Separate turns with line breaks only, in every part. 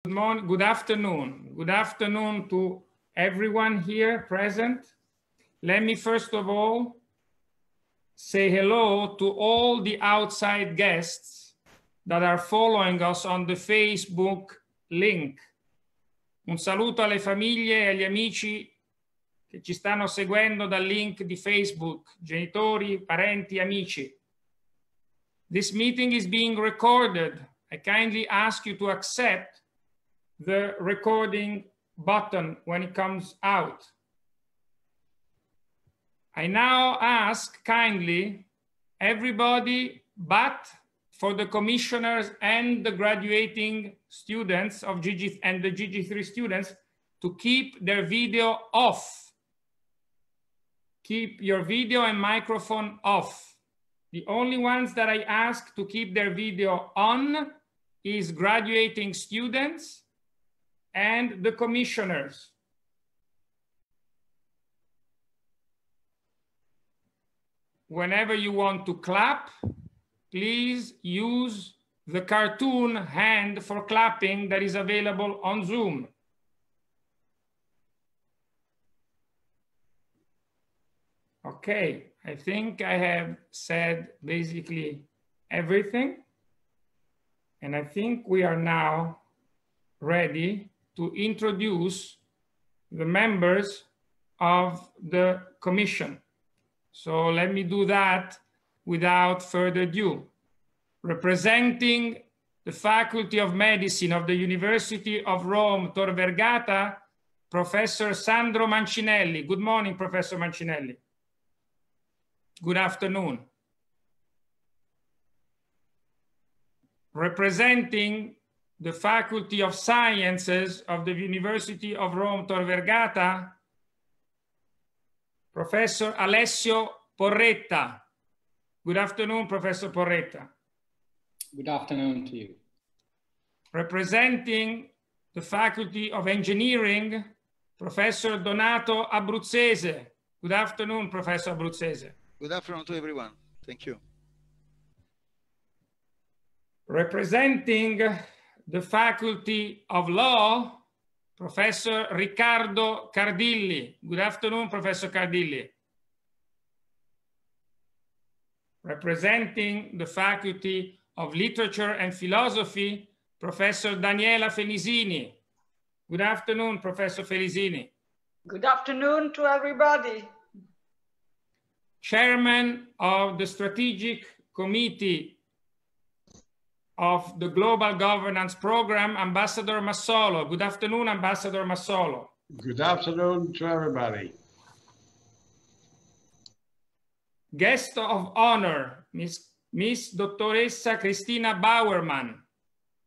Good morning, good afternoon. Good afternoon to everyone here present. Let me first of all say hello to all the outside guests that are following us on the Facebook link. Un saluto alle famiglie e agli amici che ci stanno seguendo dal link di Facebook, genitori, parenti, amici. This meeting is being recorded. I kindly ask you to accept the recording button when it comes out. I now ask kindly everybody but for the commissioners and the graduating students of GG and the GG3 students to keep their video off. Keep your video and microphone off. The only ones that I ask to keep their video on is graduating students and the commissioners. Whenever you want to clap, please use the cartoon hand for clapping that is available on Zoom. Okay, I think I have said basically everything. And I think we are now ready to introduce the members of the commission. So let me do that without further ado. Representing the Faculty of Medicine of the University of Rome, Tor Vergata, Professor Sandro Mancinelli. Good morning, Professor Mancinelli. Good afternoon. Representing the Faculty of Sciences of the University of Rome, Tor Vergata, Professor Alessio Porretta. Good afternoon, Professor Porretta.
Good afternoon to you.
Representing the Faculty of Engineering, Professor Donato Abruzzese. Good afternoon, Professor Abruzzese.
Good afternoon to everyone. Thank you.
Representing the Faculty of Law, Professor Riccardo Cardilli. Good afternoon, Professor Cardilli. Representing the Faculty of Literature and Philosophy, Professor Daniela Felisini. Good afternoon, Professor Felisini.
Good afternoon to everybody.
Chairman of the Strategic Committee of the Global Governance Program, Ambassador Massolo. Good afternoon, Ambassador Massolo.
Good afternoon to everybody.
Guest of honor, Miss Dottoressa Cristina Bowerman.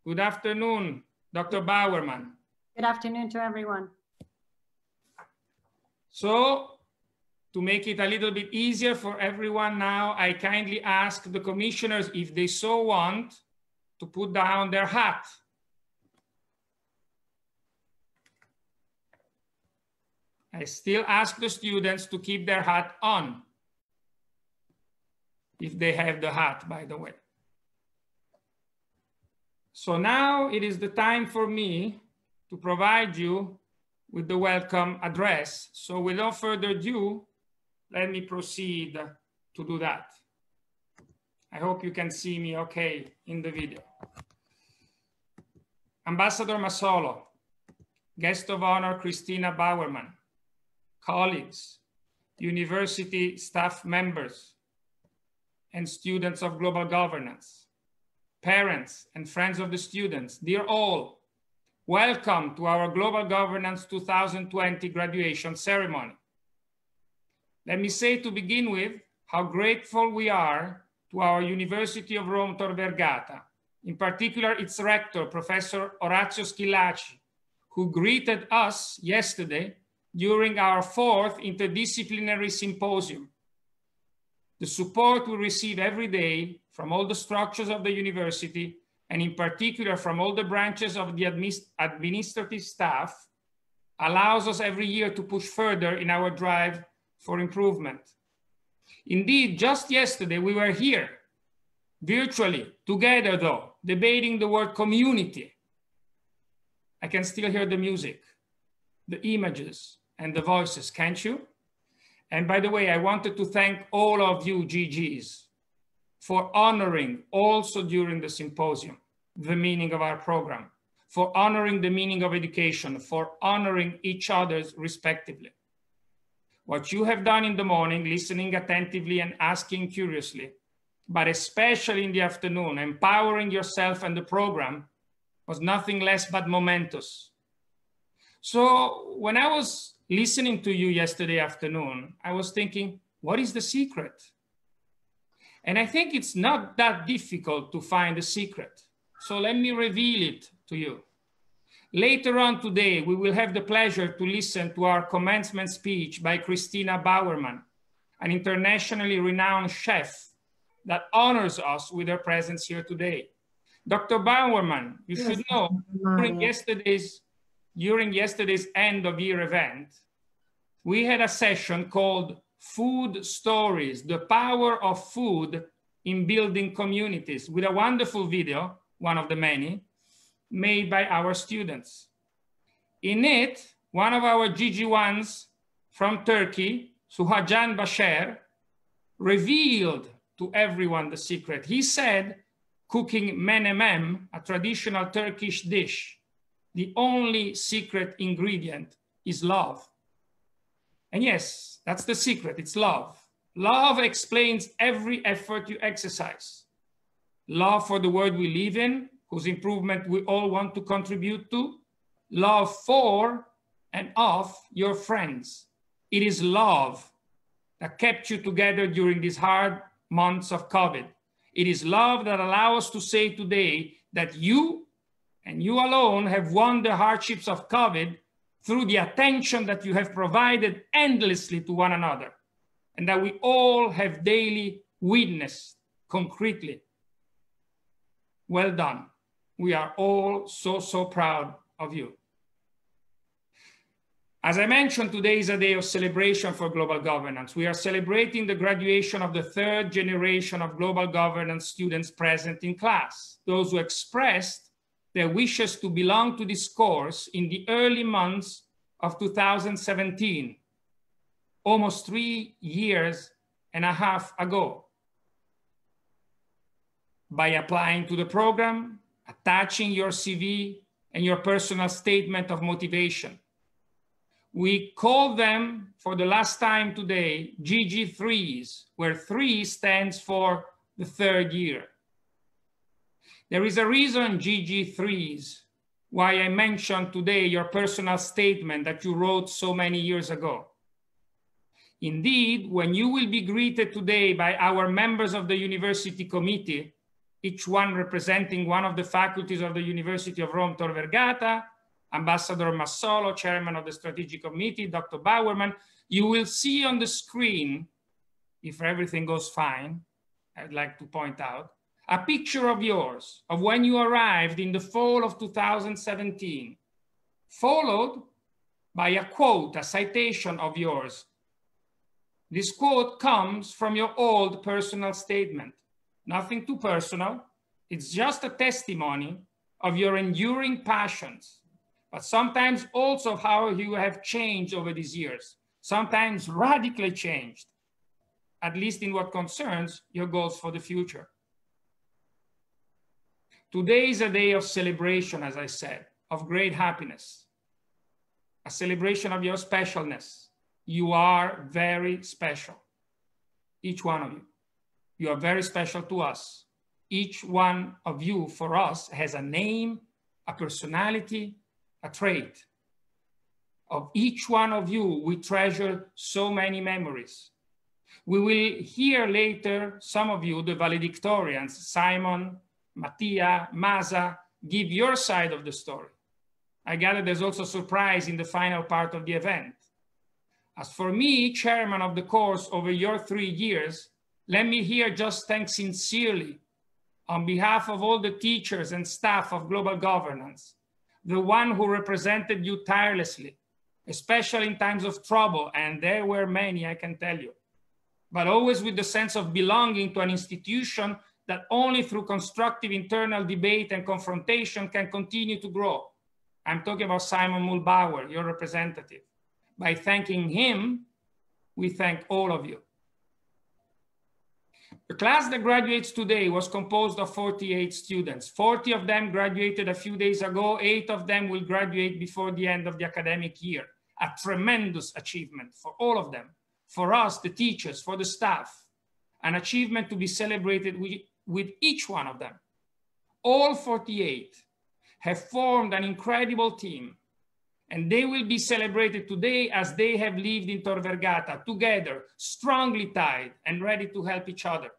Good afternoon, Dr. Bowerman.
Good afternoon to everyone.
So, to make it a little bit easier for everyone now, I kindly ask the commissioners, if they so want, to put down their hat. I still ask the students to keep their hat on, if they have the hat, by the way. So now it is the time for me to provide you with the welcome address. So without further ado, let me proceed to do that. I hope you can see me okay in the video. Ambassador Massolo, guest of honor Cristina Bowerman, colleagues, university staff members, and students of global governance, parents and friends of the students, dear all, welcome to our Global Governance 2020 graduation ceremony. Let me say to begin with how grateful we are to our University of Rome Tor Vergata, in particular its rector, Professor Orazio Schillaci, who greeted us yesterday during our 4th interdisciplinary symposium. The support we receive every day from all the structures of the university, and in particular from all the branches of the administrative staff, allows us every year to push further in our drive for improvement. Indeed, just yesterday we were here, virtually, together though, debating the word community. can still hear the music, the images, and the voices, can't you? And by the way, I wanted to thank all of you GGs for honoring also during the symposium the meaning of our program, for honoring the meaning of education, for honoring each other's respectively. What you have done in the morning, listening attentively and asking curiously, but especially in the afternoon, empowering yourself and the program, was nothing less but momentous. So when I was listening to you yesterday afternoon, I was thinking, what is the secret? And I think it's not that difficult to find the secret. So let me reveal it to you. Later on today, we will have the pleasure to listen to our commencement speech by Cristina Bowerman, an internationally renowned chef that honors us with her presence here today. Dr. Bowerman, you should know, during yesterday's end of year event, we had a session called Food Stories, the Power of Food in Building Communities, with a wonderful video, one of the many, made by our students. In it, one of our GG1s from Turkey, Suhajan Basher, revealed to everyone the secret. He said, cooking menemem, a traditional Turkish dish, the only secret ingredient is love. And yes, that's the secret, it's love. Love explains every effort you exercise. Love for the world we live in, whose improvement we all want to contribute to. Love for and of your friends. It is love that kept you together during these hard months of COVID. It is love that allows us to say today that you and you alone have won the hardships of COVID through the attention that you have provided endlessly to one another, and that we all have daily witnessed concretely. Well done. We are all so proud of you. As I mentioned, today is a day of celebration for global governance. We are celebrating the graduation of the third generation of global governance students present in class, those who expressed their wishes to belong to this course in the early months of 2017, almost 3.5 years ago. By applying to the program, attaching your CV and your personal statement of motivation. We call them, for the last time today, GG3s, where 3 stands for the third year. There is a reason, GG3s, why I mentioned today your personal statement that you wrote so many years ago. Indeed, when you will be greeted today by our members of the university committee, each one representing one of the faculties of the University of Rome Tor Vergata, Ambassador Massolo, Chairman of the Strategic Committee, Dr. Bowerman, you will see on the screen, if everything goes fine, I'd like to point out, a picture of yours, of when you arrived in the fall of 2017, followed by a quote, a citation of yours. This quote comes from your old personal statement. Nothing too personal. It's just a testimony of your enduring passions, but sometimes also how you have changed over these years, sometimes radically changed, at least in what concerns your goals for the future. Today is a day of celebration, as I said, of great happiness, a celebration of your specialness. You are very special, each one of you. You are very special to us. Each one of you, for us, has a name, a personality, a trait. Of each one of you, we treasure so many memories. We will hear later, some of you, the valedictorians, Simon, Mattia, Masa, give your side of the story. I gather there's also surprise in the final part of the event. As for me, chairman of the course over your 3 years, let me here just thank sincerely, on behalf of all the teachers and staff of global governance, the one who represented you tirelessly, especially in times of trouble, and there were many, I can tell you, but always with the sense of belonging to an institution that only through constructive internal debate and confrontation can continue to grow. I'm talking about Simon Mulbauer, your representative. By thanking him, we thank all of you. The class that graduates today was composed of 48 students. 40 of them graduated a few days ago. 8 of them will graduate before the end of the academic year. A tremendous achievement for all of them, for us, the teachers, for the staff, an achievement to be celebrated with each one of them. All 48 have formed an incredible team, and they will be celebrated today as they have lived in Tor Vergata together, strongly tied and ready to help each other.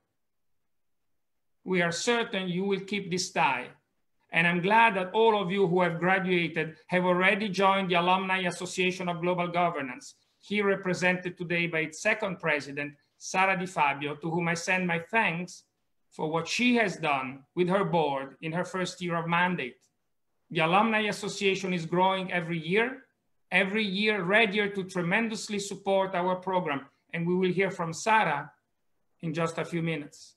We are certain you will keep this tie, and I'm glad that all of you who have graduated have already joined the Alumni Association of Global Governance, here represented today by its second president, Sara Di Fabio, to whom I send my thanks for what she has done with her board in her first year of mandate. The Alumni Association is growing every year readier to tremendously support our program, and we will hear from Sara in just a few minutes.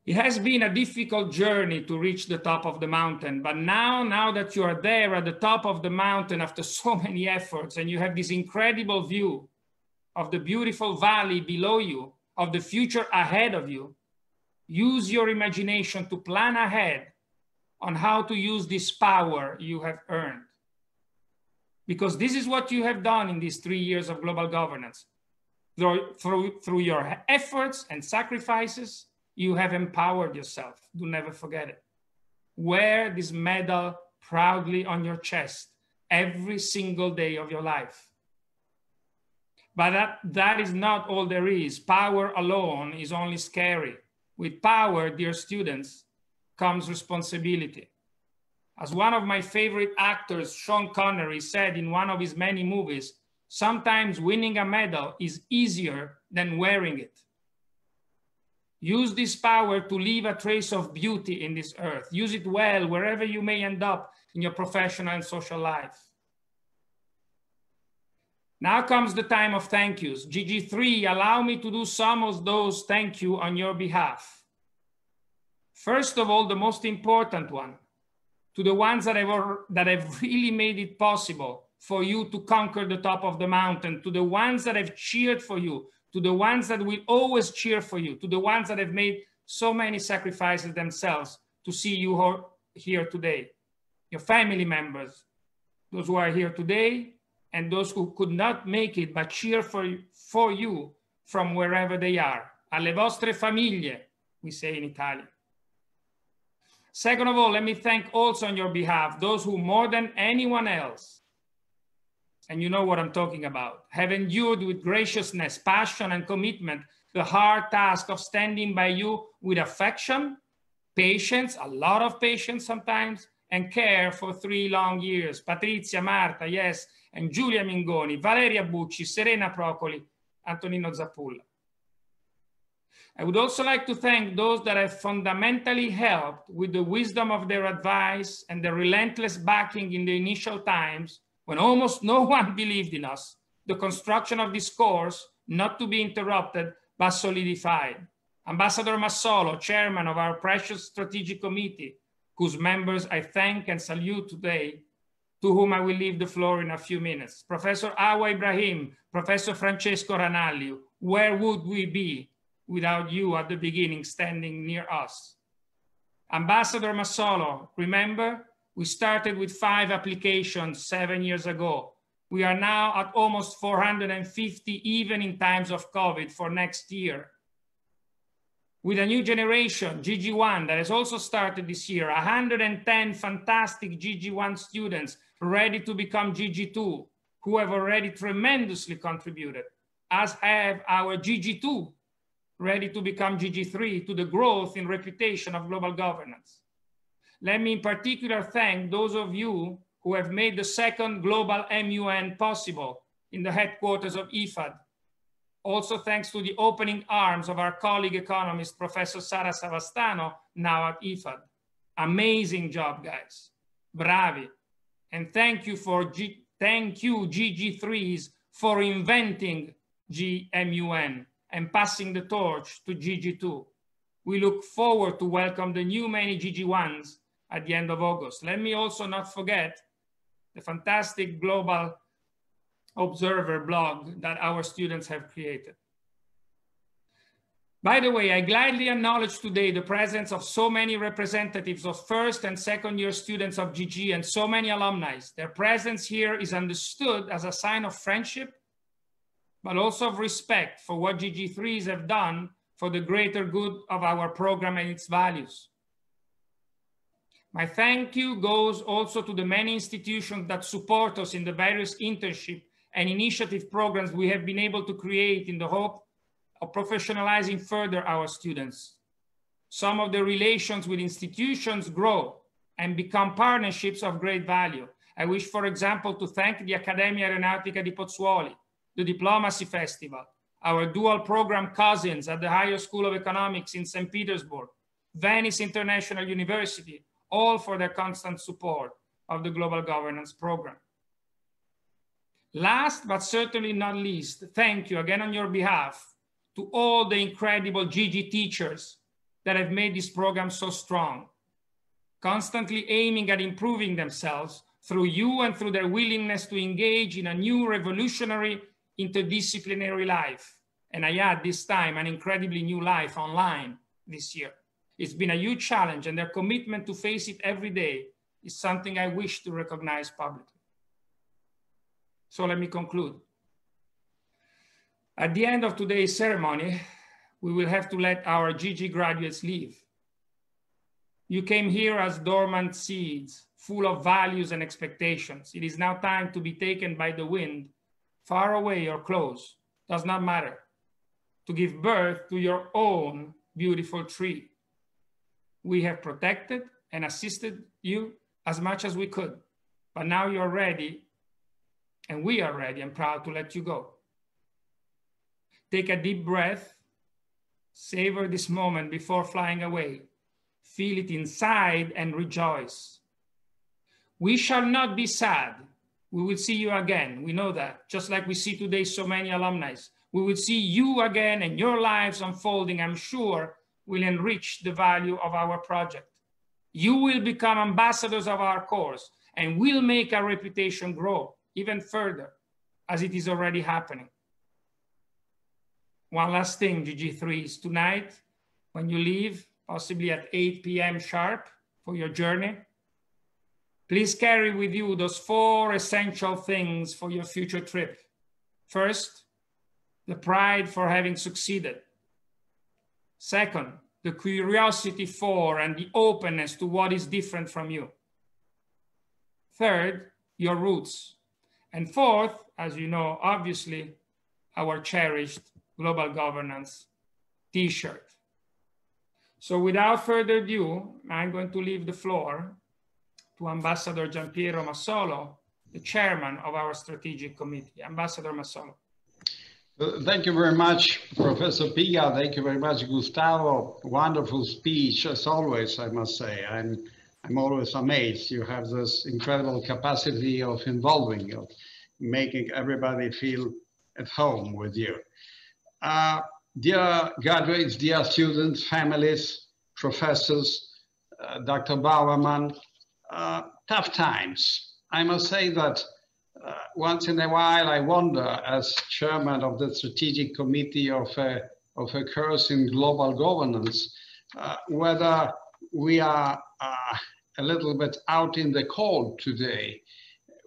It has been a difficult journey to reach the top of the mountain, but now that you are there at the top of the mountain after so many efforts, and you have this incredible view of the beautiful valley below you, of the future ahead of you, use your imagination to plan ahead on how to use this power you have earned. Because this is what you have done in these 3 years of global governance. Through your efforts and sacrifices, you have empowered yourself. Do never forget it. Wear this medal proudly on your chest every single day of your life. But that is not all there is. Power alone is only scary. With power, dear students, comes responsibility. As one of my favorite actors, Sean Connery, said in one of his many movies, sometimes winning a medal is easier than wearing it. Use this power to leave a trace of beauty in this earth. Use it well wherever you may end up in your professional and social life. Now comes the time of thank yous. GG3, allow me to do some of those thank you on your behalf. First of all, the most important one, to the ones that have really made it possible for you to conquer the top of the mountain, to the ones that have cheered for you, to the ones that will always cheer for you, to the ones that have made so many sacrifices themselves to see you here today. Your family members, those who are here today, and those who could not make it but cheer for you from wherever they are. Alle vostre famiglie, we say in Italian. Second of all, let me thank also on your behalf those who more than anyone else, and you know what I'm talking about, have endured with graciousness, passion, and commitment the hard task of standing by you with affection, patience, a lot of patience sometimes, and care for 3 long years. Patrizia, Marta, yes, and Giulia Mingoni, Valeria Bucci, Serena Procoli, Antonino Zappulla. I would also like to thank those that have fundamentally helped with the wisdom of their advice and the relentless backing in the initial times when almost no one believed in us, the construction of this course not to be interrupted but solidified. Ambassador Massolo, chairman of our precious strategic committee, whose members I thank and salute today, to whom I will leave the floor in a few minutes. Professor A.Y. Ibrahim, Professor Francesco Ranalli, where would we be without you at the beginning standing near us? Ambassador Massolo, remember, we started with 5 applications 7 years ago. We are now at almost 450, even in times of COVID, for next year. With a new generation, GG1, that has also started this year, 110 fantastic GG1 students ready to become GG2, who have already tremendously contributed, as have our GG2, ready to become GG3, to the growth in reputation of global governance. Let me in particular thank those of you who have made the second global MUN possible in the headquarters of IFAD. Also thanks to the opening arms of our colleague economist, Professor Sara Savastano, now at IFAD. Amazing job, guys. Bravi. And thank you GG3s for inventing GMUN and passing the torch to GG2. We look forward to welcome the new many GG1s at the end of August. Let me also not forget the fantastic Global Observer blog that our students have created. By the way, I gladly acknowledge today the presence of so many representatives of first and second year students of GG and so many alumni. Their presence here is understood as a sign of friendship, but also of respect for what GG3s have done for the greater good of our program and its values. My thank you goes also to the many institutions that support us in the various internship and initiative programs we have been able to create in the hope of professionalizing further our students. Some of the relations with institutions grow and become partnerships of great value. I wish, for example, to thank the Accademia Aeronautica di Pozzuoli, the Diplomacy Festival, our dual program cousins at the Higher School of Economics in St. Petersburg, Venice International University, all for their constant support of the Global Governance Program. Last, but certainly not least, thank you again on your behalf to all the incredible GG teachers that have made this program so strong, constantly aiming at improving themselves through you and through their willingness to engage in a new revolutionary interdisciplinary life. And I add this time an incredibly new life online this year. It's been a huge challenge, and their commitment to face it every day is something I wish to recognize publicly. So let me conclude. At the end of today's ceremony, we will have to let our GG graduates leave. You came here as dormant seeds, full of values and expectations. It is now time to be taken by the wind, far away or close, does not matter, to give birth to your own beautiful tree. We have protected and assisted you as much as we could, but now you're ready, and we are ready and proud to let you go. Take a deep breath, savor this moment before flying away. Feel it inside and rejoice. We shall not be sad. We will see you again. We know that, just like we see today so many alumni. We will see you again, and your lives unfolding, I'm sure, will enrich the value of our project. You will become ambassadors of our course, and will make our reputation grow even further, as it is already happening. One last thing, GG3s, tonight, when you leave, possibly at 8 p.m. sharp for your journey, please carry with you those 4 essential things for your future trip. First, the pride for having succeeded. Second, the curiosity for and the openness to what is different from you. Third, your roots. And fourth, as you know, obviously, our cherished Global Governance t-shirt. So without further ado, I'm going to leave the floor to Ambassador Giampiero Massolo, the chairman of our strategic committee. Ambassador Massolo.
Thank you very much, Professor Piga. Thank you very much, Gustavo. Wonderful speech, as always, I must say. I'm always amazed. You have this incredible capacity of involving, of making everybody feel at home with you. Dear graduates, dear students, families, professors, Dr. Bowerman, tough times. I must say that once in a while I wonder, as chairman of the strategic committee of a course in global governance, whether we are a little bit out in the cold today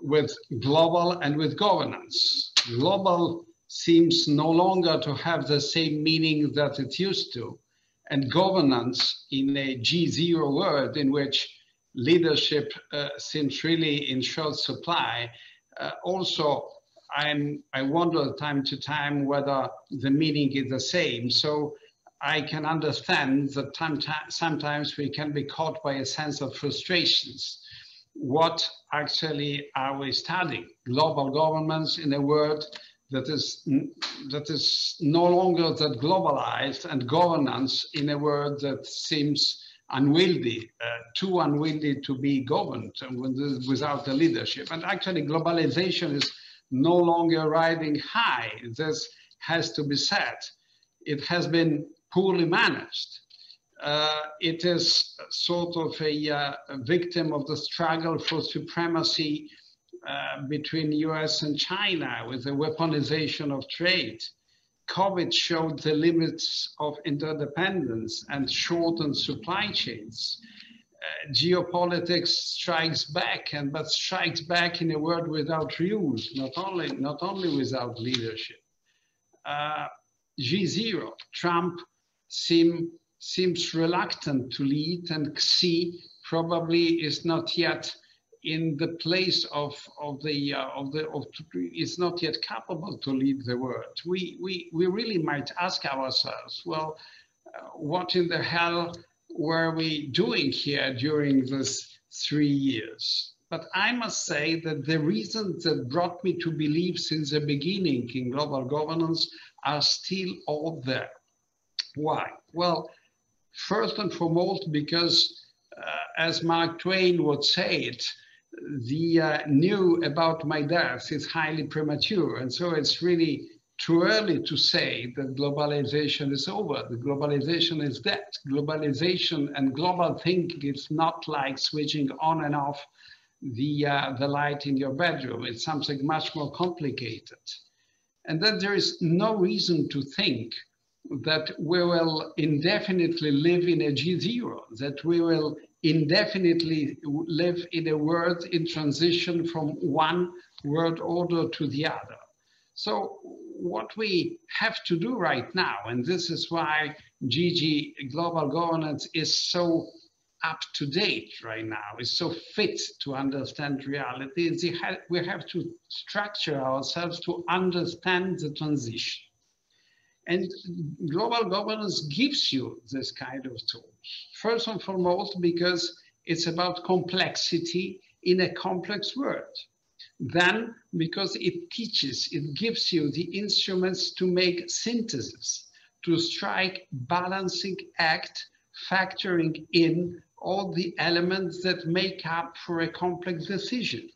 with global and with governance. Global seems no longer to have the same meaning that it used to. And governance, in a G0 world in which leadership seems really in short supply, also I wonder time to time whether the meaning is the same. So I can understand that sometimes we can be caught by a sense of frustrations. What actually are we studying? Global governance in a world that is no longer that globalized, and governance in a world that seems unwieldy, too unwieldy to be governed without the leadership. And actually globalization is no longer riding high. This has to be said. It has been poorly managed. It is sort of a victim of the struggle for supremacy between US and China with the weaponization of trade. COVID showed the limits of interdependence and shortened supply chains. Geopolitics strikes back, but strikes back in a world without rules, not only without leadership. G0, Trump seems reluctant to lead, and Xi probably is not yet in the place is not yet capable to lead the world. We really might ask ourselves, well, what in the hell were we doing here during this 3 years? But I must say that the reasons that brought me to believe since the beginning in global governance are still all there. Why? Well, first and foremost, because as Mark Twain would say it, the news about my death is highly premature. And so it's really too early to say that globalization is over. The globalization is dead. Globalization and global thinking is not like switching on and off the light in your bedroom. It's something much more complicated. And then there is no reason to think that we will indefinitely live in a G0, that we will indefinitely live in a world in transition from one world order to the other. So what we have to do right now, and this is why GG global governance is so up to date right now, is so fit to understand reality, is we have to structure ourselves to understand the transition. And global governance gives you this kind of tools. First and foremost, because it's about complexity in a complex world. Then, because it teaches, it gives you the instruments to make synthesis, to strike balancing act, factoring in all the elements that make up for a complex decision.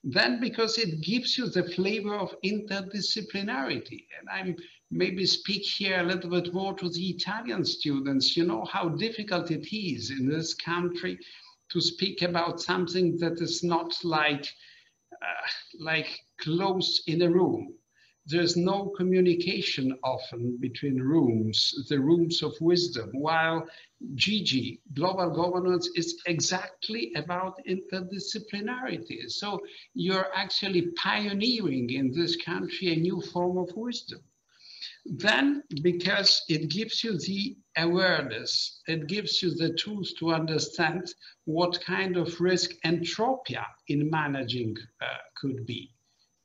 Then, because it gives you the flavor of interdisciplinarity. And I'm maybe speak here a little bit more to the Italian students. You know how difficult it is in this country to speak about something that is not like closed in a room. There's no communication often between rooms, the rooms of wisdom, while GG, global governance, is exactly about interdisciplinarity. So you're actually pioneering in this country a new form of wisdom. Then, because it gives you the awareness, it gives you the tools to understand what kind of risk entropia in managing could be.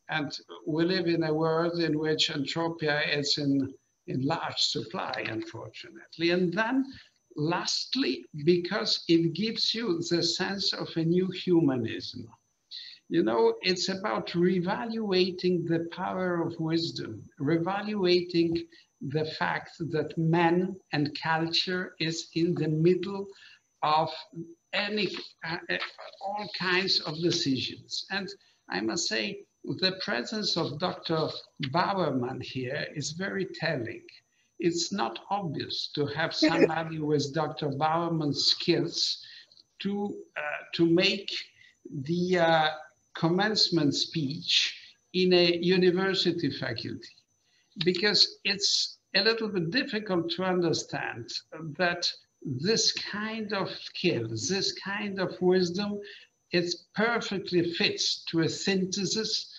And we live in a world in which entropia is in large supply, unfortunately. And then, lastly, because it gives you the sense of a new humanism. You know, it's about reevaluating the power of wisdom, reevaluating the fact that man and culture is in the middle of all kinds of decisions. And I must say, the presence of Dr. Bowerman here is very telling. It's not obvious to have somebody with Dr. Bowerman's skills to make the commencement speech in a university faculty, because it's a little bit difficult to understand that this kind of skill, this kind of wisdom, it perfectly fits to a synthesis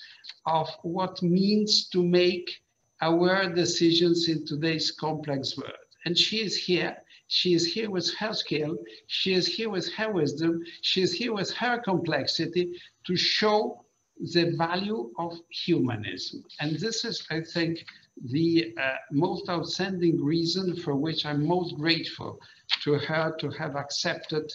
of what means to make aware decisions in today's complex world. And she is here. She is here with her skill. She is here with her wisdom. She is here with her complexity to show the value of humanism. And this is, I think, the most outstanding reason for which I'm most grateful to her to have accepted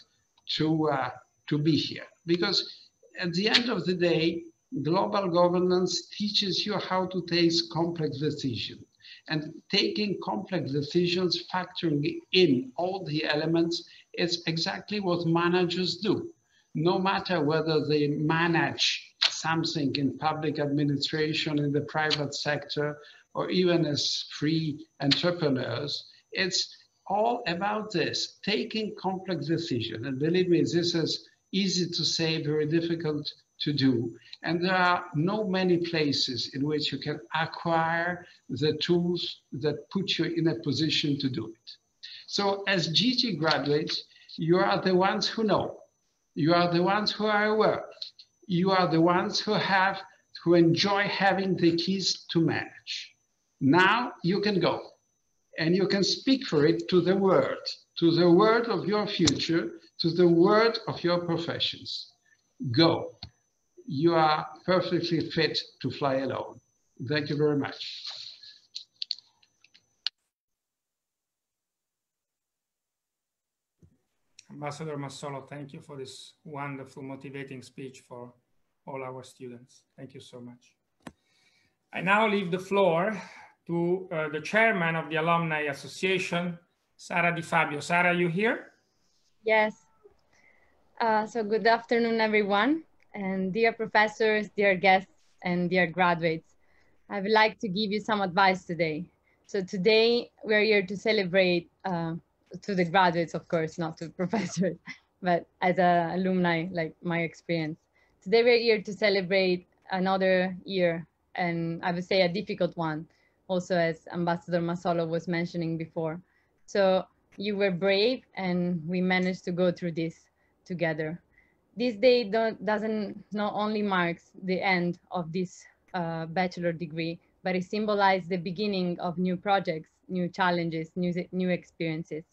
to be here. Because at the end of the day, global governance teaches you how to take complex decisions. And taking complex decisions, factoring in all the elements, is exactly what managers do. No matter whether they manage something in public administration, in the private sector, or even as free entrepreneurs, it's all about this, taking complex decisions. And believe me, this is easy to say, very difficult to do. And there are not many places in which you can acquire the tools that put you in a position to do it. So as GG graduates, you are the ones who know. You are the ones who are aware. You are the ones who enjoy having the keys to manage. Now you can go and you can speak for it to the world of your future, to the world of your professions. Go. You are perfectly fit to fly alone. Thank you very much.
Ambassador Massolo, thank you for this wonderful, motivating speech for all our students. Thank you so much. I now leave the floor to the chairman of the Alumni Association, Sara Di Fabio. Sara, you here?
Yes. So good afternoon, everyone. And dear professors, dear guests, and dear graduates, I would like to give you some advice today. So today we're here to celebrate, to the graduates, of course, not to professors, but as an alumni, like my experience. Today we're here to celebrate another year, and I would say a difficult one, also as Ambassador Massolo was mentioning before. So you were brave and we managed to go through this together. This day doesn't not only marks the end of this bachelor degree, but it symbolizes the beginning of new projects, new challenges, new experiences.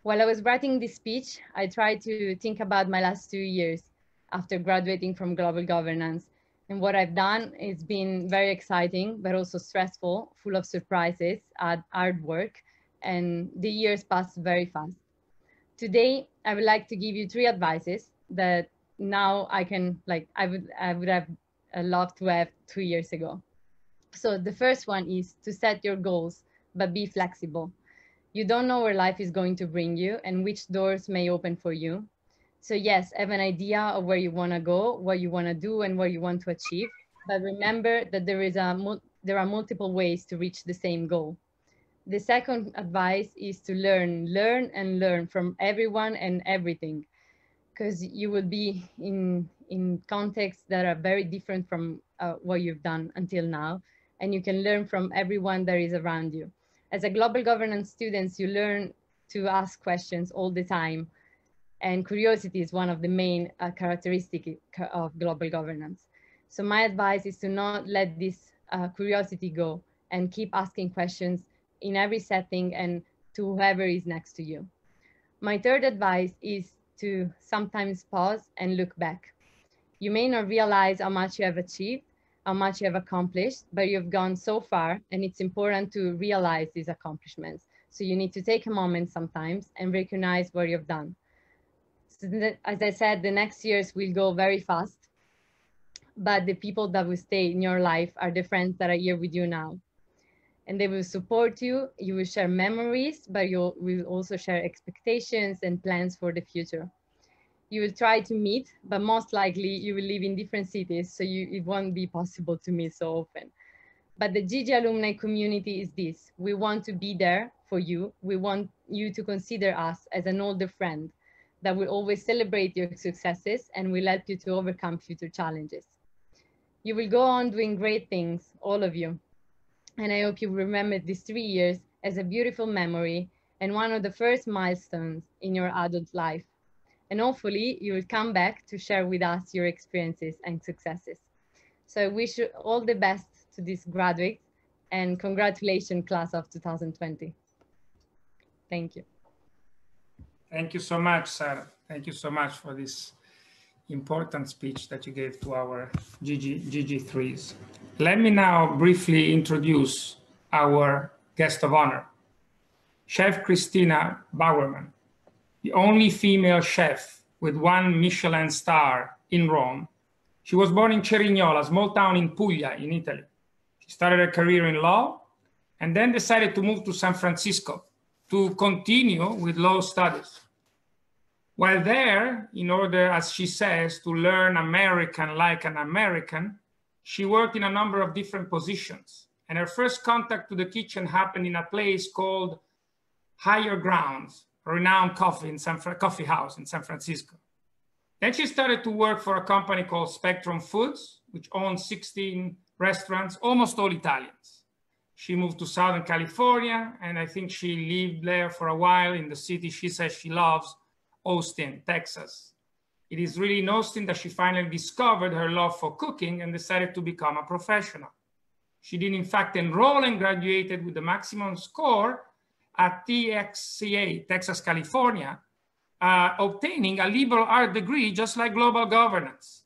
While I was writing this speech, I tried to think about my last 2 years after graduating from global governance. And what I've done has been very exciting, but also stressful, full of surprises, hard work, and the years passed very fast. Today, I would like to give you 3 advices that now I can, I would have loved to have 2 years ago. So the first one is to set your goals, but be flexible. You don't know where life is going to bring you and which doors may open for you. So yes, have an idea of where you want to go, what you want to do, and what you want to achieve. But remember that there are multiple ways to reach the same goal. The second advice is to learn from everyone and everything, because you will be in contexts that are very different from what you've done until now, and you can learn from everyone that is around you. As a global governance student, you learn to ask questions all the time, and curiosity is one of the main characteristics of global governance. So my advice is to not let this curiosity go and keep asking questions in every setting and to whoever is next to you. My third advice is to sometimes pause and look back. You may not realize how much you have achieved, how much you have accomplished, but you've gone so far, and it's important to realize these accomplishments. So you need to take a moment sometimes and recognize what you've done. So as I said, the next years will go very fast, but the people that will stay in your life are the friends that are here with you now. And they will support you, you will share memories, but you will also share expectations and plans for the future. You will try to meet, but most likely you will live in different cities, so it won't be possible to meet so often. But the GG alumni community is this. We want to be there for you. We want you to consider us as an older friend that will always celebrate your successes and will help you to overcome future challenges. You will go on doing great things, all of you. And I hope you remember these 3 years as a beautiful memory and one of the first milestones in your adult life. And hopefully you will come back to share with us your experiences and successes. So I wish you all the best to these graduates, and congratulations, class of 2020. Thank you.
Thank you so much, Sarah. Thank you so much for this important speech that you gave to our GG3s. Let me now briefly introduce our guest of honor, Chef Cristina Bowerman, the only female chef with 1 Michelin star in Rome. She was born in Cerignola, a small town in Puglia, in Italy. She started her career in law and then decided to move to San Francisco to continue with law studies. While there, in order, as she says, to learn American like an American, she worked in a number of different positions. And her first contact to the kitchen happened in a place called Higher Grounds, a renowned coffee house in San Francisco. Then she started to work for a company called Spectrum Foods, which owns 16 restaurants, almost all Italians. She moved to Southern California, and I think she lived there for a while in the city she says she loves, Austin, Texas. It is really in Austin that she finally discovered her love for cooking and decided to become a professional. She did in fact enroll and graduated with the maximum score at TXCA, Texas, California, obtaining a liberal art degree just like global governance.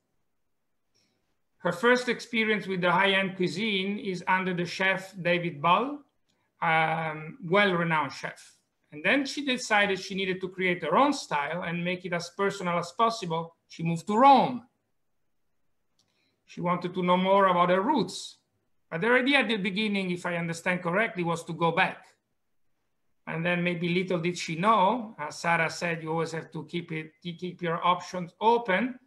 Her first experience with the high-end cuisine is under the chef David Bull, well-renowned chef. And then she decided she needed to create her own style and make it as personal as possible. She moved to Rome. She wanted to know more about her roots. But her idea at the beginning, if I understand correctly, was to go back. And then maybe little did she know, as Sarah said, you always have to keep your options open.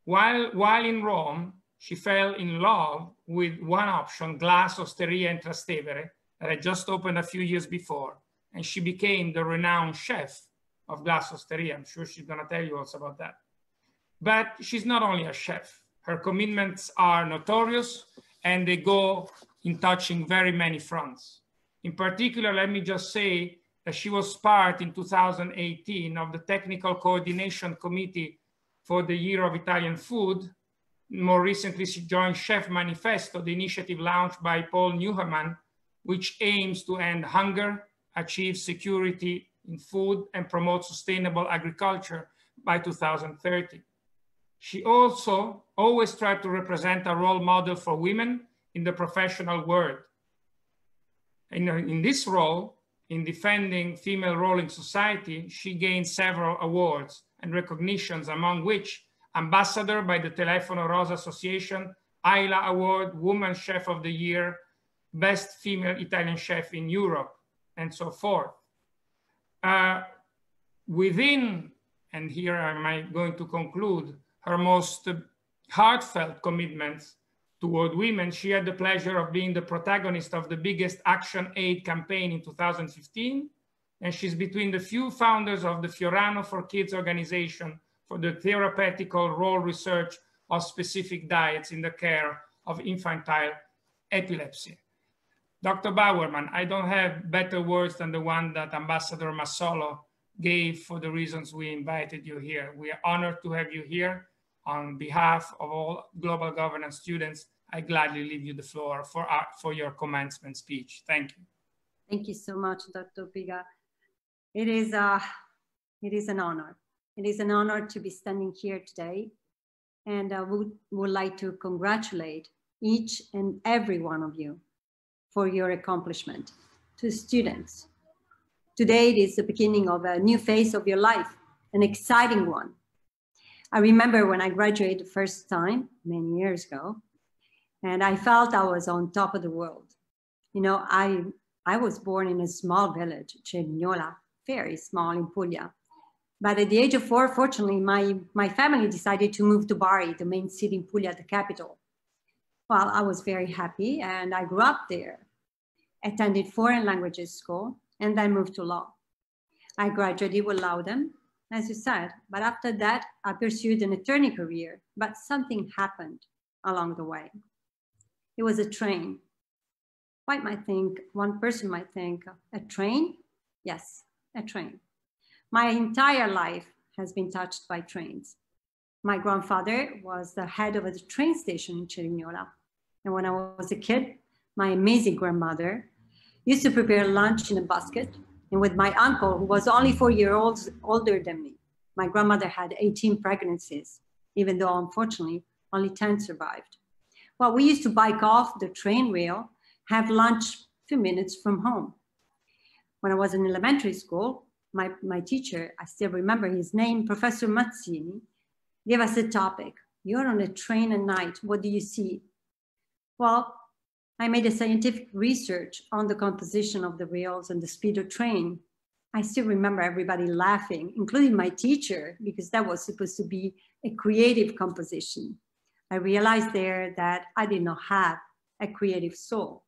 While in Rome, she fell in love with one option, Glass Osteria in Trastevere, that had just opened a few years before. And she became the renowned chef of Glass Osteria. I'm sure she's gonna tell you also about that. But she's not only a chef. Her commitments are notorious and they go in touching very many fronts. In particular, let me just say that she was part in 2018 of the Technical Coordination Committee for the Year of Italian Food. More recently, she joined Chef Manifesto, the initiative launched by Paul Newman, which aims to end hunger, achieve security in food, and promote sustainable agriculture by 2030. She also always tried to represent a role model for women in the professional world. In this role, in defending female role in society, she gained several awards and recognitions, among which Ambassador by the Telefono Rosa Association, Ayla Award, Woman Chef of the Year, Best Female Italian Chef in Europe, and so forth. Within, and here am I going to conclude, her most heartfelt commitments toward women, she had the pleasure of being the protagonist of the biggest Action Aid campaign in 2015. And she's between the few founders of the Fiorano for Kids organization for the therapeutical role research of specific diets in the care of infantile epilepsy. Dr. Bowerman, I don't have better words than the one that Ambassador Massolo gave for the reasons we invited you here. We are honored to have you here. On behalf of all global governance students, I gladly leave you the floor for your commencement speech. Thank you.
Thank you so much, Dr. Piga. It is an honor. It is an honor to be standing here today. And I would like to congratulate each and every one of you for your accomplishment. To students, today it is the beginning of a new phase of your life, an exciting one. I remember when I graduated the first time, many years ago, and I felt I was on top of the world. You know, I was born in a small village, Cerignola, very small in Puglia. But at the age of 4, fortunately, my family decided to move to Bari, the main city in Puglia, the capital. Well, I was very happy and I grew up there, attended foreign languages school, and then moved to law. I graduated with Laudem, as you said, but after that, I pursued an attorney career, but something happened along the way. It was a train. One person might think, a train? Yes, a train. My entire life has been touched by trains. My grandfather was the head of a train station in Cerignola. And when I was a kid, my amazing grandmother used to prepare lunch in a basket. And with my uncle, who was only 4 years older than me, my grandmother had 18 pregnancies, even though unfortunately only 10 survived. Well, we used to bike off the train rail, have lunch a few minutes from home. When I was in elementary school, my teacher, I still remember his name, Professor Mazzini, gave us a topic. You're on a train at night, what do you see? Well, I made a scientific research on the composition of the rails and the speed of train. I still remember everybody laughing, including my teacher, because that was supposed to be a creative composition. I realized there that I did not have a creative soul.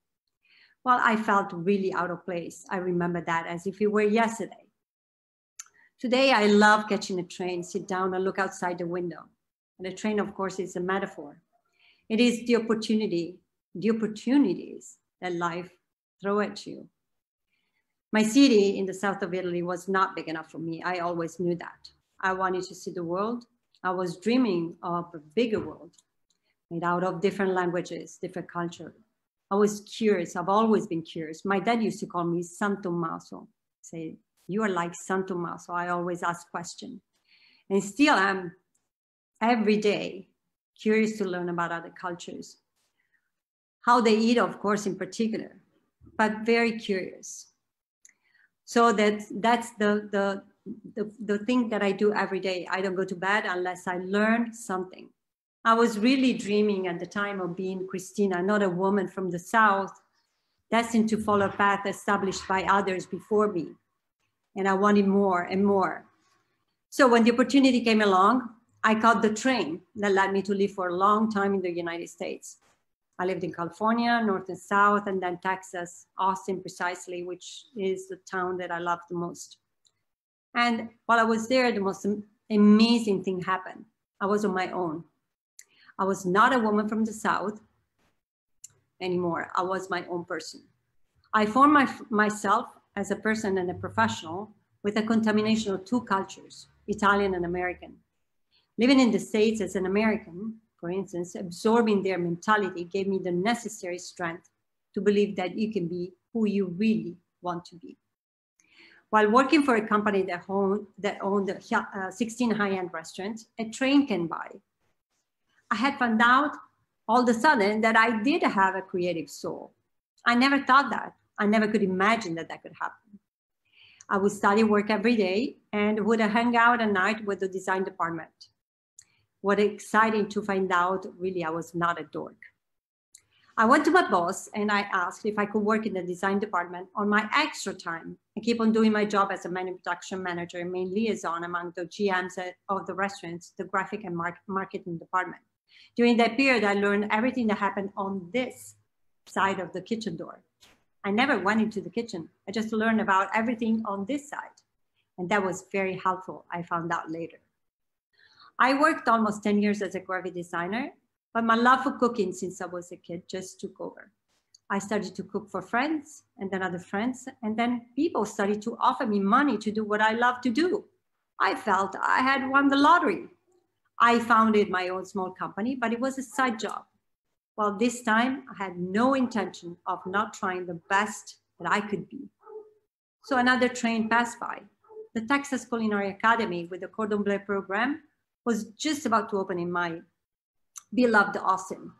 Well, I felt really out of place. I remember that as if it were yesterday. Today, I love catching a train, sit down and look outside the window. And the train, of course, is a metaphor. It is the opportunities that life throws at you. My city in the south of Italy was not big enough for me. I always knew that. I wanted to see the world. I was dreaming of a bigger world made out of different languages, different culture. I was curious. I've always been curious. My dad used to call me San Tommaso. Say, you are like San Tommaso. I always ask questions. And still I'm every day curious to learn about other cultures. How they eat, of course, in particular, but very curious. So that's the thing that I do every day. I don't go to bed unless I learn something. I was really dreaming at the time of being Cristina, not a woman from the South, destined to follow a path established by others before me. And I wanted more and more. So when the opportunity came along, I caught the train that led me to live for a long time in the United States. I lived in California, North and South, and then Texas, Austin precisely, which is the town that I love the most. And while I was there, the most amazing thing happened. I was on my own. I was not a woman from the South anymore. I was my own person. I formed myself as a person and a professional with a contamination of two cultures, Italian and American. Living in the States as an American, for instance, absorbing their mentality gave me the necessary strength to believe that you can be who you really want to be. While working for a company that owned 16 high-end restaurants, a train came by. I had found out all of a sudden that I did have a creative soul. I never thought that. I never could imagine that that could happen. I would study work every day and would hang out at night with the design department. What exciting to find out, really, I was not a dork. I went to my boss and I asked if I could work in the design department on my extra time and keep on doing my job as a manufacturing manager and main liaison among the GMs of the restaurants, the graphic and marketing department. During that period, I learned everything that happened on this side of the kitchen door. I never went into the kitchen. I just learned about everything on this side. And that was very helpful, I found out later. I worked almost 10 years as a graphic designer, but my love for cooking since I was a kid just took over. I started to cook for friends and then other friends, and then people started to offer me money to do what I love to do. I felt I had won the lottery. I founded my own small company, but it was a side job. Well, this time I had no intention of not trying the best that I could be. So another train passed by. The Texas Culinary Academy with the Cordon Bleu program was just about to open in my beloved Austin,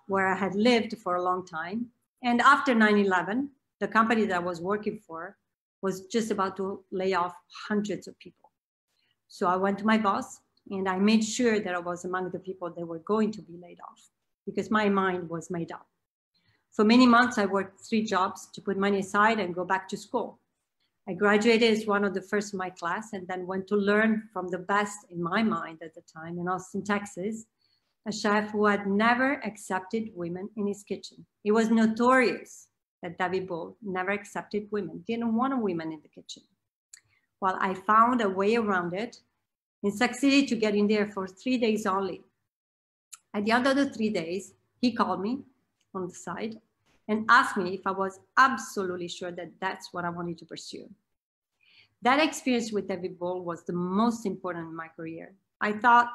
where I had lived for a long time. And after 9/11, the company that I was working for was just about to lay off hundreds of people. So I went to my boss and I made sure that I was among the people that were going to be laid off because my mind was made up. For many months, I worked 3 jobs to put money aside and go back to school. I graduated as one of the first in my class and then went to learn from the best in my mind at the time in Austin, Texas, a chef who had never accepted women in his kitchen. It was notorious that David Bull never accepted women, didn't want women in the kitchen. Well, I found a way around it and succeeded to get in there for 3 days only. At the end of the 3 days, he called me on the side and asked me if I was absolutely sure that that's what I wanted to pursue. That experience with David Bull was the most important in my career. I thought,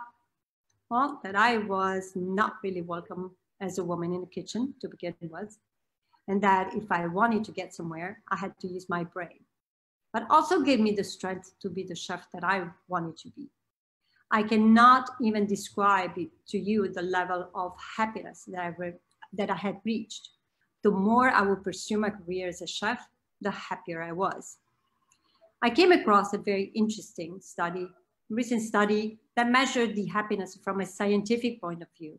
well, that I was not really welcome as a woman in the kitchen to begin with, and that if I wanted to get somewhere, I had to use my brain, but also gave me the strength to be the chef that I wanted to be. I cannot even describe it to you the level of happiness that I had reached. The more I would pursue my career as a chef, the happier I was. I came across a very interesting study, recent study that measured the happiness from a scientific point of view.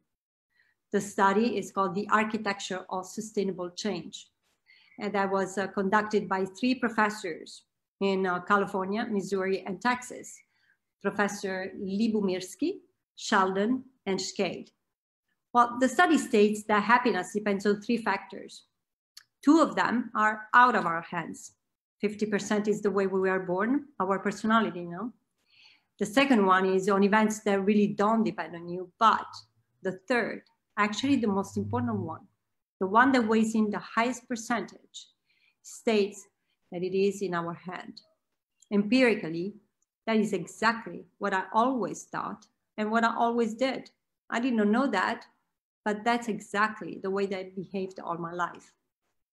The study is called The Architecture of Sustainable Change. And that was conducted by 3 professors in California, Missouri, and Texas. Professor Libumirsky, Sheldon, and Schade. Well, the study states that happiness depends on 3 factors: 2 of them are out of our hands. 50% is the way we were born, our personality, you know. The second one is on events that really don't depend on you, but the third, actually the most important one, the one that weighs in the highest percentage, states that it is in our hand. Empirically, that is exactly what I always thought and what I always did. I did not know that, but that's exactly the way that I behaved all my life.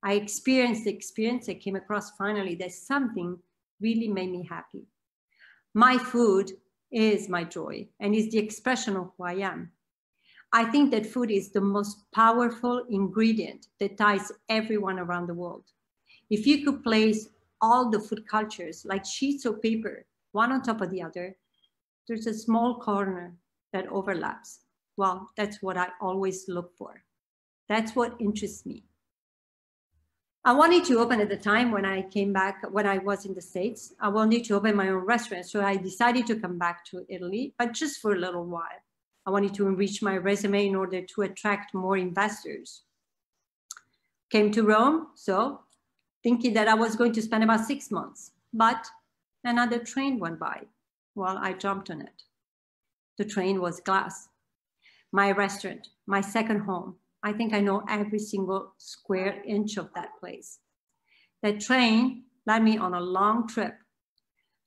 I experienced the experience. I came across finally that something really made me happy. My food is my joy and is the expression of who I am. I think that food is the most powerful ingredient that ties everyone around the world. If you could place all the food cultures like sheets of paper, one on top of the other, there's a small corner that overlaps. Well, that's what I always look for. That's what interests me. I wanted to open at the time when I came back, when I was in the States, I wanted to open my own restaurant. So I decided to come back to Italy, but just for a little while. I wanted to enrich my resume in order to attract more investors. Came to Rome, so thinking that I was going to spend about 6 months, but another train went by. Well, I jumped on it. The train was glass. My restaurant, my second home. I think I know every single square inch of that place. That train led me on a long trip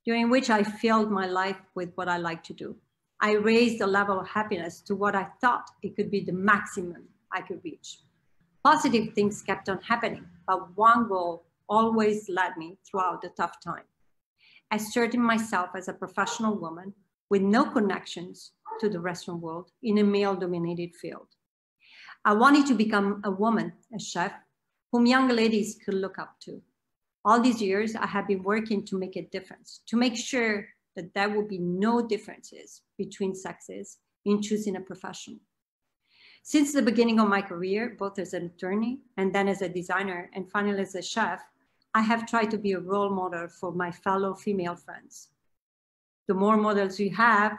during which I filled my life with what I like to do. I raised the level of happiness to what I thought it could be the maximum I could reach. Positive things kept on happening, but one goal always led me throughout the tough time. Asserting myself as a professional woman with no connections to the restaurant world in a male-dominated field. I wanted to become a woman, a chef, whom young ladies could look up to. All these years, I have been working to make a difference, to make sure that there will be no differences between sexes in choosing a profession. Since the beginning of my career, both as an attorney and then as a designer and finally as a chef, I have tried to be a role model for my fellow female friends. The more models you have,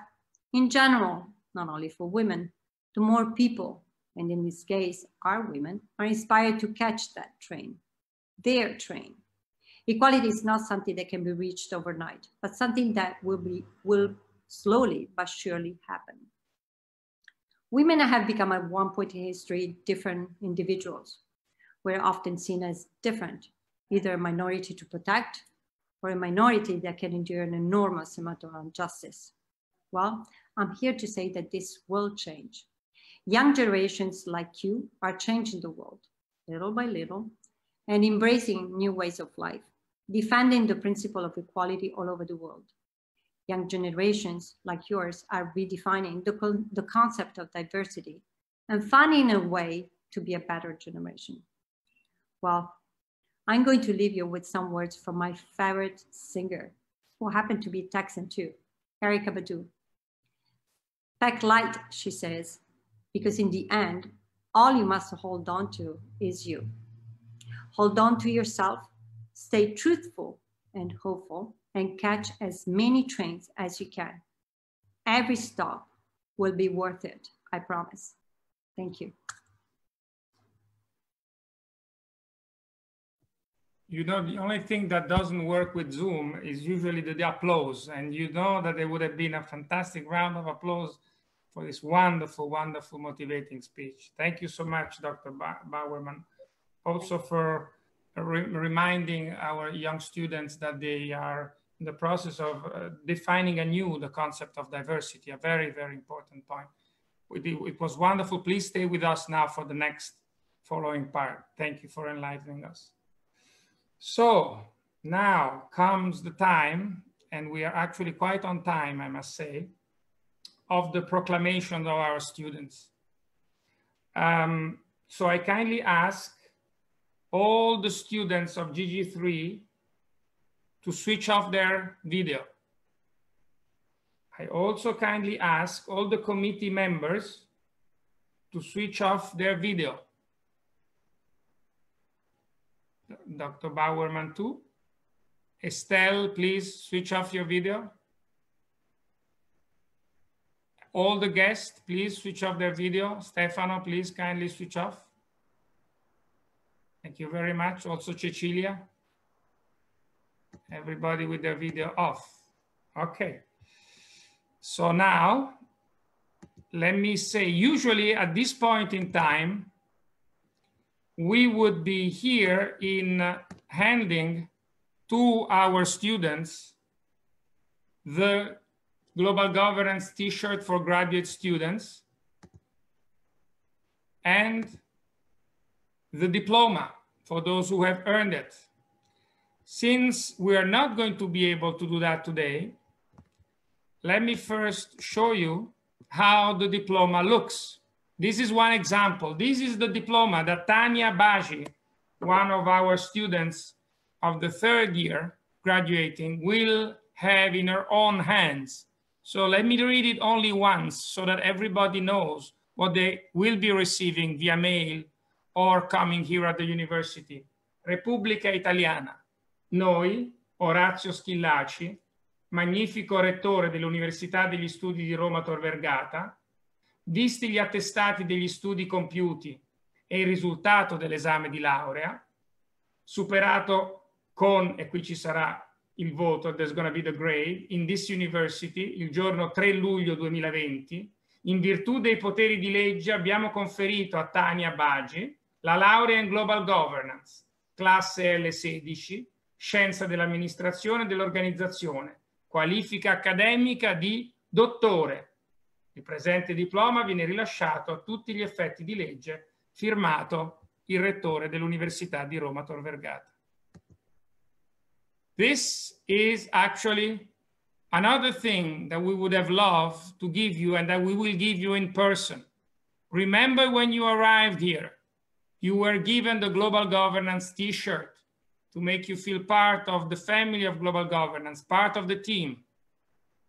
in general, not only for women, the more people, and in this case, our women, are inspired to catch that train, their train. Equality is not something that can be reached overnight, but something that will slowly but surely happen. Women have become at one point in history different individuals. We're often seen as different, either a minority to protect or a minority that can endure an enormous amount of injustice. Well, I'm here to say that this will change. Young generations like you are changing the world, little by little, and embracing new ways of life, defending the principle of equality all over the world. Young generations like yours are redefining the concept of diversity and finding a way to be a better generation. Well, I'm going to leave you with some words from my favorite singer, who happened to be Texan too, Erykah Badu. Pack light, she says, because in the end, all you must hold on to is you. Hold on to yourself, stay truthful and hopeful, and catch as many trains as you can. Every stop will be worth it, I promise. Thank you.
You know, the only thing that doesn't work with Zoom is usually the applause. And you know that there would have been a fantastic round of applause for this wonderful, wonderful, motivating speech. Thank you so much, Dr. Bowerman. Also for reminding our young students that they are in the process of defining anew the concept of diversity, a very, very important point. It was wonderful. Please stay with us now for the next following part. Thank you for enlightening us. So now comes the time, and we are actually quite on time, I must say, of the proclamation of our students. So I kindly ask all the students of GG3 to switch off their video. I also kindly ask all the committee members to switch off their video. Dr. Bowerman too. Estelle, please switch off your video. All the guests, please switch off their video. Stefano, please kindly switch off. Thank you very much. Also Cecilia. Everybody with their video off. Okay. So now, let me say, usually at this point in time, we would be here in handing to our students the Global Governance t-shirt for graduate students and the diploma for those who have earned it. Since we are not going to be able to do that today, let me first show you how the diploma looks. This is one example. This is the diploma that Tania Baji, one of our students of the third year graduating, will have in her own hands. So let me read it only once so that everybody knows what they will be receiving via mail or coming here at the university. Repubblica Italiana. Noi, Orazio Schillaci, magnifico rettore dell'Università degli Studi di Roma Tor Vergata, visti gli attestati degli studi compiuti e il risultato dell'esame di laurea, superato con, e qui ci sarà il voto, there's going to be the grade, in this university, il giorno 3 luglio 2020, in virtù dei poteri di legge abbiamo conferito a Tania Baji la laurea in Global Governance, classe L16, Scienza dell'amministrazione e dell'organizzazione, qualifica accademica di dottore. Il presente diploma viene rilasciato a tutti gli effetti di legge, firmato il rettore dell'Università di Roma Tor Vergata. This is actually another thing that we would have loved to give you and that we will give you in person. Remember when you arrived here, you were given the Global Governance t-shirt to make you feel part of the family of Global Governance, part of the team.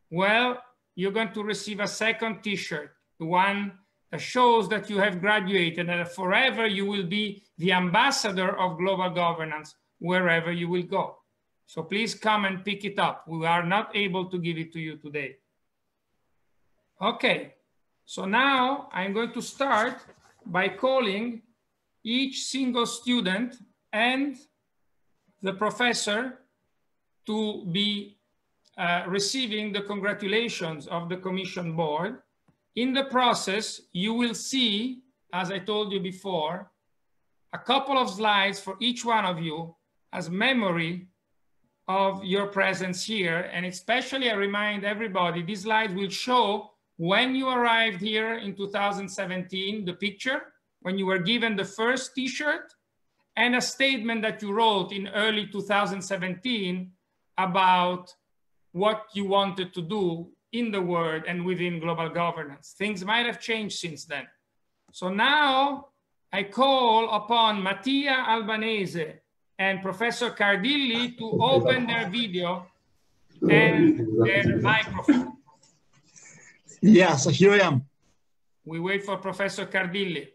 Well, you're going to receive a second t-shirt, the one that shows that you have graduated and that forever you will be the ambassador of Global Governance wherever you will go. So please come and pick it up. We are not able to give it to you today. Okay, so now I'm going to start by calling each single student and the professor to be receiving the congratulations of the Commission Board. In the process, you will see, as I told you before, a couple of slides for each one of you as memory of your presence here. And especially I remind everybody, these slides will show when you arrived here in 2017, the picture, when you were given the first t-shirt, and a statement that you wrote in early 2017 about what you wanted to do in the world and within global governance. Things might have changed since then. So now I call upon Mattia Albanese and Professor Cardilli to open their video and their microphone.
Yes, here I am.
We wait for Professor Cardilli.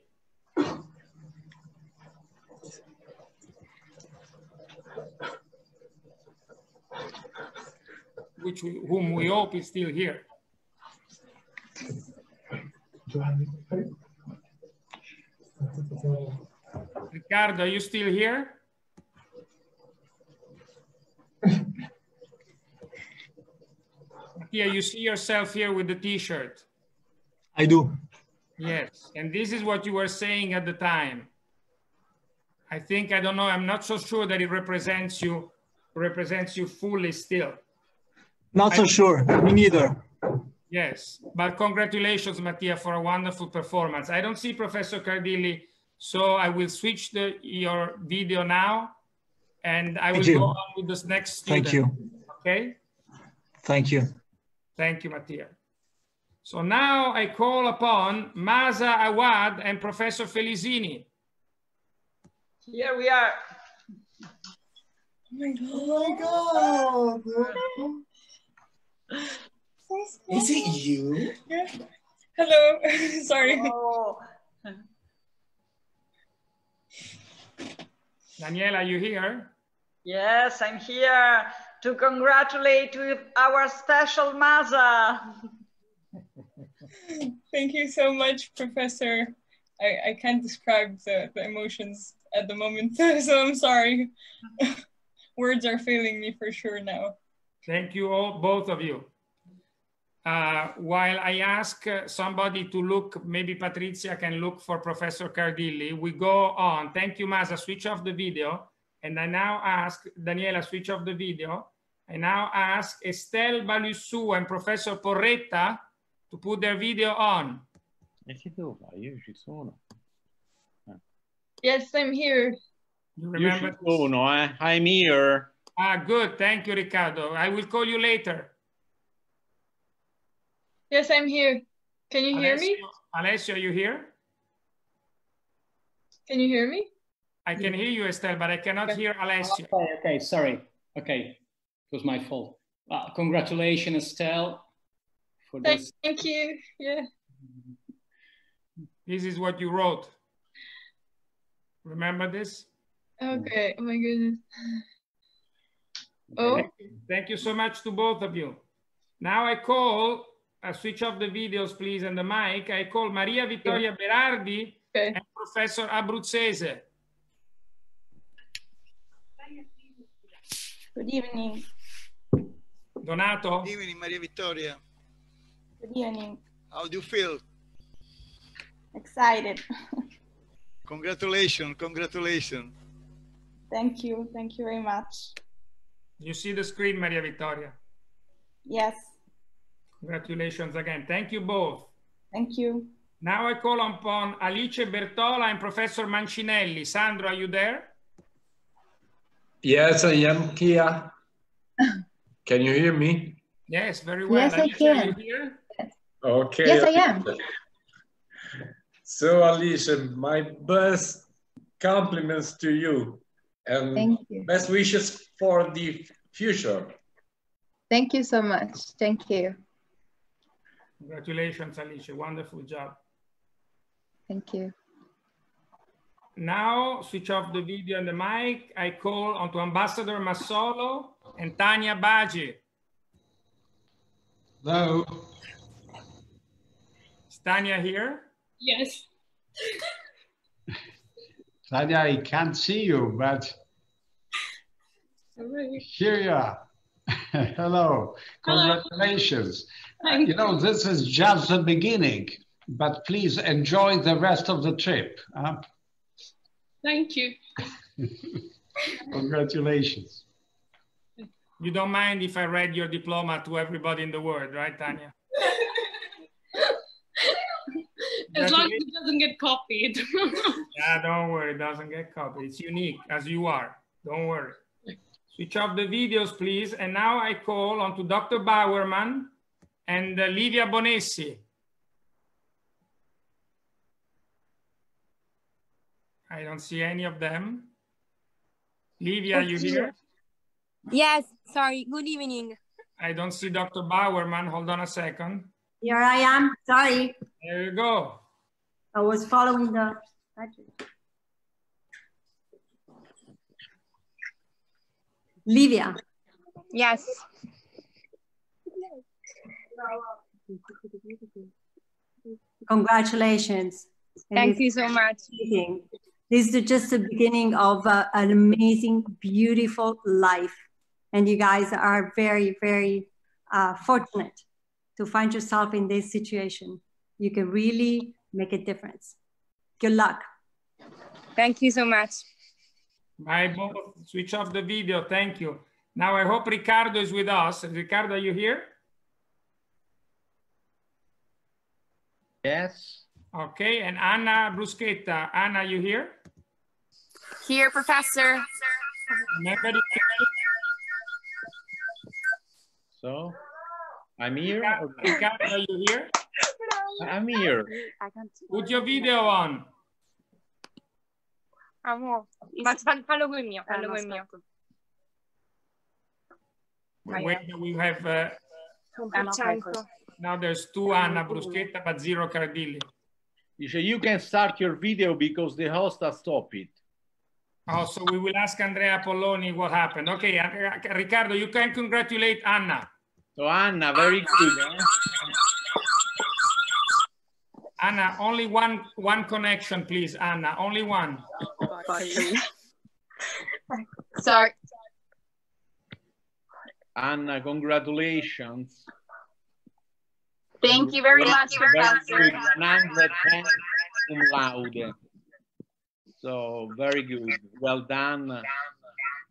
Whom we hope is still here. Ricardo, are you still here? Mattia, you see yourself here with the t-shirt?
I do.
Yes, and this is what you were saying at the time. I think, I don't know, I'm not so sure that it represents you fully still.
Not so sure, me neither.
Yes, but congratulations, Mattia, for a wonderful performance. I don't see Professor Cardilli, so I will switch your video now, and I will go on with this next student.
Thank you.
Okay?
Thank you.
Thank you, Mattia. So now I call upon Masa Awad and Professor Felicini.
Here we are.
Oh my God. Is it you?
Yeah. Hello. Sorry.
Oh.
Daniela, are you here?
Yes, I'm here to congratulate with our special Masa.
Thank you so much, Professor. I can't describe the emotions at the moment, so I'm sorry. Words are failing me for sure now.
Thank you all, both of you. While I ask somebody to look, maybe Patrizia can look for Professor Cardilli, we go on. Thank you, Masa. Switch off the video. And I now ask, Daniela, switch off the video. I now ask Estelle Balussou and Professor Porretta to put their video on.
Yes, I'm here.
You remember?
I'm here.
Ah, good. Thank you, Riccardo. I will call you later.
Yes, I'm here. Can you hear me?
Alessio, are you here?
Can you hear me?
I can hear you, Estelle, but I cannot hear Alessio.
Okay, sorry. Okay, it was my fault. Congratulations, Estelle, for this.
Thank you. Yeah.
This is what you wrote. Remember this?
Okay. Oh my goodness. Oh.
Thank you so much to both of you. Now I call, switch off the videos, please, and the mic. I call Maria Vittoria Berardi and Professor Abruzzese.
Good evening.
Donato?
Good evening, Maria Vittoria.
Good evening.
How do you feel?
Excited.
Congratulations, congratulations.
Thank you very much.
You see the screen, Maria Vittoria?
Yes.
Congratulations again. Thank you both.
Thank you.
Now I call upon Alice Bertola and Professor Mancinelli. Sandro, are you there?
Yes, I am here. Can you hear me?
Yes, very well.
Yes,
Alice,
I can.
Are you here?
Okay.
Yes, I am.
So, Alice, my best compliments to you and
Thank you.
best wishes for the future.
Thank you so much. Thank you.
Congratulations, Alice. Wonderful job.
Thank you.
Now, switch off the video and the mic. I call onto Ambassador Massolo and Tania Baggi.
Hello.
Is Tania here?
Yes.
Tanya, I can't see you, but here you are. Hello. Congratulations. You know, this is just the beginning, but please enjoy the rest of the trip.
Thank you.
Congratulations.
You don't mind if I read your diploma to everybody in the world, right, Tanya?
As long as it doesn't get copied.
Yeah, don't worry, it doesn't get copied. It's unique as you are. Don't worry. Switch off the videos, please. And now I call on to Dr. Bowerman and Livia Bonessi. I don't see any of them. Livia, are you here?
Yes, sorry. Good evening.
I don't see Dr. Bowerman. Hold on a second.
Here I am. Sorry.
There you go.
I was following the. Livia.
Yes.
Congratulations.
Thank you so much.
Amazing. This is just the beginning of an amazing, beautiful life. And you guys are very, very fortunate to find yourself in this situation. You can really make a difference. Good luck.
Thank you so much.
I both switch off the video. Thank you. Now I hope Riccardo is with us. Riccardo, are you here?
Yes.
Okay, and Anna Bruschetta. Anna, are you here?
Here, Professor.
Remember the
So, I'm here.
Riccardo, are you here?
I'm here.
Put your video on.
Amo. Ma fallo quel mio, fallo quel mio.
Wait, we have now there's two Anna Bruschetta but zero Cardilli.
You can start your video because the host has stopped it.
Oh, so we will ask Andrea Polloni what happened. Okay, Riccardo, you can congratulate Anna.
So Anna, very good.
Anna, only one connection, please, Anna, only one.
pottery. Sorry.
Anna, congratulations.
Thank you very much, Professor.
110 cum laude. So very good. Well done.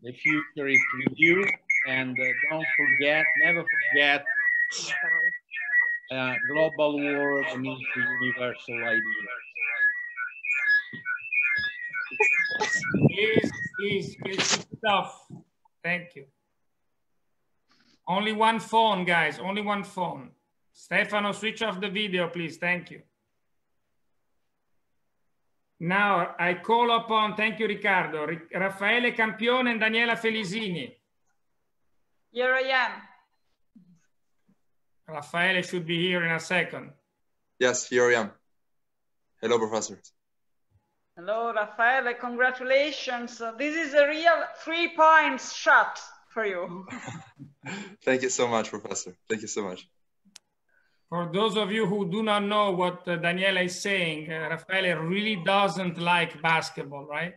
The future is with you. And don't forget, never forget, global world means the universal idea.
Please stop. Thank you. Only one phone, guys, only one phone. Stefano, switch off the video, please. Thank you. Now I call upon, thank you, Riccardo, Raffaele Campione and Daniela Felisini.
Here I am.
Raffaele should be here in a second.
Yes, here I am. Hello, professors.
Hello, Raffaele. Congratulations. This is a real 3 points shot for you.
Thank you so much, professor. Thank you so much.
For those of you who do not know what Daniela is saying, Raffaele really doesn't like basketball, right?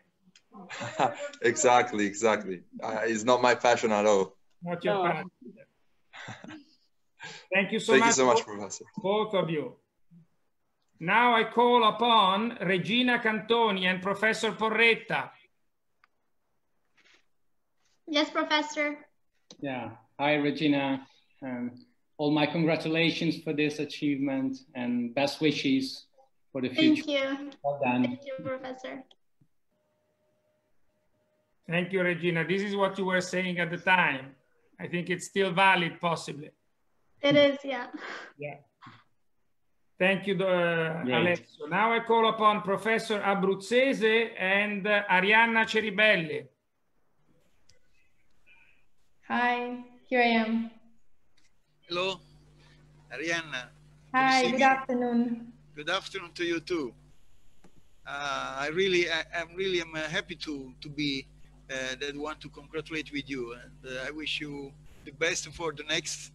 Exactly. It's not my passion at all.
Not your passion. Thank you so much,
Professor.
Both of you. Now I call upon Regina Cantoni and Professor Porretta.
Yes, Professor.
Yeah. Hi, Regina. All my congratulations for this achievement and best wishes for the future.
Thank you.
Well done.
Thank you, Professor.
Thank you, Regina. This is what you were saying at the time. I think it's still valid, possibly.
It is, yeah.
Yeah. Thank you, Alessio. Now I call upon Professor Abruzzese and Arianna Ceribelli.
Hi, here I am.
Hello, Arianna.
Hi, good afternoon.
Good afternoon to you too. I'm really happy to be that want to congratulate with you, and I wish you the best for the next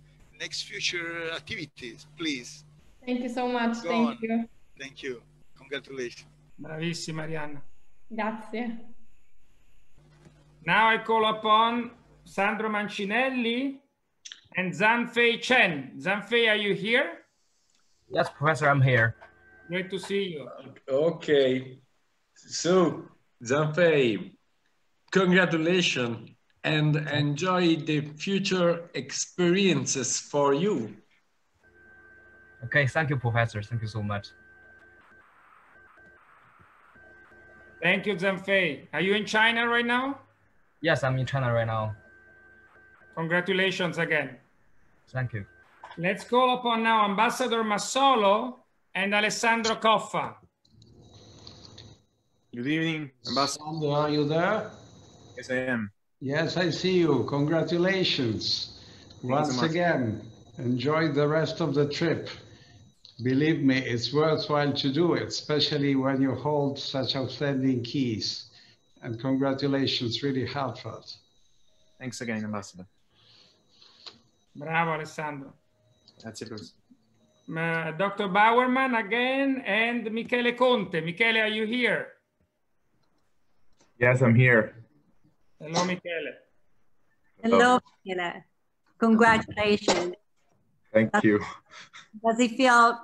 future activities, please.
Thank you so much.
Thank
you.
Thank you. Congratulations.
Bravissima, Arianna.
Grazie.
Now I call upon Sandro Mancinelli and Zanfei Chen. Zanfei, are you here?
Yes, Professor, I'm here.
Great to see you.
Okay. So, Zanfei, congratulations and enjoy the future experiences for you.
Okay, thank you, Professor. Thank you so much.
Thank you, Zanfei. Are you in China right now?
Yes, I'm in China right now.
Congratulations again.
Thank you.
Let's call upon now Ambassador Massolo and Alessandro Coffa.
Good evening, Ambassador.
Sandro, are you there?
Yes, I am.
Yes, I see you. Congratulations. Once again, enjoy the rest of the trip. Believe me, it's worthwhile to do it, especially when you hold such outstanding keys. And congratulations, really heartfelt.
Thanks again, Ambassador.
Bravo, Alessandro.
Grazie, Professor.
Dr. Bowerman again and Michele Conte. Michele, are you here?
Yes, I'm here.
Hello, Michele.
Hello, Michele. Congratulations.
Thank you.
Does it feel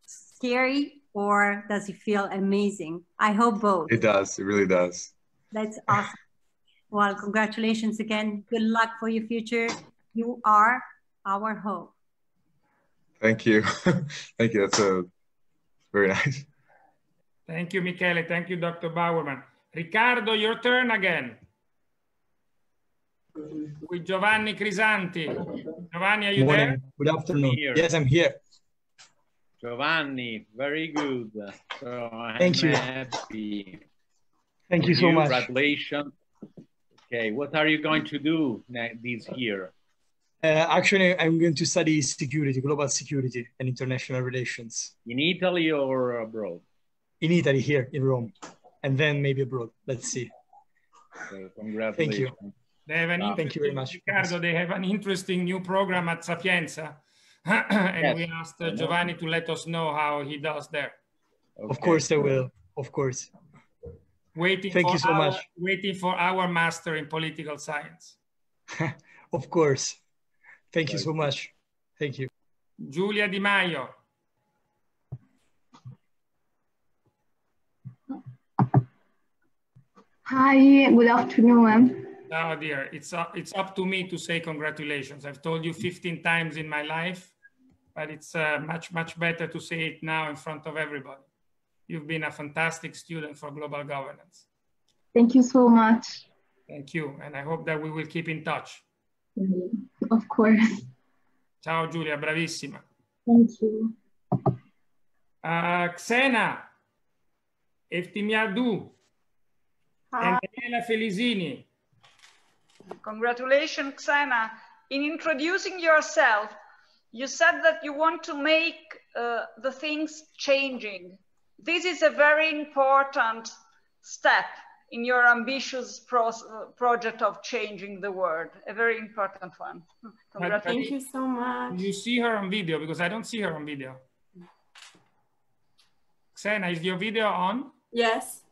scary or does it feel amazing? I hope both.
It does. It really does.
That's awesome. Well, congratulations again. Good luck for your future. You are our hope.
Thank you. Thank you. That's very nice.
Thank you, Michele. Thank you, Dr. Bowerman. Riccardo, your turn again. With Giovanni Crisanti. Giovanni, are you there?
Good afternoon. Yes, I'm here.
Giovanni, very good. So
Thank you.
Happy.
Thank you so much.
Congratulations. Okay, what are you going to do this year?
Actually, I'm going to study security, global security and international relations.
In Italy or abroad?
In Italy, here in Rome, and then maybe abroad. Let's see.
Okay, congratulations.
Thank you.
They have an
Thank you very much.
Riccardo, they have an interesting new program at Sapienza. And
Yes.
we asked Giovanni to let us know how he does there.
Okay. Of course I will. Of course.
Waiting for our master in political science.
Of course. Thank you so much. Thank you.
Giulia Di Maio.
Hi, good afternoon.
Oh dear, it's up to me to say congratulations. I've told you 15 times in my life, but it's much better to say it now in front of everybody. You've been a fantastic student for global governance.
Thank you so much.
Thank you, and I hope that we will keep in touch.
Of course.
Ciao Giulia, bravissima.
Thank you.
Xena, Eftimiadou, and Daniela Felisini.
Congratulations, Xena. In introducing yourself, you said that you want to make the things changing. This is a very important step in your ambitious project of changing the world, a very important one. Congratulations.
Thank you so much.
You see her on video, because I don't see her on video. Xena, is your video on?
Yes.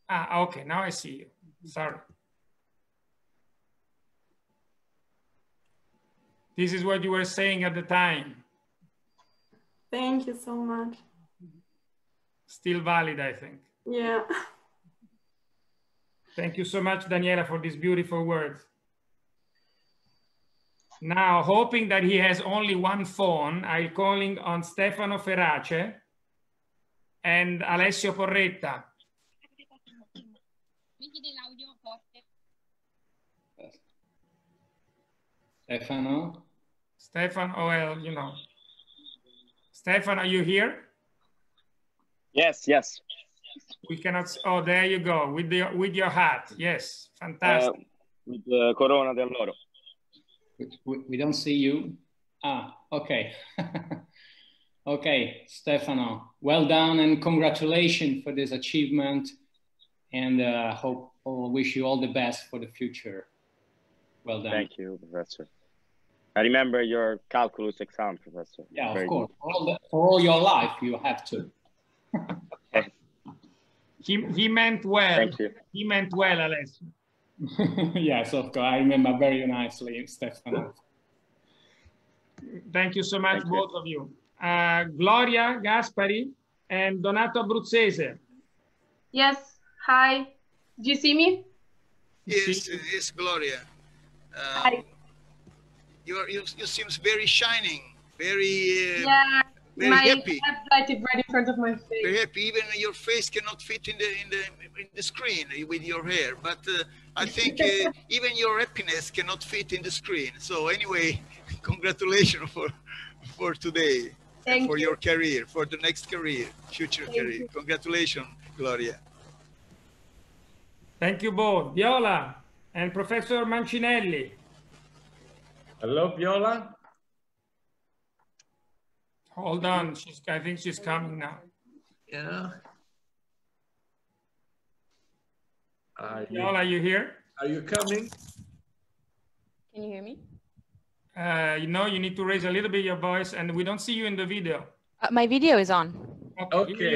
Ah, okay, now I see you. Sorry. This is what you were saying at the time.
Thank you so much.
Still valid, I think.
Yeah.
Thank you so much, Daniela, for these beautiful words. Now, hoping that he has only one phone, I'm calling on Stefano Ferace and Alessio Porretta.
Stefano?
Stefano, well, you know. Stefano, are you here?
Yes, yes.
We cannot, oh, there you go, with your hat. Yes, fantastic.
With the Corona del Loro.
We don't see you. Ah, okay. Okay, Stefano, well done and congratulations for this achievement. And wish you all the best for the future. Well done.
Thank you, Professor. I remember your calculus exam, Professor.
Yeah,
Very
of course. For all your life, you have to.
He meant well.
Thank you.
He meant well, Alessio.
Yes, of course. I remember very nicely, Stefano.
Thank you so much, both of you. Gloria Gaspari and Donato Abruzzese.
Yes. Hi. Do you see me?
Yes, yes, Gloria.
Hi.
You seem very shining, very very
my
happy.
Light is right in front of my face.
Very happy. Even your face cannot fit in the screen with your hair. But I think even your happiness cannot fit in the screen. So anyway, congratulations for today, and for your career, for the next career, future career. Congratulations, Gloria.
Thank you both, Viola and Professor Mancinelli.
Hello, Viola.
Hold on, I think she's coming now.
Yeah.
Viola, are you here?
Are you coming?
Can you hear me?
You need to raise a little bit your voice, and we don't see you in the video.
My video is on.
Okay.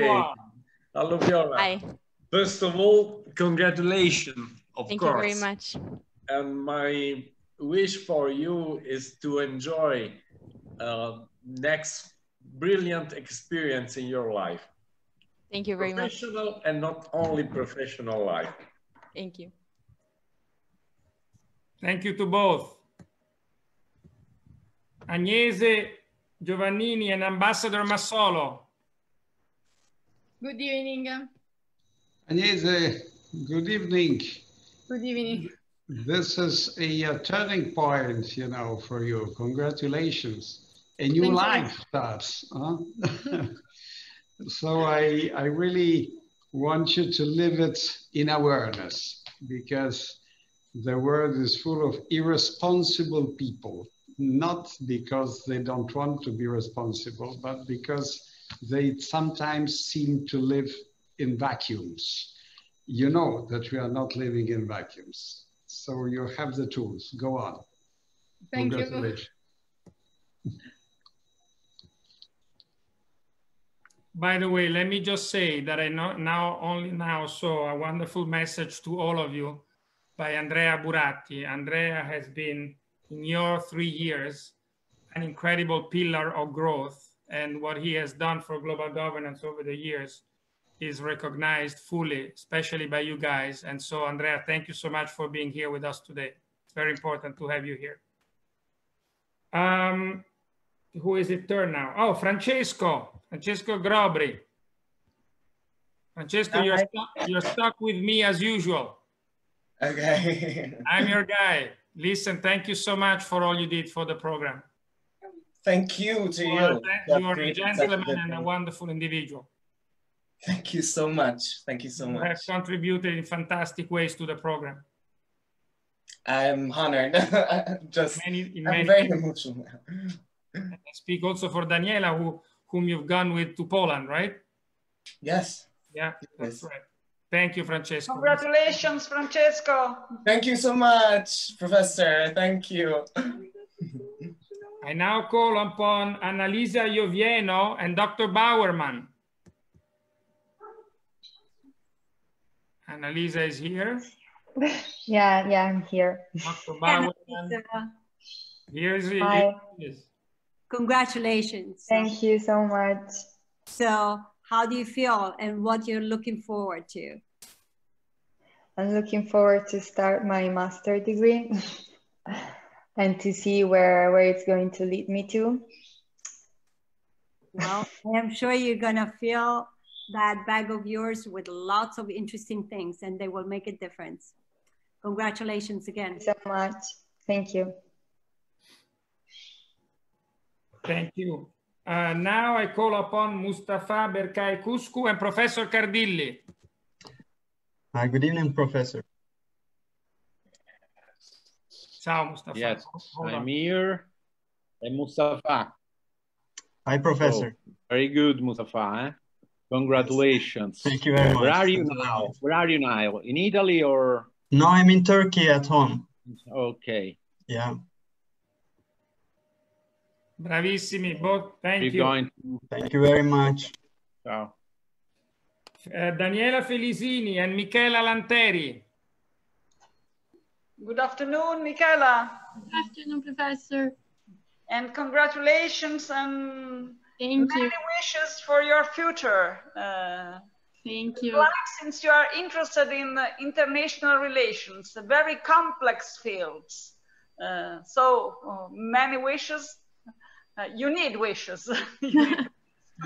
Hello, Viola.
Hi.
First of all, congratulations, of course.
Thank you very much.
And my wish for you is to enjoy next brilliant experience in your life.
Thank you very much.
Professional and not only professional life.
Thank you.
Thank you to both. Agnese Giovannini and Ambassador Massolo.
Good evening.
Agnese, good evening.
Good evening.
This is a turning point, for you. Congratulations. A new life starts. Huh? So I really want you to live it in awareness, because the world is full of irresponsible people, not because they don't want to be responsible, but because they sometimes seem to live in vacuums. You know that we are not living in vacuums. So you have the tools. Go on.
Thank you.
Congratulations.
By the way, let me just say that I only now saw a wonderful message to all of you by Andrea Buratti. Andrea has been, in your 3 years, an incredible pillar of growth, and what he has done for global governance over the years is recognized fully, especially by you guys. And so, Andrea, thank you so much for being here with us today. It's very important to have you here. Who is it turn now? Oh, Francesco Grobri. Francesco, you're stuck with me as usual.
Okay.
I'm your guy. Listen, thank you so much for all you did for the program.
Thank you to you.
You are a gentleman and a wonderful individual.
Thank you so much. Thank you so much.
You have contributed in fantastic ways to the program.
I'm honored. I'm very emotional.
I speak also for Daniela, whom you've gone with to Poland, right?
Yes.
Yeah, that's right. Thank you, Francesco.
Congratulations, Francesco.
Thank you so much, Professor. Thank you.
I now call upon Annalisa Iovieno and Dr. Bowerman. Annalisa is here.
Yeah, I'm here.
Dr. Bowerman. Here is.
Congratulations.
Thank you so much.
So how do you feel and what you're looking forward to?
I'm looking forward to start my master degree and to see where it's going to lead me to.
Well, I'm sure you're gonna fill that bag of yours with lots of interesting things and they will make a difference. Congratulations again.
Thank you so much. Thank you.
Thank you. Now I call upon Mustafa Berkay Kusku and Professor Cardilli.
Good evening, Professor.
Ciao, Mustafa.
Yes, I'm here. And Mustafa.
Hi, Professor.
So, very good, Mustafa. Congratulations.
Thank you very much.
Where are you now? Where are you now? In Italy or?
No, I'm in Turkey at home.
Okay.
Yeah.
Bravissimi, both. Thank you.
Thank you very much.
Ciao.
Daniela Felisini and Michela Lanteri.
Good afternoon, Michela.
Good afternoon, Professor.
And congratulations and
Thank you.
many wishes for your future.
Thank you.
Since you are interested in international relations, very complex fields. So many wishes. You need wishes.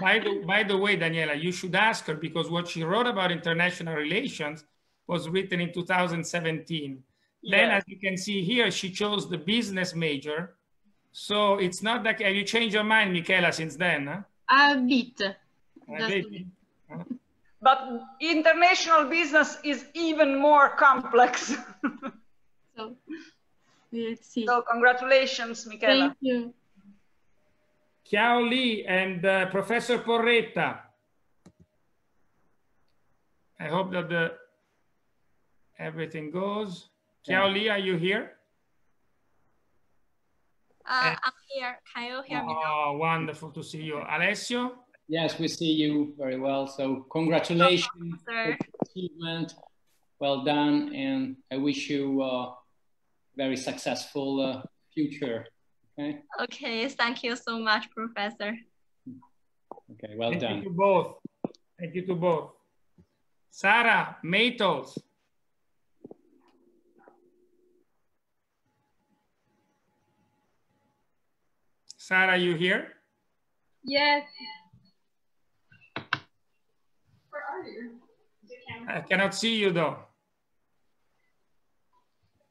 By the way, Daniela, you should ask her because what she wrote about international relations was written in 2017. Yes. Then, as you can see here, she chose the business major. So it's not that, have you changed your mind, Michela, since then? Huh?
A bit.
But international business is even more complex.
So, let's see.
So congratulations, Michela.
Thank you.
Chiao Li and Professor Porretta. I hope that everything goes. Chiao Li, are you here?
I'm here. Can you hear me now?
Oh, wonderful to see you. Alessio?
Yes, we see you very well. So congratulations for the achievement. Well done. And I wish you a very successful future. Okay.
Okay, thank you so much, Professor.
Okay, well done.
Thank you to both. Thank you to both. Sarah Matos. Sarah, you here?
Yes.
Where are you?
I cannot see you though.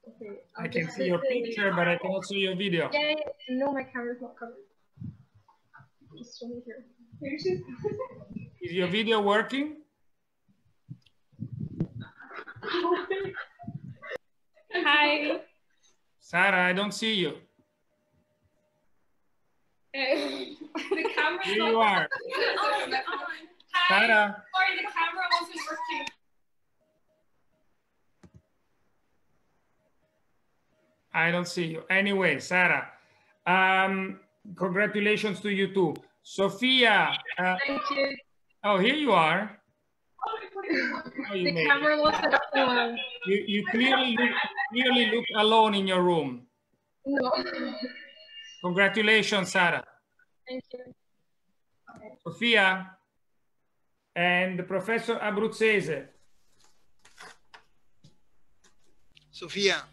Okay,
I can see your picture, but I cannot see your video.
Yeah, no, my camera's not covered. Just show me here.
Is your video working?
Hi.
Sarah, I don't see you.
The camera's
Here
not
you are.
Hi.
Sarah.
Sorry, the camera wasn't working.
I don't see you. Anyway, Sarah, congratulations to you too. Sophia.
Thank you.
Oh, here you are. Oh,
The camera wasn't on.
You clearly look alone in your room.
No.
Congratulations, Sarah.
Thank you.
Sofia and Professor Abruzzese.
Sofia.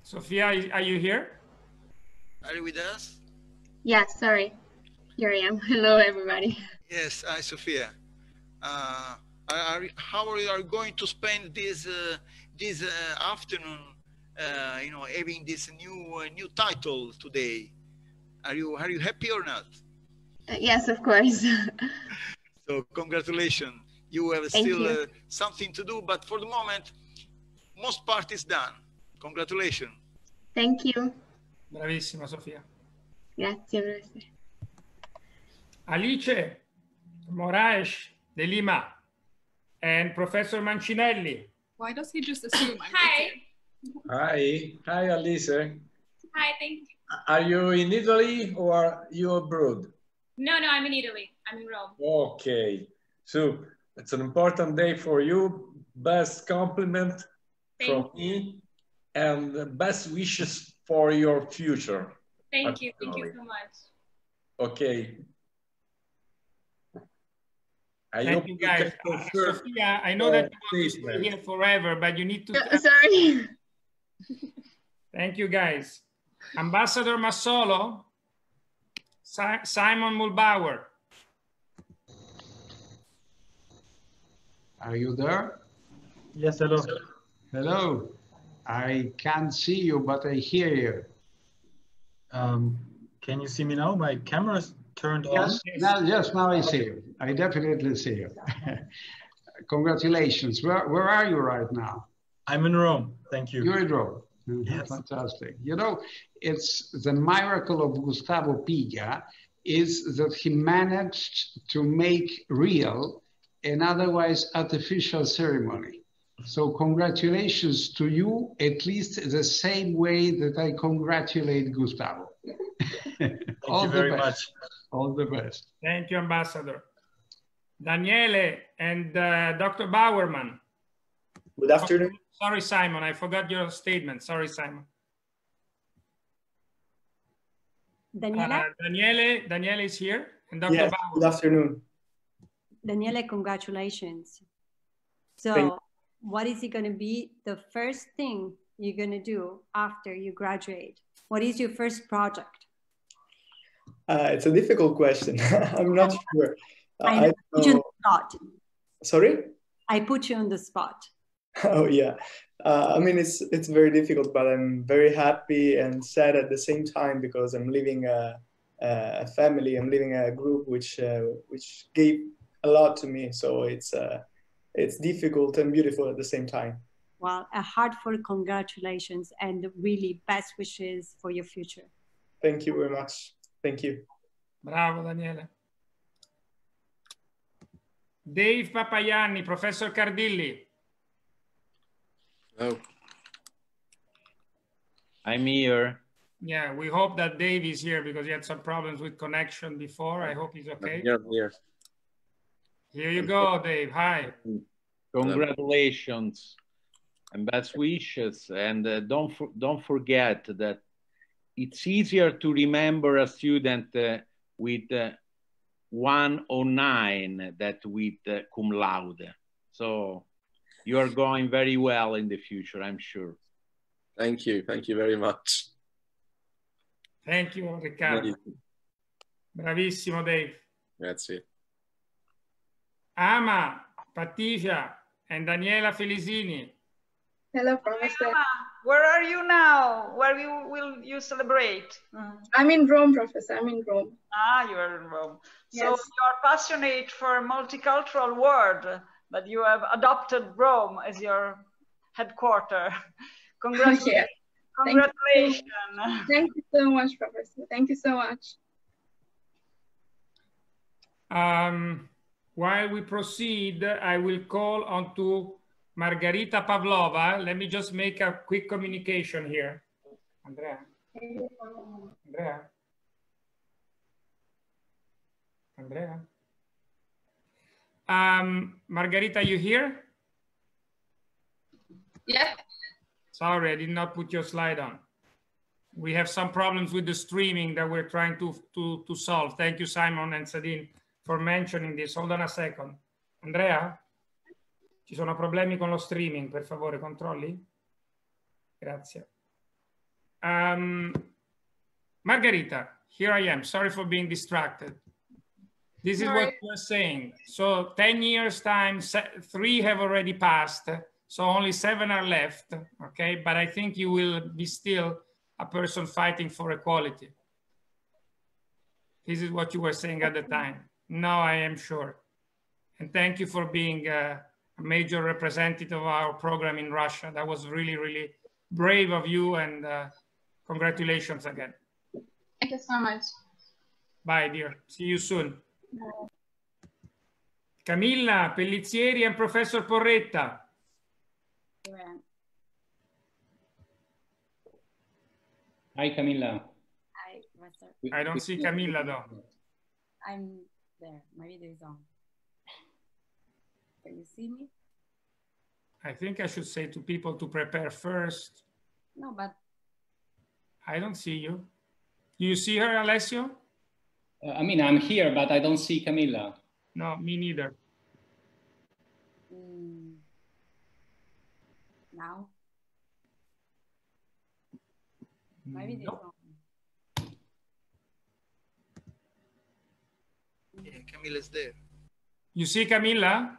Sofia, are you here?
Are you with us?
Yes, sorry. Here I am. Hello, everybody.
Yes, hi, Sofia. How are you going to spend this afternoon? You know, having this new title today. Are you happy or not?
Yes, of course.
So congratulations. You have still something to do, but for the moment, most part is done. Congratulations.
Thank you.
Bravissima, Sofia.
Grazie, professor.
Alice Moraes de Lima and Professor Mancinelli.
Why does he just assume I'm
Hi. Hi, Alice.
Hi, thank you.
Are you in Italy or you abroad?
No, I'm in Italy. I'm in Rome.
Okay. So it's an important day for you. Best compliment from me and best wishes for your future.
Thank you so much.
Okay. I
Thank
hope
you, guys. Sofia, I know that you want to stay here forever, but you need to...
Sorry.
Thank you, guys. Ambassador Massolo, Simon Mulbauer.
Are you there?
Yes, hello.
Hello. I can't see you, but I hear you.
Can you see me now? My camera's turned on.
Yes, now I see you. I definitely see you. Congratulations. Where are you right now?
I'm in Rome. Thank you.
You're in Rome.
Yes.
Fantastic. You know, it's the miracle of Gustavo Piga is that he managed to make real an otherwise artificial ceremony. So congratulations to you, at least the same way that I congratulate Gustavo.
Thank you very much.
All the best.
Thank you, Ambassador. Daniele and Dr. Bowerman.
Good afternoon.
Sorry, Simon, I forgot your statement. Sorry, Simon. Daniele is here. And Dr.
Yes,
Bowerman.
good afternoon.
Daniele, congratulations. So what is it going to be the first thing you're going to do after you graduate? What is your first project?
It's a difficult question. I'm not sure.
I put you on the spot.
Sorry?
I put you on the spot.
Oh, yeah. I mean, it's very difficult, but I'm very happy and sad at the same time because I'm leaving a family. I'm leaving a group which gave a lot to me. So it's difficult and beautiful at the same time.
Well, a heartfelt congratulations and really best wishes for your future.
Thank you very much. Thank you.
Bravo, Daniele. Dave Papaianni, Professor Cardilli.
Oh. I'm here.
Yeah, we hope that Dave is here because he had some problems with connection before. I hope he's okay.
Here.
Here you go, Dave. Hi.
Congratulations and best wishes. And don't forget that it's easier to remember a student with 109 than with cum laude. So you are going very well in the future, I'm sure.
Thank you. Thank you very much.
Thank you, Riccardo. Bravissimo, Dave.
Grazie.
Ama, Patricia, and Daniela Felisini.
Hello, Professor.
Where are you now? Where will you celebrate?
I'm in Rome, Professor. I'm in Rome.
Ah, you are in Rome.
Yes.
So you are passionate for multicultural world, but you have adopted Rome as your headquarters. Congratulations.
Yeah.
Congratulations.
Thank you so much, Professor. Thank you so much.
While we proceed, I will call on to Margarita Pavlova. Let me just make a quick communication here. Andrea. Andrea? Margarita, you here?
Yeah.
Sorry, I did not put your slide on. We have some problems with the streaming that we're trying to solve. Thank you, Simon and Sadine, for mentioning this. Hold on a second. Andrea, ci sono problemi con lo streaming, per favore, controlli? Grazie. Margarita, here I am. Sorry for being distracted. This is what you're saying. So 10 years time, 3 have already passed. So only 7 are left, okay? But I think you will be still a person fighting for equality. This is what you were saying at the time. Now I am sure. And thank you for being a major representative of our program in Russia. That was really, really brave of you, and congratulations again.
Thank you so much.
Bye, dear. See you soon. Camilla Pellizieri and Professor Porretta.
Hi, Camilla.
Hi, Professor.
I don't see Camilla, though.
I'm there. My video is on. Can you see me?
I think I should say to people to prepare first.
No, but...
I don't see you. Do you see her, Alessio?
I mean, I'm here, but I don't see Camilla.
No, me neither.
Now? My video is on.
Yeah, Camilla's there.
You see Camilla?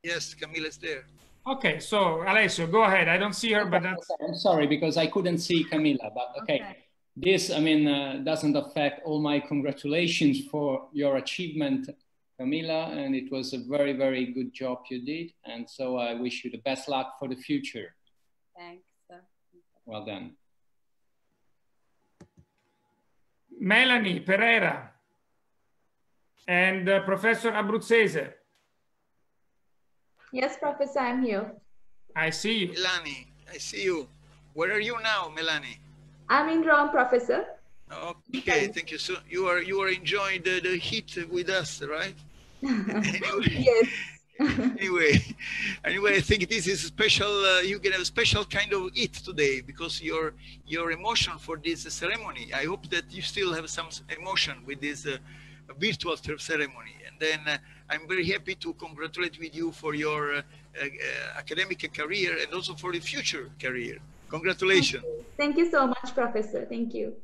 Yes, Camilla's there.
Okay, so Alessio, go ahead. I don't see her, but that's...
I'm sorry, because I couldn't see Camilla, but okay. This, I mean, doesn't affect all my congratulations for your achievement, Camilla, and it was a very, very good job you did. And so I wish you the best luck for the future.
Thanks.
Well done.
Melanie Pereira and Professor Abruzzese.
Yes, Professor, I'm here.
I see you.
Melanie, I see you. Where are you now, Melanie?
I'm in Rome, Professor.
Okay, thank you. So you are enjoying the heat with us, right? Anyway,
yes.
anyway, I think this is special. You can have a special kind of eat today because your emotion for this ceremony. I hope that you still have some emotion with this virtual ceremony. And then I'm very happy to congratulate with you for your academic career and also for the future career. Congratulations.
Thank you so much, Professor. Thank you.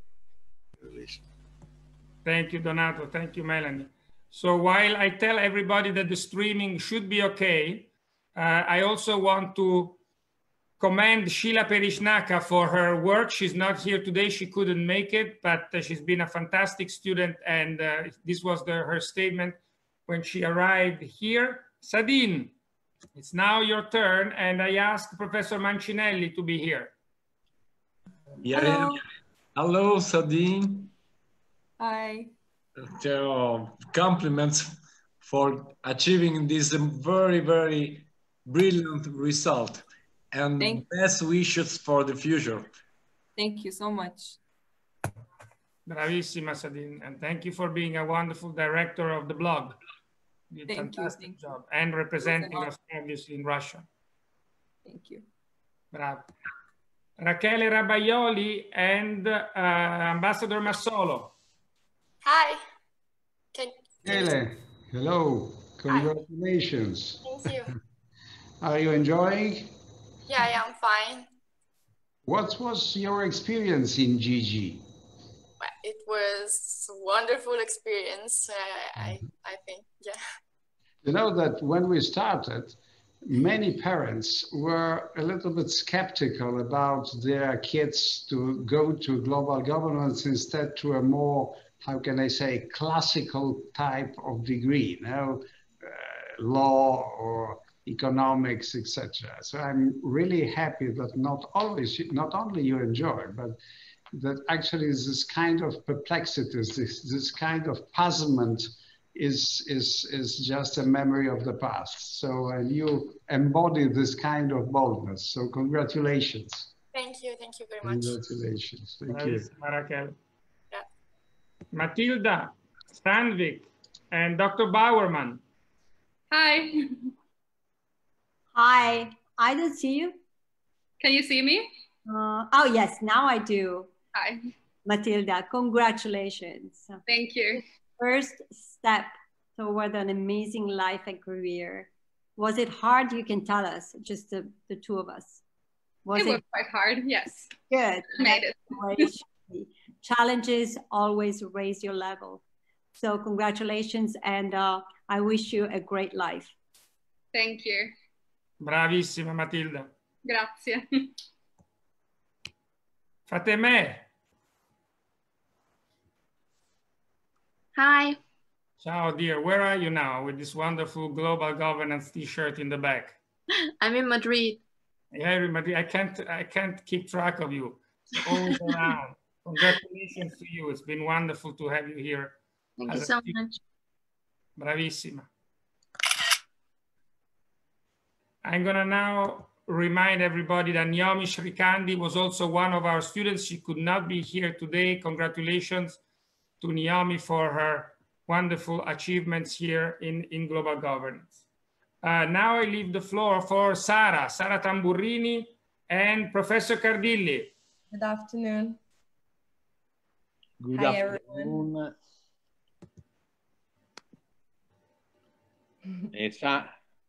Thank you, Donato. Thank you, Melanie. So while I tell everybody that the streaming should be okay, I also want to commend Sheila Perishnaka for her work. She's not here today. She couldn't make it, but she's been a fantastic student. And this was her statement when she arrived here. Sadine, it's now your turn. And I asked Professor Mancinelli to be here.
Yeah. Hello, Sadine.
Hi.
Compliments for achieving this very, very brilliant result, and best wishes for the future.
Thank you so much.
Bravissima, Sadine, and thank you for being a wonderful director of the blog. You did a fantastic job, and representing us obviously in Russia.
Thank you.
Bravo. Rachele Rabaioli and Ambassador Massolo.
Hi.
Rachele, hello. Congratulations.
Thank you.
Are you enjoying?
Yeah, I am fine.
What was your experience in GG?
It was a wonderful experience, I think, yeah.
You know that when we started, many parents were a little bit skeptical about their kids to go to global governance instead to a more, how can I say, classical type of degree, you know, law or economics, etc. So I'm really happy that not only you enjoy, but that actually this kind of perplexities, this kind of puzzlement is just a memory of the past. So you embody this kind of boldness. So congratulations.
Thank you very much.
Congratulations. Thank you.
Raquel. Yeah. Matilda Sandvik, and Dr. Bowerman.
Hi.
Hi, I don't see you.
Can you see me?
Oh, yes, now I do.
Hi.
Matilda, congratulations.
Thank you.
First step toward an amazing life and career. Was it hard? You can tell us, just the two of us.
It was quite hard, yes.
Good.
Made it.
Challenges always raise your level. So congratulations, and I wish you a great life.
Thank you.
Bravissima Matilda.
Grazie.
Fateme.
Hi.
Ciao, dear. Where are you now with this wonderful Global Governance T-shirt in the back?
I'm in Madrid.
Yeah, everybody. I can't keep track of you. You're always around. Congratulations to you. It's been wonderful to have you here.
Thank you so much.
Bravissima. I'm going to now remind everybody that Naomi Shrikandi was also one of our students. She could not be here today. Congratulations to Naomi for her wonderful achievements here in global governance. Now I leave the floor for Sara Tamburrini and Professor Cardilli.
Good afternoon.
Good
Hi,
afternoon.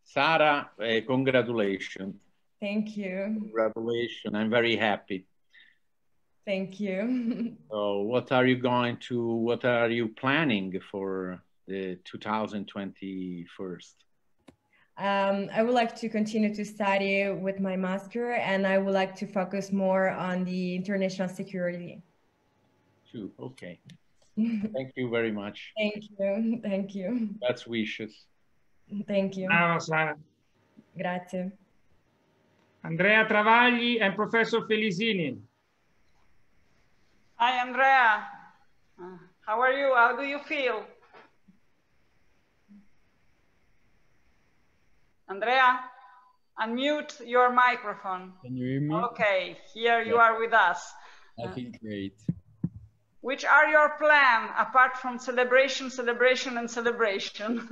Sara, congratulations.
Thank you.
Congratulations. I'm very happy.
Thank you.
So what are you planning for the 2021?
I would like to continue to study with my master, and I would like to focus more on the international security.
Okay. Thank you very much.
Thank you. Thank you.
Best wishes.
Thank you.
Brava, Sara.
Grazie.
Andrea Travagli and Professor Felisini.
Hi, Andrea. How are you? How do you feel? Andrea, unmute your microphone.
Can you hear me?
Okay, here you are with us.
I feel great.
Which are your plans apart from celebration, and celebration?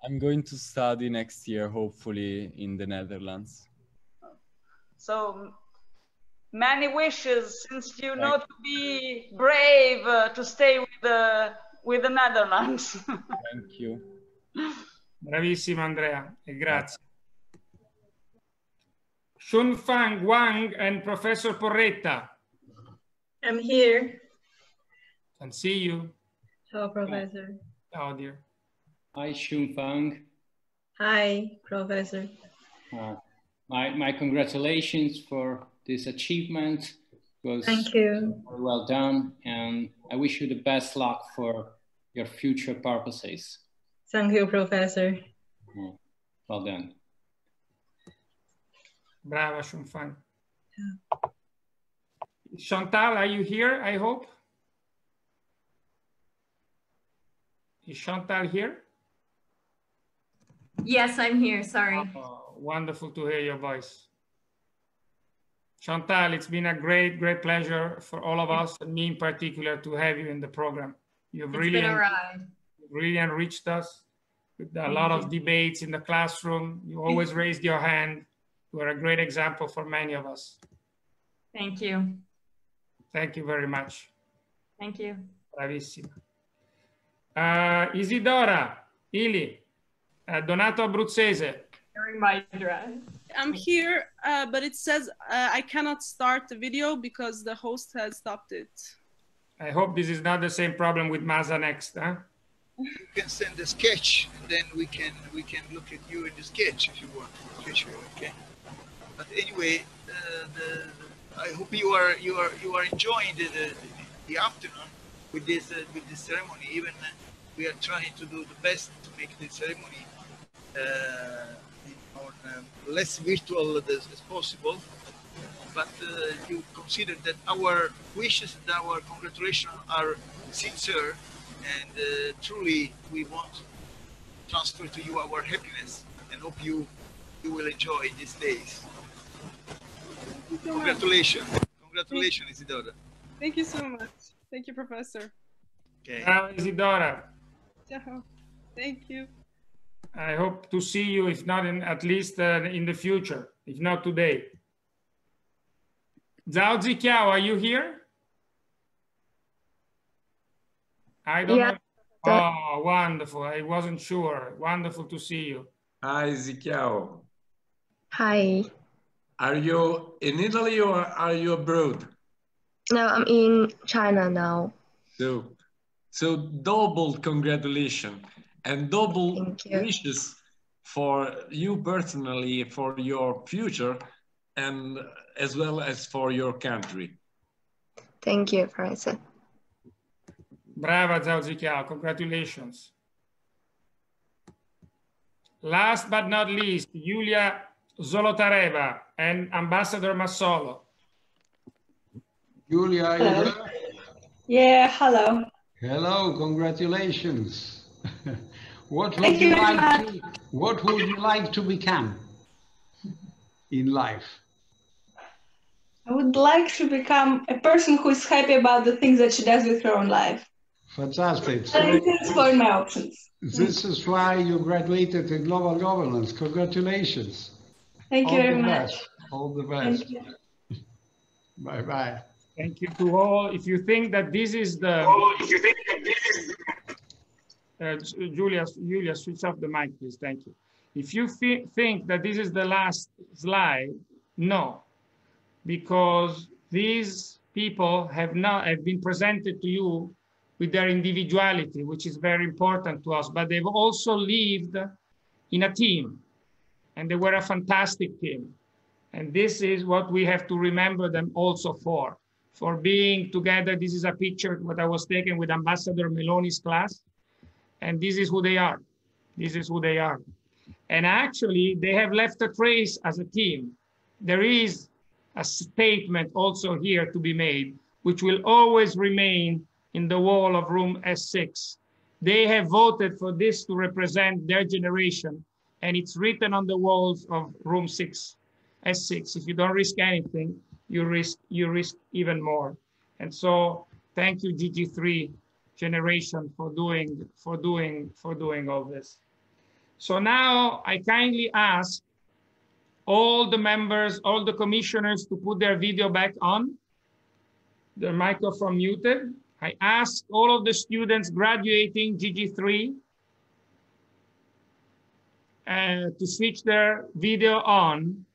I'm going to study next year, hopefully in the Netherlands.
So many wishes, since you know to be brave to stay with the Netherlands.
Thank you.
Bravissima Andrea, e grazie. Shunfang Wang and Professor Porretta.
I'm here.
Can see you.
Hello, Professor.
Oh, dear.
Hi, Shunfang.
Hi, Professor.
My congratulations for this achievement. It was
Thank you.
Very well done, and I wish you the best luck for your future purposes.
Thank you, Professor.
Well done.
Brava, Shunfang. Chantal, are you here, I hope? Is Chantal here?
Yes, I'm here. Sorry.
Oh, wonderful to hear your voice. Chantal, it's been a great pleasure for all of us, and me in particular, to have you in the program. You've really enriched us with a lot of debates in the classroom. You always raised your hand. You are a great example for many of us.
Thank you.
Thank you very much.
Thank you.
Bravissima. Isidora, Ili, Donato Abruzzese.
Wearing my dress.
I'm here, but it says I cannot start the video because the host has stopped it.
I hope this is not the same problem with Masa Next, huh?
You can send a sketch, and then we can look at you in the sketch if you want. Okay. But anyway, I hope you are enjoying the afternoon with this ceremony. Even we are trying to do the best to make the ceremony less virtual as possible. But you consider that our wishes and our congratulations are sincere, and truly we want to transfer to you our happiness, and hope you will enjoy these days. Congratulations. Congratulations, Isidora.
Thank you so much. Thank you, Professor.
Okay.
Now, Isidora,
Ciao. Thank you.
I hope to see you, if not at least in the future, if not today. Zhao Ziqiao, are you here? I don't know. Oh, wonderful. I wasn't sure. Wonderful to see you.
Hi, Ziqiao.
Hi.
Are you in Italy or are you abroad?
No, I'm in China now.
So double congratulations and double wishes for you personally, for your future, and as well as for your country.
Thank you, Professor.
Brava, Zhao Ziqiao. Congratulations. Last but not least, Yulia Zolotareva and Ambassador Massolo.
Julia, are you there?
Yeah, hello.
Hello, congratulations. What would you like to become in life?
I would like to become a person who is happy about the things that she does with her own life.
Fantastic.
So I need to explore my options.
This is why you graduated in global governance. Congratulations.
Thank you very much.
All the best.
Thank you.
Bye-bye.
Thank you to all. If you think that this is the... Julia, switch off the mic, please. Thank you. If you think that this is the last slide, no. Because these people have been presented to you with their individuality, which is very important to us, but they've also lived in a team, and they were a fantastic team. And this is what we have to remember them also for being together. This is a picture what I was taken with Ambassador Meloni's class, and this is who they are. This is who they are. And actually, they have left a trace as a team. There is a statement also here to be made, which will always remain in the wall of room S6. They have voted for this to represent their generation, and it's written on the walls of room S6. If you don't risk anything, you risk even more. And so thank you, GG3 generation, for doing all this. So now I kindly ask all the members, all the commissioners to put their video back on, their microphone muted. I ask all of the students graduating GG3 to switch their video on.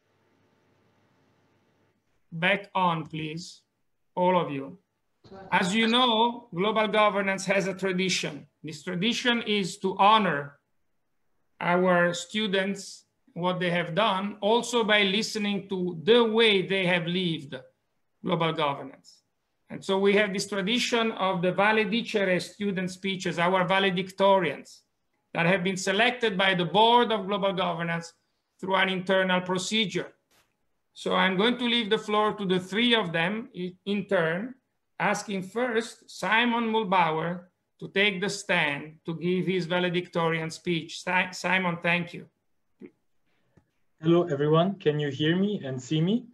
Back on, please, all of you. As you know, global governance has a tradition. This tradition is to honor our students, what they have done, also by listening to the way they have lived global governance. And so we have this tradition of the Vale Dicere student speeches, our valedictorians, that have been selected by the board of global governance through an internal procedure. So I'm going to leave the floor to the three of them in turn, asking first Simon Mulbauer to take the stand to give his valedictorian speech. Simon, thank you.
Hello, everyone. Can you hear me and see me?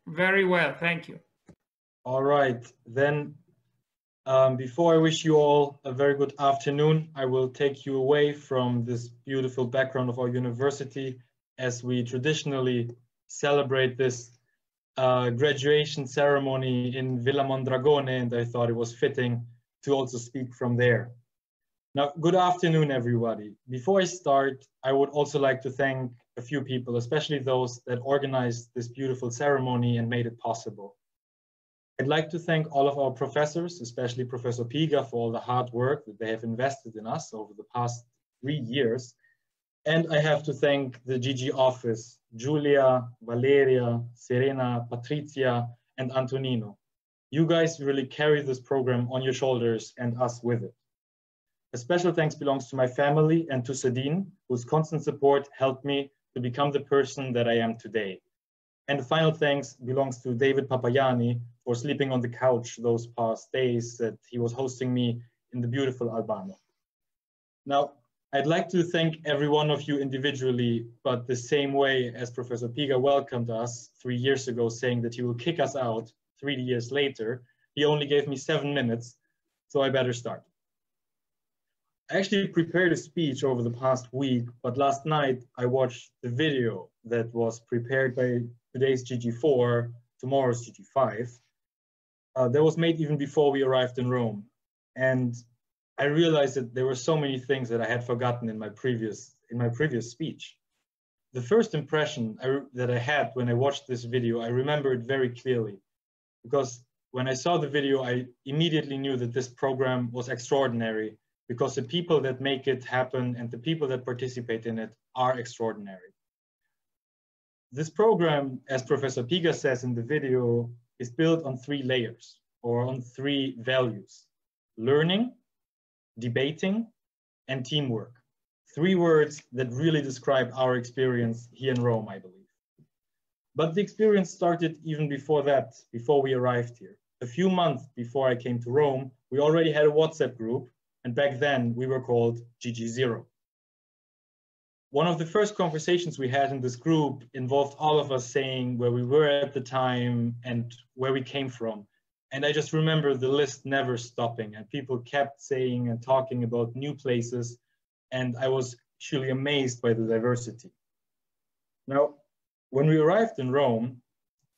Very well, thank you.
All right, then before I wish you all a very good afternoon, I will take you away from this beautiful background of our university as we traditionally celebrate this graduation ceremony in Villa Mondragone, and I thought it was fitting to also speak from there. Now, good afternoon, everybody. Before I start, I would also like to thank a few people, especially those that organized this beautiful ceremony and made it possible. I'd like to thank all of our professors, especially Professor Piga, for all the hard work that they have invested in us over the past 3 years. And I have to thank the GG office, Julia, Valeria, Serena, Patrizia, and Antonino. You guys really carry this program on your shoulders and us with it. A special thanks belongs to my family and to Sadine, whose constant support helped me to become the person that I am today. And the final thanks belongs to David Papayani for sleeping on the couch those past days that he was hosting me in the beautiful Albano. Now, I'd like to thank every one of you individually, but the same way as Professor Piga welcomed us 3 years ago, saying that he will kick us out 3 years later, he only gave me 7 minutes, so I better start. I actually prepared a speech over the past week, but last night I watched the video that was prepared by today's GG4, tomorrow's GG5. That was made even before we arrived in Rome. And I realized that there were so many things that I had forgotten in my previous speech. The first impression that I had when I watched this video, I remember it very clearly, because when I saw the video, I immediately knew that this program was extraordinary, because the people that make it happen and the people that participate in it are extraordinary. This program, as Professor Piga says in the video, is built on 3 layers, or on 3 values: learning, debating, and teamwork. 3 words that really describe our experience here in Rome, I believe. But the experience started even before that, before we arrived here. A few months before I came to Rome, we already had a WhatsApp group, and back then we were called GG0. One of the first conversations we had in this group involved all of us saying where we were at the time and where we came from. And I just remember the list never stopping, and people kept saying and talking about new places, and I was actually amazed by the diversity. Now, when we arrived in Rome,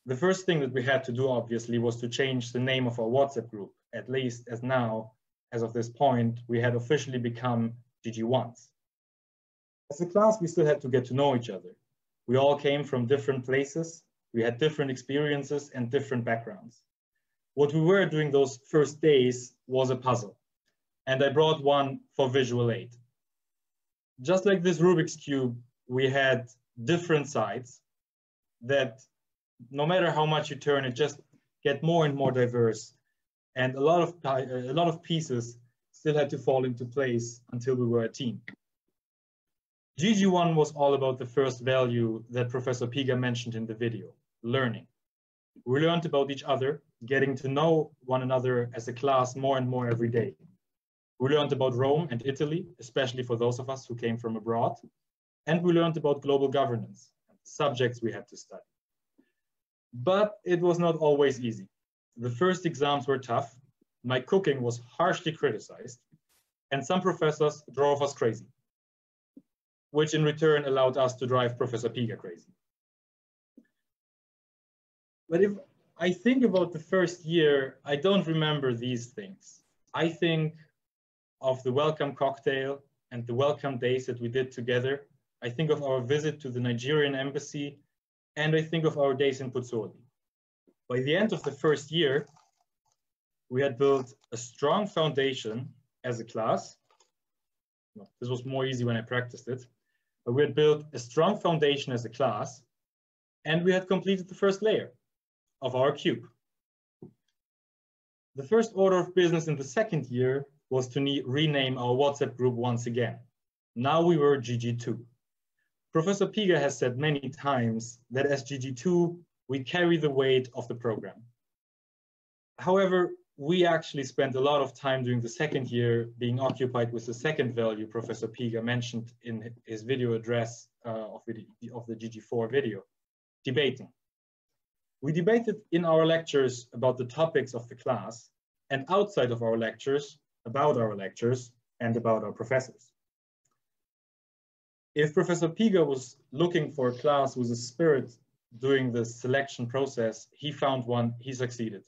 the first thing that we had to do, obviously, was to change the name of our WhatsApp group. At least as now, as of this point, we had officially become GG1s. As a class, we still had to get to know each other. We all came from different places. We had different experiences and different backgrounds. What we were doing those first days was a puzzle, and I brought one for visual aid. Just like this Rubik's Cube, we had different sides that no matter how much you turn, it just get more and more diverse. And a lot of pieces still had to fall into place until we were a team. GG1 was all about the first value that Professor Piga mentioned in the video, learning. We learned about each other, getting to know one another as a class more and more every day. We learned about Rome and Italy, especially for those of us who came from abroad. And we learned about global governance, subjects we had to study. But it was not always easy. The first exams were tough. My cooking was harshly criticized, and some professors drove us crazy, which in return allowed us to drive Professor Piga crazy. But if I think about the first year, I don't remember these things. I think of the welcome cocktail and the welcome days that we did together. I think of our visit to the Nigerian embassy, and I think of our days in Pozzuoli. By the end of the first year, we had built a strong foundation as a class. Well, this was more easy when I practiced it, but we had built a strong foundation as a class, and we had completed the first layer of our cube. The first order of business in the second year was to rename our WhatsApp group once again. Now we were GG2. Professor Piga has said many times that as GG2, we carry the weight of the program. However, we actually spent a lot of time during the second year being occupied with the second value Professor Piga mentioned in his video address of the GG4 video, debating. We debated in our lectures about the topics of the class, and outside of our lectures, about our lectures and about our professors. If Professor Piga was looking for a class with a spirit during the selection process, he found one, he succeeded.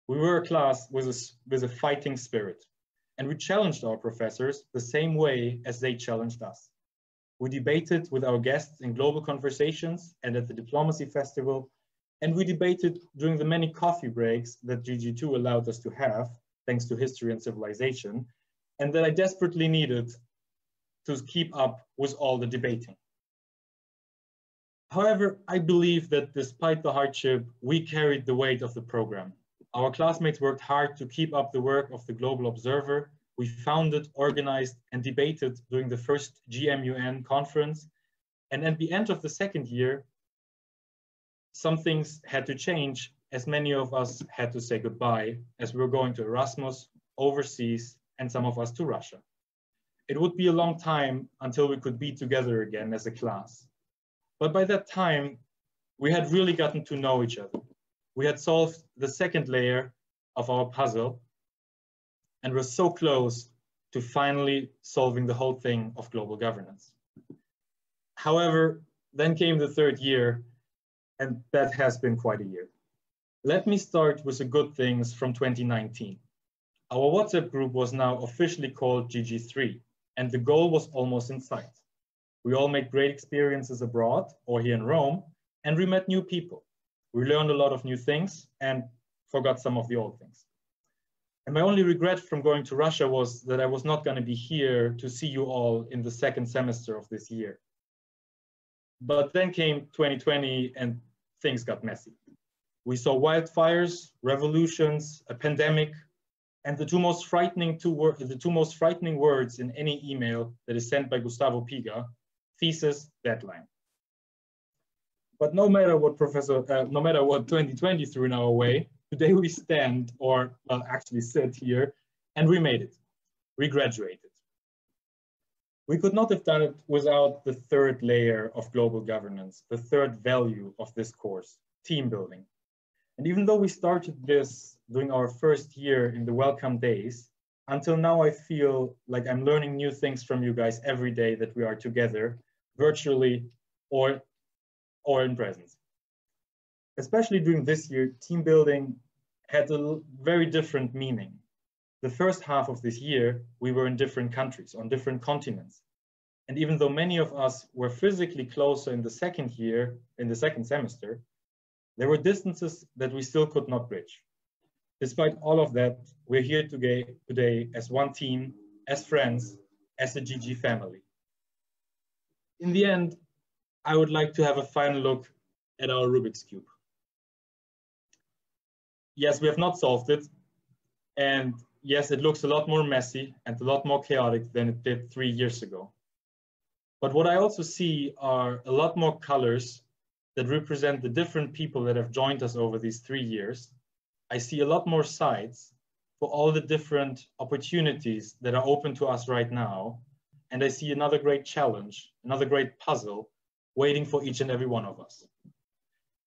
We were a class with a fighting spirit, and we challenged our professors the same way as they challenged us. We debated with our guests in global conversations and at the Diplomacy Festival, and we debated during the many coffee breaks that GG2 allowed us to have, thanks to History and Civilization, and that I desperately needed to keep up with all the debating. However, I believe that despite the hardship, we carried the weight of the program. Our classmates worked hard to keep up the work of the Global Observer. We founded, organized, and debated during the first GMUN conference. And at the end of the second year, some things had to change, as many of us had to say goodbye, as we were going to Erasmus, overseas, and some of us to Russia. It would be a long time until we could be together again as a class. But by that time, we had really gotten to know each other. We had solved the second layer of our puzzle and were so close to finally solving the whole thing of global governance. However, then came the third year, and that has been quite a year. Let me start with the good things from 2019. Our WhatsApp group was now officially called GG3, and the goal was almost in sight. We all made great experiences abroad or here in Rome, and we met new people. We learned a lot of new things and forgot some of the old things. And my only regret from going to Russia was that I was not going to be here to see you all in the second semester of this year. But then came 2020 and things got messy. We saw wildfires, revolutions, a pandemic, and the two most frightening words in any email that is sent by Gustavo Piga: thesis, deadline. But no matter what 2020 threw in our way, today we stand, or well, actually sit here, and we made it. We graduated. We could not have done it without the third layer of global governance, the third value of this course, team building. And even though we started this during our first year in the welcome days, until now I feel like I'm learning new things from you guys every day that we are together, virtually or in presence. Especially during this year, team building had a very different meaning. The first half of this year, we were in different countries, on different continents. And even though many of us were physically closer in the second year, in the second semester, there were distances that we still could not bridge. Despite all of that, we're here today as one team, as friends, as a GG family. In the end, I would like to have a final look at our Rubik's Cube. Yes, we have not solved it. And yes, it looks a lot more messy and a lot more chaotic than it did 3 years ago. But what I also see are a lot more colors that represent the different people that have joined us over these 3 years. I see a lot more sides for all the different opportunities that are open to us right now. And I see another great challenge, another great puzzle waiting for each and every one of us.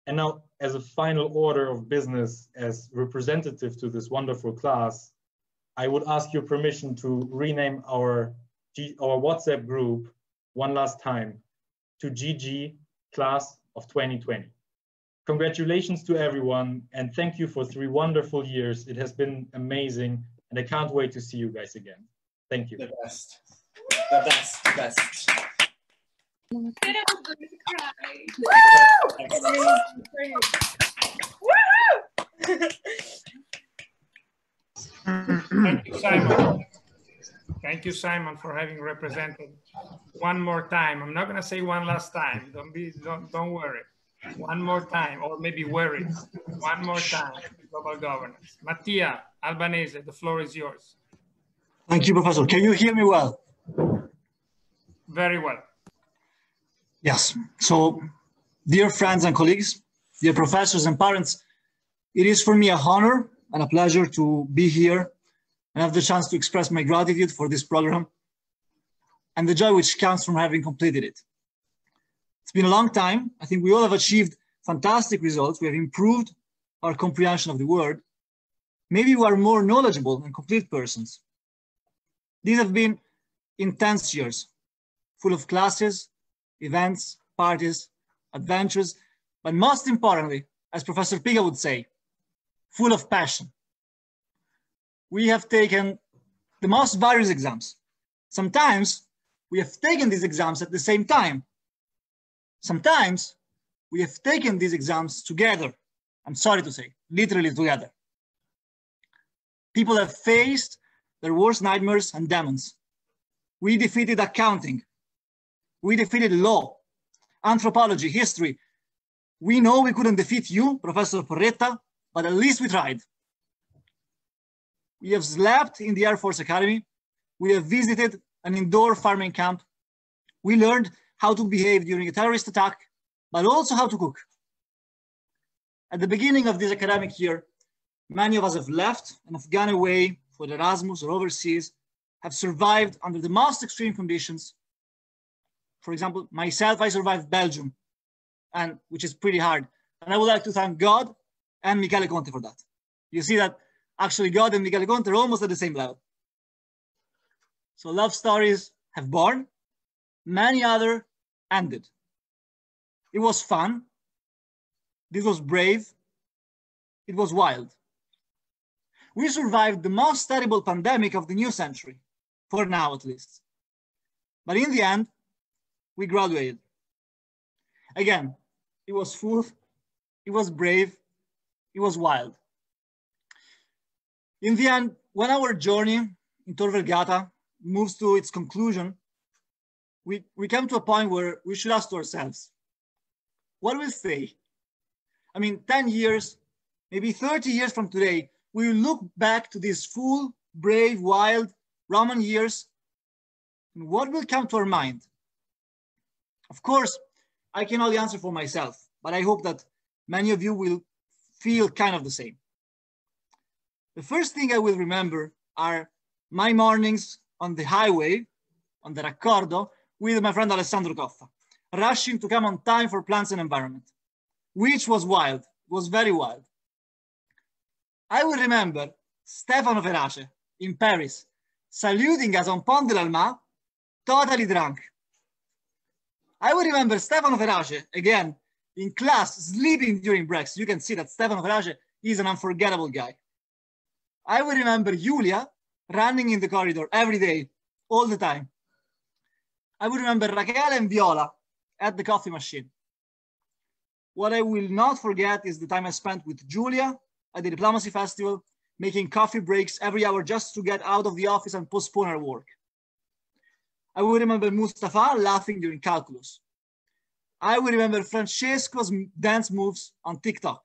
And now, as a final order of business, as representative to this wonderful class, I would ask your permission to rename our WhatsApp group one last time to GG Class of 2020. Congratulations to everyone, and thank you for 3 wonderful years. It has been amazing, and I can't wait to see you guys again. Thank you.
The best. The best. The best.
Thank you, Simon. Thank you, Simon, for having represented one more time. I'm not going to say one last time. Don't worry. One more time, or maybe worry. One more time. Global governance. Mattia Albanese, the floor is yours.
Thank you, Professor. Can you hear me well?
Very well.
Yes. So, dear friends and colleagues, dear professors and parents, it is for me a honor and a pleasure to be here and have the chance to express my gratitude for this program and the joy which comes from having completed it. It's been a long time. I think we all have achieved fantastic results. We have improved our comprehension of the world. Maybe we are more knowledgeable and complete persons. These have been intense years, full of classes, events, parties, adventures, but most importantly, as Professor Piga would say, full of passion. We have taken the most various exams. Sometimes we have taken these exams at the same time. Sometimes we have taken these exams together. I'm sorry to say, literally together. People have faced their worst nightmares and demons. We defeated accounting. We defeated law, anthropology, history. We know we couldn't defeat you, Professor Porretta, but at least we tried. We have slept in the Air Force Academy. We have visited an indoor farming camp. We learned how to behave during a terrorist attack, but also how to cook. At the beginning of this academic year, many of us have left and have gone away for Erasmus or overseas, have survived under the most extreme conditions. For example, myself, I survived Belgium, and which is pretty hard. And I would like to thank God and Michele Conte for that. You see that actually God and Michele Conte are almost at the same level. So love stories have born, many other ended. It was fun, it was brave, it was wild. We survived the most terrible pandemic of the new century, for now at least. But in the end, we graduated. Again, it was full, it was brave, it was wild. In the end, when our journey in Tor Vergata moves to its conclusion, we come to a point where we should ask ourselves, what will stay? I mean, 10 years, maybe 30 years from today, we will look back to these full, brave, wild Roman years, and what will come to our mind? Of course, I can only answer for myself, but I hope that many of you will feel kind of the same. The first thing I will remember are my mornings on the highway, on the Raccordo, with my friend Alessandro Coffa, rushing to come on time for Plants and Environment, which was wild, was very wild. I will remember Stefano Ferace in Paris, saluting us on Pont de l'Alma, totally drunk. I will remember Stefano Ferace, again, in class, sleeping during breaks. You can see that Stefano Ferace is an unforgettable guy. I will remember Julia running in the corridor every day, all the time. I will remember Raquel and Viola at the coffee machine. What I will not forget is the time I spent with Julia at the Diplomacy Festival, making coffee breaks every hour just to get out of the office and postpone our work. I will remember Mustafa laughing during calculus. I will remember Francesco's dance moves on TikTok.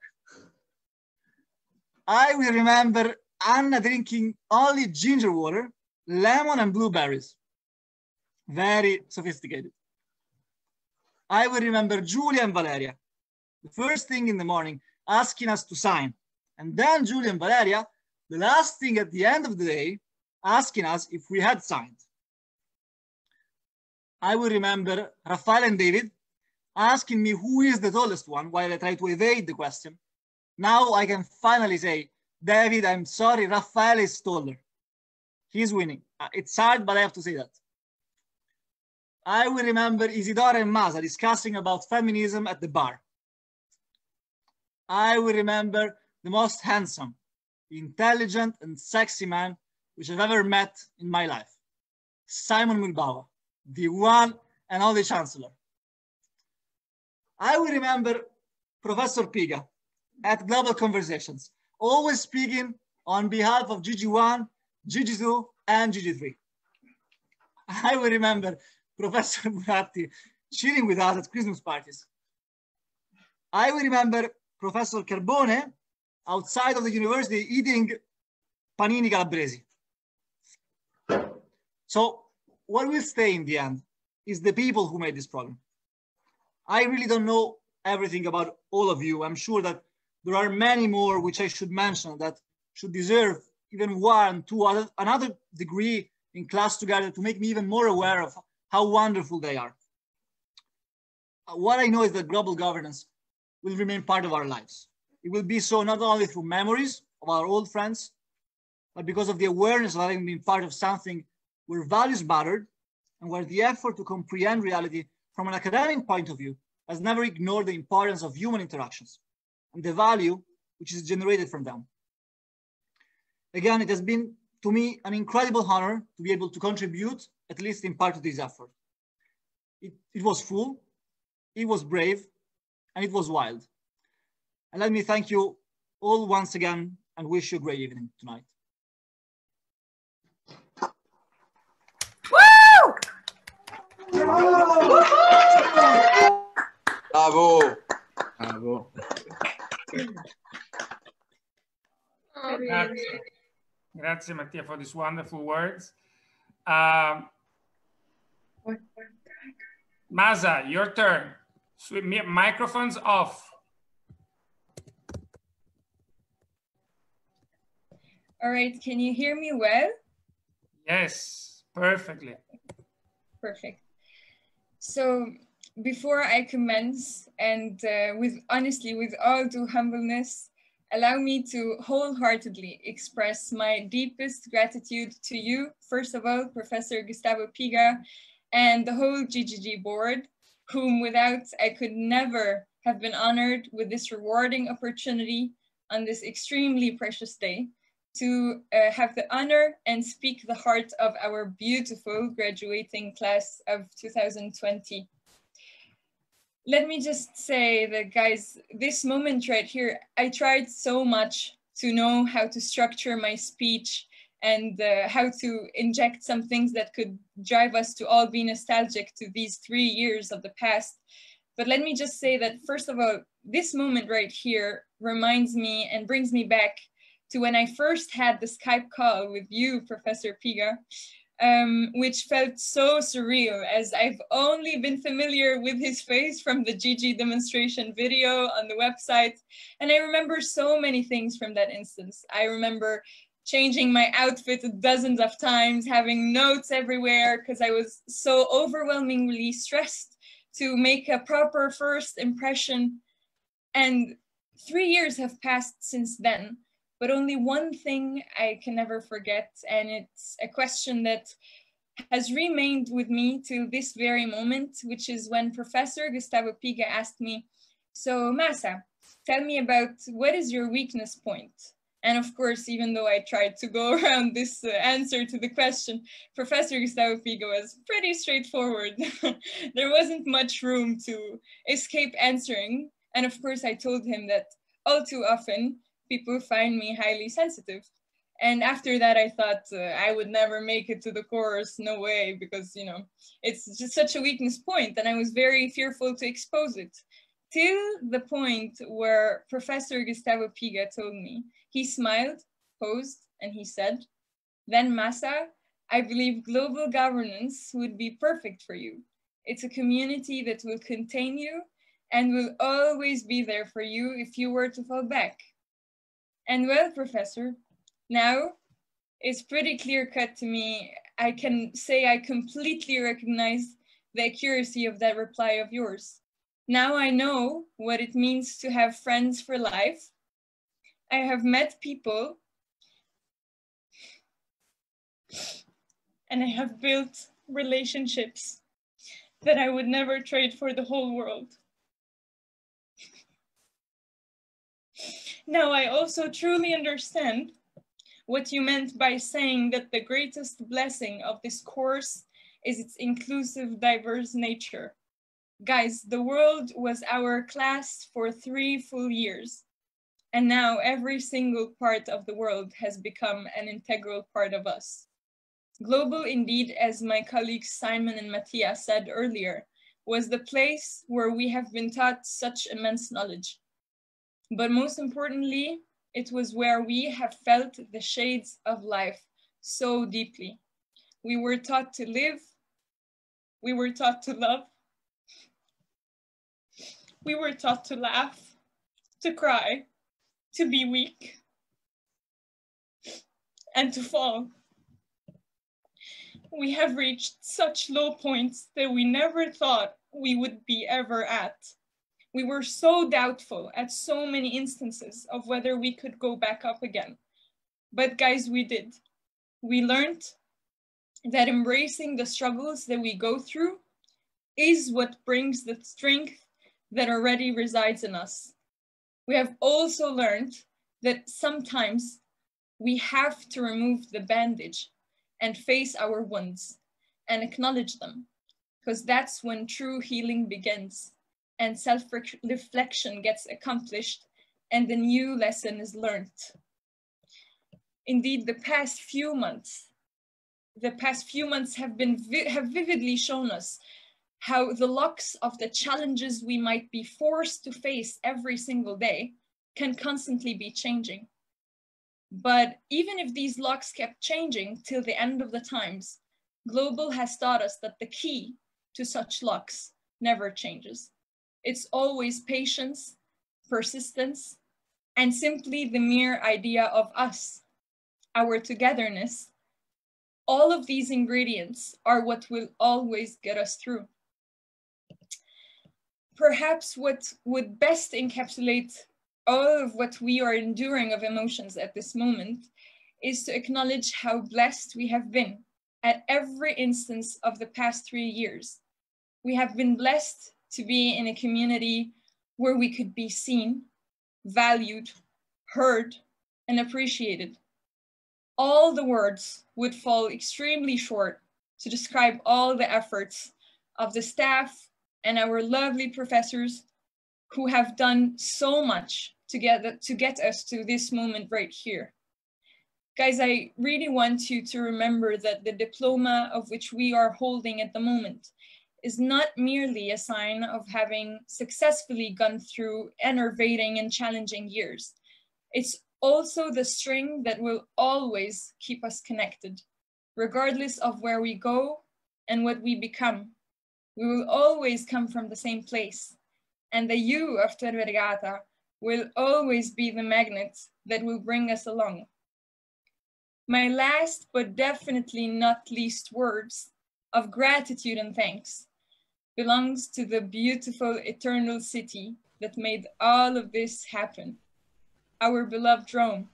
I will remember Anna drinking only ginger water, lemon and blueberries. Very sophisticated. I will remember Julia and Valeria, the first thing in the morning, asking us to sign. And then Julia and Valeria, the last thing at the end of the day, asking us if we had signed. I will remember Rafael and David asking me who is the tallest one while I try to evade the question. Now I can finally say, David, I'm sorry, Rafael is taller. He's winning. It's hard, but I have to say that. I will remember Isidora and Masa discussing about feminism at the bar. I will remember the most handsome, intelligent, and sexy man which I've ever met in my life, Simon Mulbauer, the one and only Chancellor. I will remember Professor Piga at Global Conversations, always speaking on behalf of GG1, GG2, and GG3. I will remember Professor Buratti cheering with us at Christmas parties. I will remember Professor Carbone outside of the university eating panini calabresi. So what will stay in the end is the people who made this problem. I really don't know everything about all of you. I'm sure that there are many more which I should mention that should deserve even one, two, another degree in class together to make me even more aware of how wonderful they are. What I know is that global governance will remain part of our lives. It will be so not only through memories of our old friends, but because of the awareness of having been part of something where values mattered and where the effort to comprehend reality from an academic point of view has never ignored the importance of human interactions and the value which is generated from them. Again, it has been, to me, an incredible honor to be able to contribute, at least in part, to this effort. It was full, it was brave, and it was wild. And let me thank you all once again and wish you a great evening tonight.
Woo! Bravo!
Bravo.
Grazie. Grazie Mattia for these wonderful words. Masa, your turn. Microphones off.
All right, can you hear me well?
Yes, perfectly.
Perfect. So before I commence, and honestly, with all due humbleness,
allow me to wholeheartedly express my deepest gratitude to you, first of all, Professor Gustavo Piga, and the whole GGG board, whom without I could never have been honored with this rewarding opportunity on this extremely precious day to have the honor and speak the heart of our beautiful graduating class of 2020. Let me just say that, guys, this moment right here, I tried so much to know how to structure my speech and how to inject some things that could drive us to all be nostalgic to these 3 years of the past. But let me just say that, first of all, this moment right here reminds me and brings me back to when I first had the Skype call with you, Professor Piga, which felt so surreal, as I've only been familiar with his face from the GG demonstration video on the website. And I remember so many things from that instance. I remember changing my outfit dozens of times, having notes everywhere, because I was so overwhelmingly stressed to make a proper first impression. And 3 years have passed since then. But only one thing I can never forget, and it's a question that has remained with me to this very moment, which is when Professor Gustavo Piga asked me, so Masa, tell me about what is your weakness point? And of course, even though I tried to go around this answer to the question, Professor Gustavo Piga was pretty straightforward. There wasn't much room to escape answering. And of course, I told him that all too often, people find me highly sensitive. And after that, I thought I would never make it to the course, no way, because, you know, it's just such a weakness point, and I was very fearful to expose it. Till the point where Professor Gustavo Piga told me, he smiled, posed, and he said, then Masa, I believe global governance would be perfect for you. It's a community that will contain you and will always be there for you if you were to fall back. And well, Professor, now it's pretty clear cut to me. I can say I completely recognize the accuracy of that reply of yours. Now I know what it means to have friends for life. I have met people and I have built relationships that I would never trade for the whole world. Now I also truly understand what you meant by saying that the greatest blessing of this course is its inclusive, diverse nature. Guys, the world was our class for 3 full years, and now every single part of the world has become an integral part of us. Global, indeed, as my colleagues Simon and Matthias said earlier, was the place where we have been taught such immense knowledge. But most importantly, it was where we have felt the shades of life so deeply. We were taught to live, we were taught to love, we were taught to laugh, to cry, to be weak, and to fall. We have reached such low points that we never thought we would be ever at. We were so doubtful at so many instances of whether we could go back up again. But guys, we did. We learned that embracing the struggles that we go through is what brings the strength that already resides in us. We have also learned that sometimes we have to remove the bandage and face our wounds and acknowledge them, because that's when true healing begins and self-reflection gets accomplished and the new lesson is learned. Indeed, the past few months have vividly shown us how the locks of the challenges we might be forced to face every single day can constantly be changing. But even if these locks kept changing till the end of the times, Global has taught us that the key to such locks never changes. It's always patience, persistence, and simply the mere idea of us, our togetherness. All of these ingredients are what will always get us through. Perhaps what would best encapsulate all of what we are enduring of emotions at this moment, is to acknowledge how blessed we have been at every instance of the past 3 years. We have been blessed to be in a community where we could be seen, valued, heard, and appreciated. All the words would fall extremely short to describe all the efforts of the staff and our lovely professors who have done so much to get us to this moment right here. Guys, I really want you to remember that the diploma of which we are holding at the moment is not merely a sign of having successfully gone through enervating and challenging years. It's also the string that will always keep us connected, regardless of where we go and what we become. We will always come from the same place, and the you of Tor Vergata will always be the magnet that will bring us along. My last but definitely not least words of gratitude and thanks belongs to the beautiful eternal city that made all of this happen, our beloved Rome.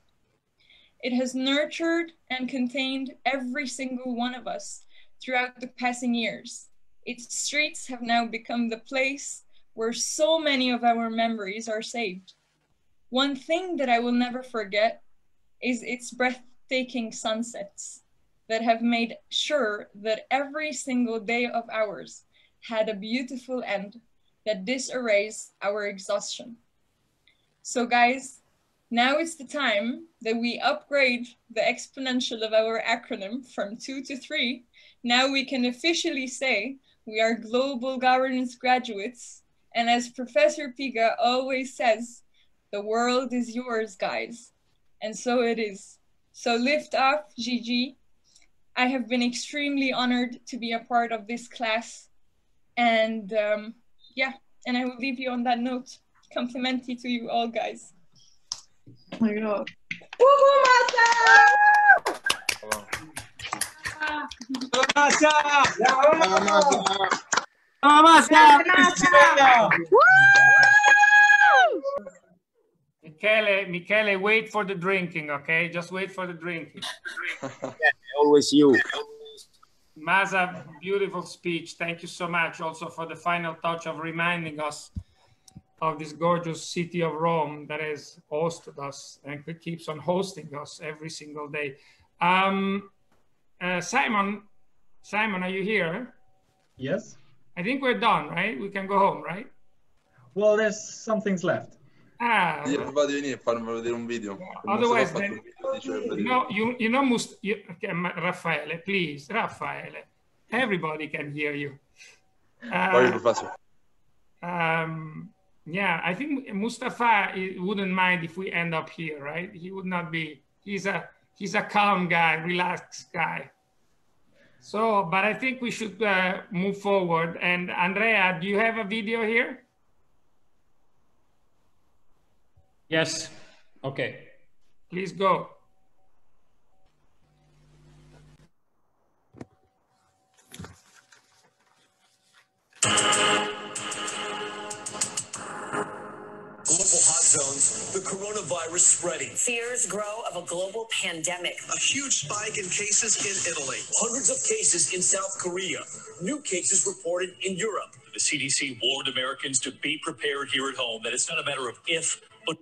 It has nurtured and contained every single one of us throughout the passing years. Its streets have now become the place where so many of our memories are saved. One thing that I will never forget is its breathtaking sunsets that have made sure that every single day of ours had a beautiful end that disarrays our exhaustion. So guys, now it's the time that we upgrade the exponential of our acronym from 2 to 3. Now we can officially say we are global governance graduates. And as Professor Piga always says, the world is yours, guys. And so it is. So lift off, Gigi. I have been extremely honored to be a part of this class. And yeah, and I will leave you on that note. Complimenti to you all, guys.
Oh my God.
Michele, wait for the drinking, okay? Just wait for the drinking.
Always you.
Masa, beautiful speech. Thank you so much also for the final touch of reminding us of this gorgeous city of Rome that has hosted us and keeps on hosting us every single day. Simon, are you here?
Yes.
I think we're done, right? We can go home, right?
Well, there's some things left.
Io prova di venire e farmi vedere un video.
Otherwise, then, you know, Raffaele, please, Raffaele, everybody can hear you.
Sorry, Professor.
Yeah, I think Mustafa wouldn't mind if we end up here, right? He would not be. He's a calm guy, relaxed guy. So, but I think we should move forward. And Andrea, do you have a video here?
Yes. Okay.
Please go.
Global hot zones, the coronavirus spreading. Fears grow of a global pandemic. A huge spike in cases in Italy. Hundreds of cases in South Korea. New cases reported in Europe.
The CDC warned Americans to be prepared here at home, that it's not a matter of if, but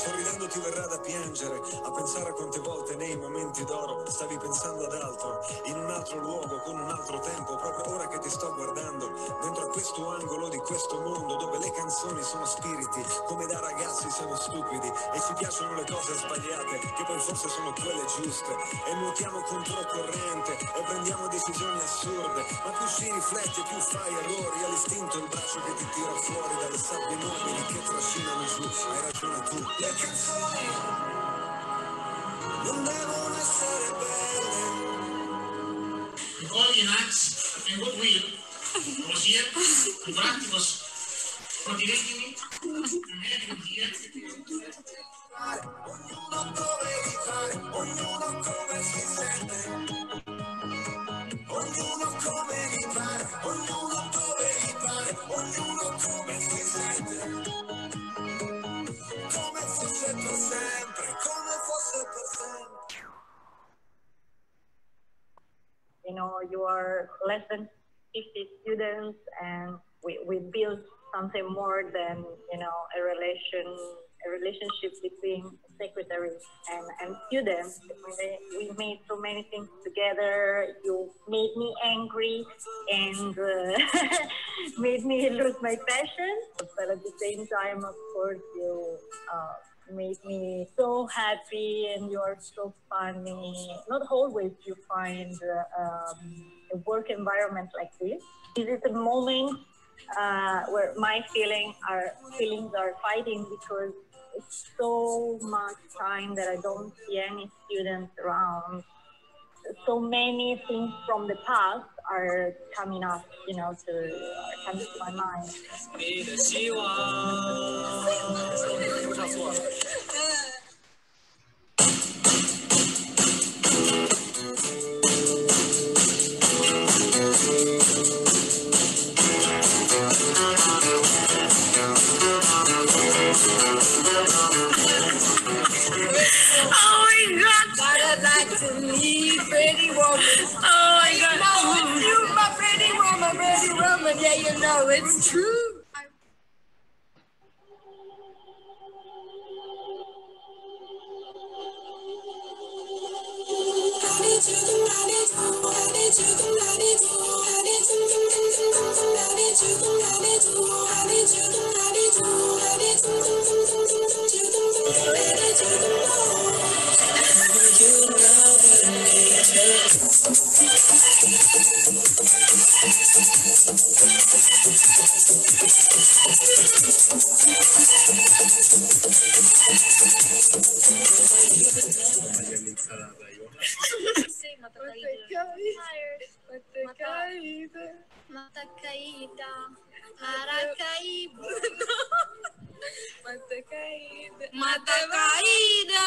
Sorridendo ti verrà da piangere, a pensare a quante volte nei momenti d'oro stavi pensando ad altro, in un altro luogo, con un altro tempo, proprio ora che ti sto guardando, dentro a questo angolo di questo mondo dove le canzoni sono spiriti, come da ragazzi siamo stupidi e ci piacciono le cose sbagliate, che poi forse sono quelle giuste, e nuotiamo controcorrente e prendiamo decisioni assurde, ma più ci rifletti più fai errori, all'istinto il braccio che ti tira fuori dalle sabbie nobili che trascinano giù, hai ragione tu. Le canzoni non devono essere belle,
with all the acts and goodwill I was here to practice motivating me. I'm happy to be here.
You know, you are less than 50 students, and we built something more than, you know, a relationship between secretary and students. We made so many things together. You made me angry and made me lose my passion, but at the same time, of course, you made me so happy, and you are so funny. Not always you find a work environment like this. This is a moment where my feelings are fighting, because it's so much time that I don't see any students around. So many things from the past are coming up, you know, are coming to my mind.
Oh my God! But I'd like to meet Pretty Woman. Oh my God! No, it's you, my Pretty Woman, Pretty Woman. Yeah, you know it's true. Mata caída, cara caída, mata caída, mata caída.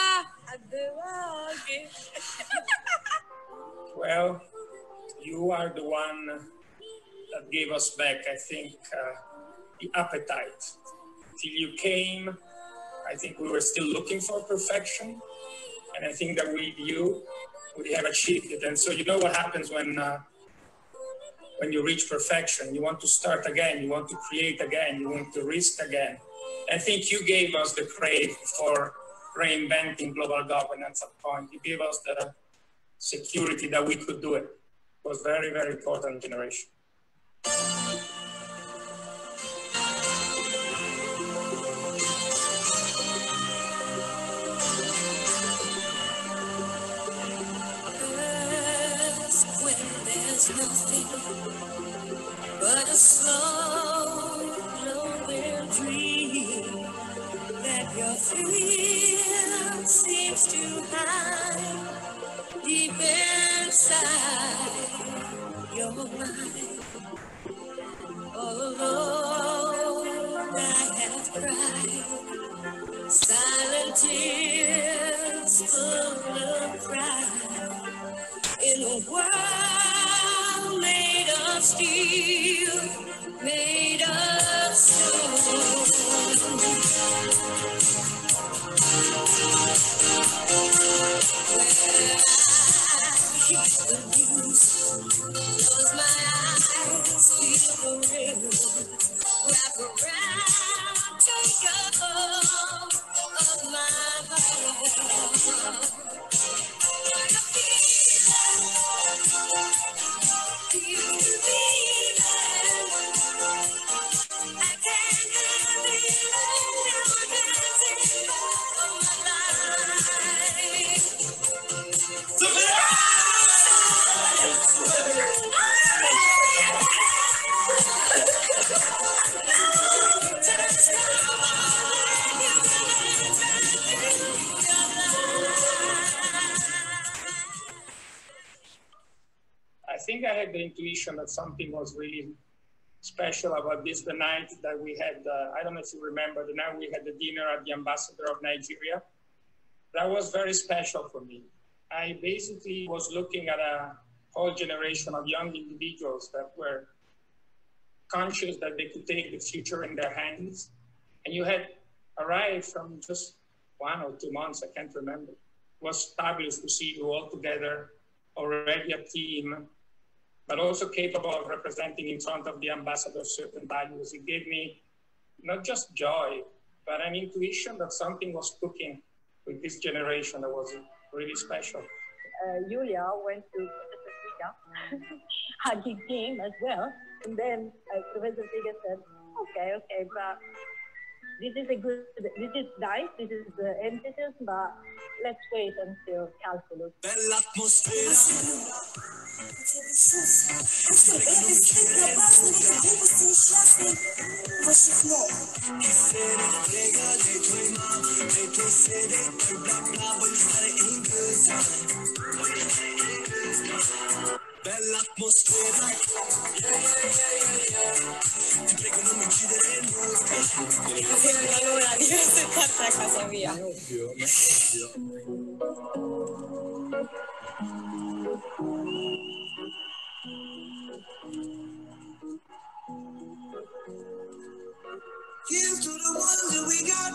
Well, you are the one that gave us back, I think, the appetite. Till you came, I think we were still looking for perfection, and I think that with you, we have achieved it. And so you know what happens when you reach perfection. You want to start again, you want to create again, you want to risk again. I think you gave us the credit for reinventing global governance at point. You gave us the security that we could do it. It was very, very important generation.
When there's nothing but a slow, glowing dream that your fear seems to hide deep inside your mind. All alone I have cried silent tears full of pride. In a world made of steel, made of stone. Where I hear the news, close my eyes, feel the rhythm, wrap around, take a hold of my heart. I can't have it.
think I had the intuition that something was really special about this. The night that we had, I don't know if you remember, the night we had the dinner at the Ambassador of Nigeria. That was very special for me. I basically was looking at a whole generation of young individuals that were conscious that they could take the future in their hands. And you had arrived from just 1 or 2 months, I can't remember. It was fabulous to see you all together, already a team, but also capable of representing in front of the ambassador certain values. It gave me not just joy, but an intuition that something was cooking with this generation that was really special.
Julia went to Professor Piga, hugging him as well. And then Professor Piga said, okay, but this is nice, this is the emphasis, but let's wait until calculus.
Bella atmosfera, ti prego non mi uccidere non vedo l'ora di presentarti a casa mia. Here's to the ones that we got.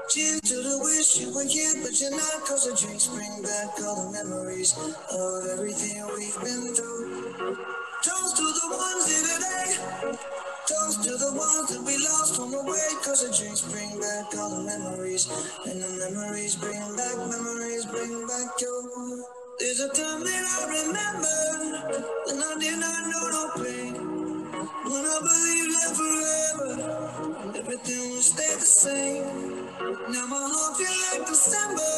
Cheers to the wish you were here, but you're not. Cause the drinks bring back all the memories of everything we've been through. Toast to the ones here today. Toast to the ones that we lost on the way. Cause the drinks bring back all the memories. And the memories bring back you. There's a time that I remember when I did not know no pain. When I believed that forever everything would stay the same. Now my heart feel like December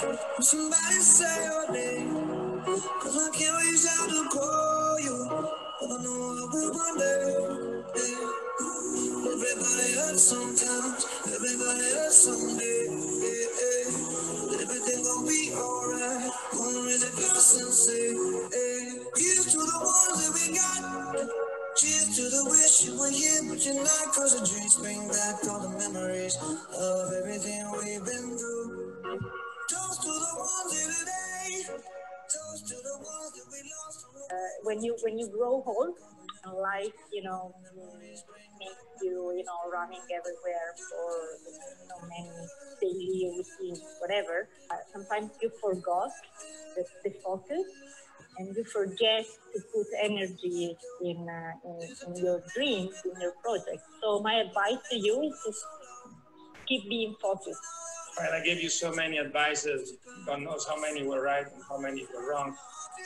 when somebody say your name. Cause I can't reach out to call you, but I know I will one day. Yeah. Everybody hurts sometimes, everybody hurts someday. But everything gon' be alright. Gonna raise a glass and say, here's to the ones that we got. Cheers to the wish you were here, but you're not. Cause the drinks bring back all the memories of everything we've been through. Toast to the ones here today. Toast to the ones that we lost.
When you grow old, and life, makes you, running everywhere for many daily routines, whatever. Sometimes you forgot the focus. And you forget to put energy in your dreams, in your projects. So my advice to you is to keep being focused.
Well, I gave you so many advices. God knows how many were right and how many were wrong.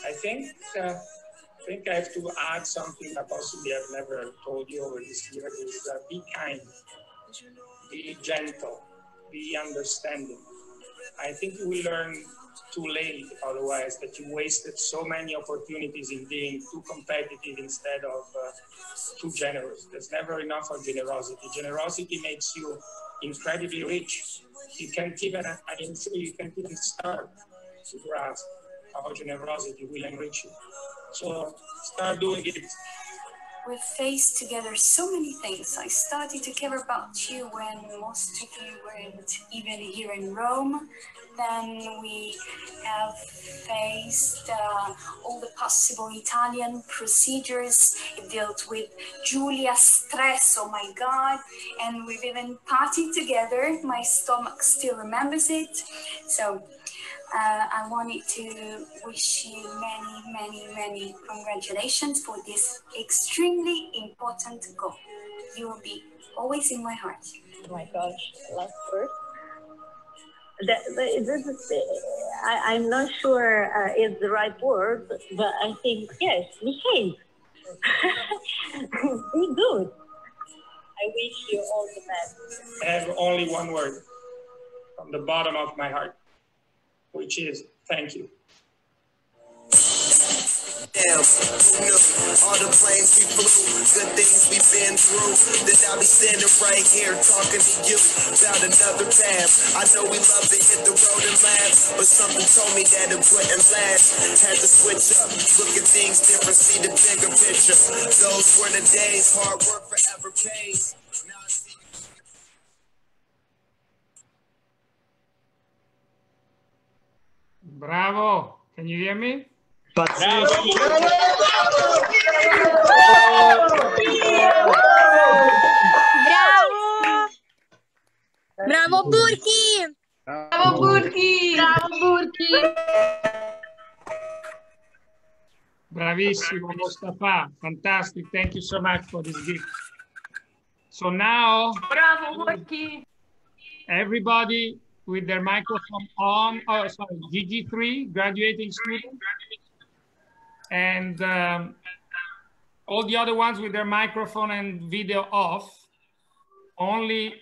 I think I have to add something that possibly I've never told you over this year. Is be kind, be gentle, be understanding. I think you will learn too late otherwise that you wasted so many opportunities in being too competitive instead of too generous. There's never enough of generosity. Generosity makes you incredibly rich. You can't even start to grasp how generosity will enrich you. So start doing it.
We've faced together so many things. I started to care about you when most of you weren't even here in Rome. Then we have faced all the possible Italian procedures. It dealt with Giulia's stress, oh my God. And we've even partied together. My stomach still remembers it. So I wanted to wish you many congratulations for this extremely important goal. You will be always in my heart.
Oh my gosh, last word. I'm not sure it's the right word, but I think, yes, behave. Be good. I wish you all the best.
I have only one word from the bottom of my heart, which is thank you.
Damn, who knew? All the planes we flew, good things we've been through. That I'll be standing right here talking to you about another path. I know we love to hit the road and laugh, but something told me that it wouldn't last. Had to switch up, look at things different, see the bigger picture. Those were the days, hard work forever pays. Now I see.
Bravo. Can you hear me?
Pazzesco.
Bravo! Bravo Burki!
Bravo Burki!
Bravo Burki!
Bravissimo, Mustafa. Fantastic. Thank you so much for this gift. So now,
Bravo Burki!
everybody with their microphone on, oh, sorry, GG3, graduating student, and all the other ones with their microphone and video off, only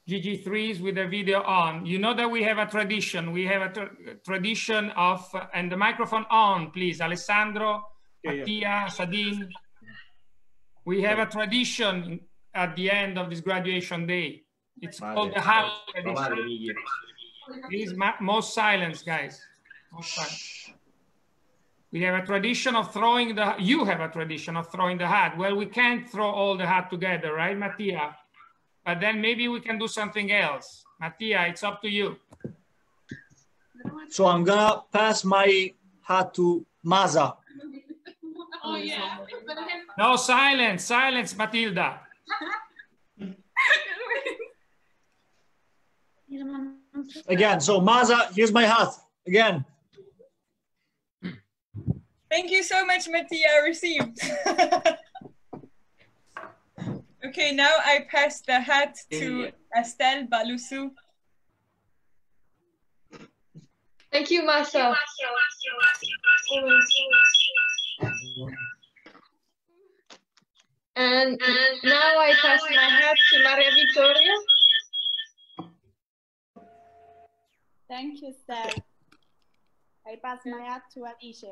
GG3s with their video on. You know that we have a tradition. We have a tradition of, and the microphone on, please, Alessandro, Mattia, Sadin. We have a tradition at the end of this graduation day. It's called the hat tradition. Please, most silence, guys. Most silence. We have a tradition of throwing the, you have a tradition of throwing the hat. Well, we can't throw all the hat together, right, Mattia? But then maybe we can do something else. Mattia, it's up to you.
So I'm gonna pass my hat to Masa.
Oh, yeah.
No, silence, silence, Matilda.
Again, so Masa, here's my hat. Again.
Thank you so much, Mattia. Received. Okay, now I pass the hat to Estelle Balusu.
Thank you, Masa. And now I pass my hat to Maria Vittoria.
Thank you, Steph. I pass my hat to Alice.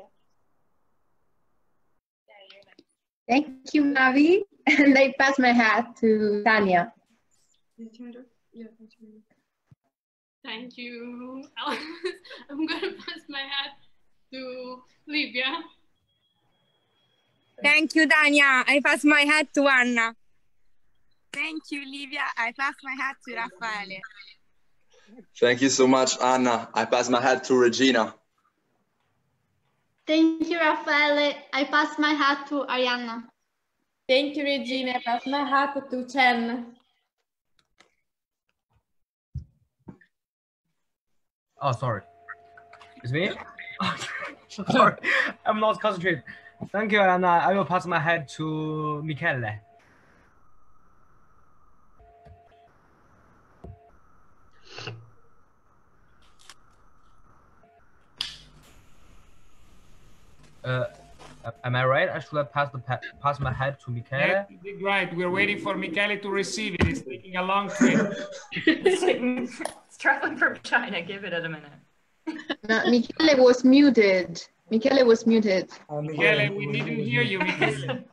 Thank you, Mavi. And I pass my hat to Tanya.
Thank you. I'm going to pass my hat to Livia. Thank you, Tanya. I pass my hat to Anna. Thank you, Livia. I pass my hat to Raffaele.
Thank you so much, Anna. I pass my hat to Regina.
Thank you, Raffaele. I pass my hat to Arianna.
Thank you, Regina. I pass my hat to Chen.
Oh, sorry. It's me? Sorry, I'm not concentrated. Thank you, and I will pass my hat to Michele. Am I right? I should have pass my hat to Michele.
Yeah, you did right. We're waiting for Michele to receive it. It's taking a long trip.
It's traveling from China. Give it a minute.
No, Michele was muted. Michele was muted.
Michele, we didn't hear you, Michele.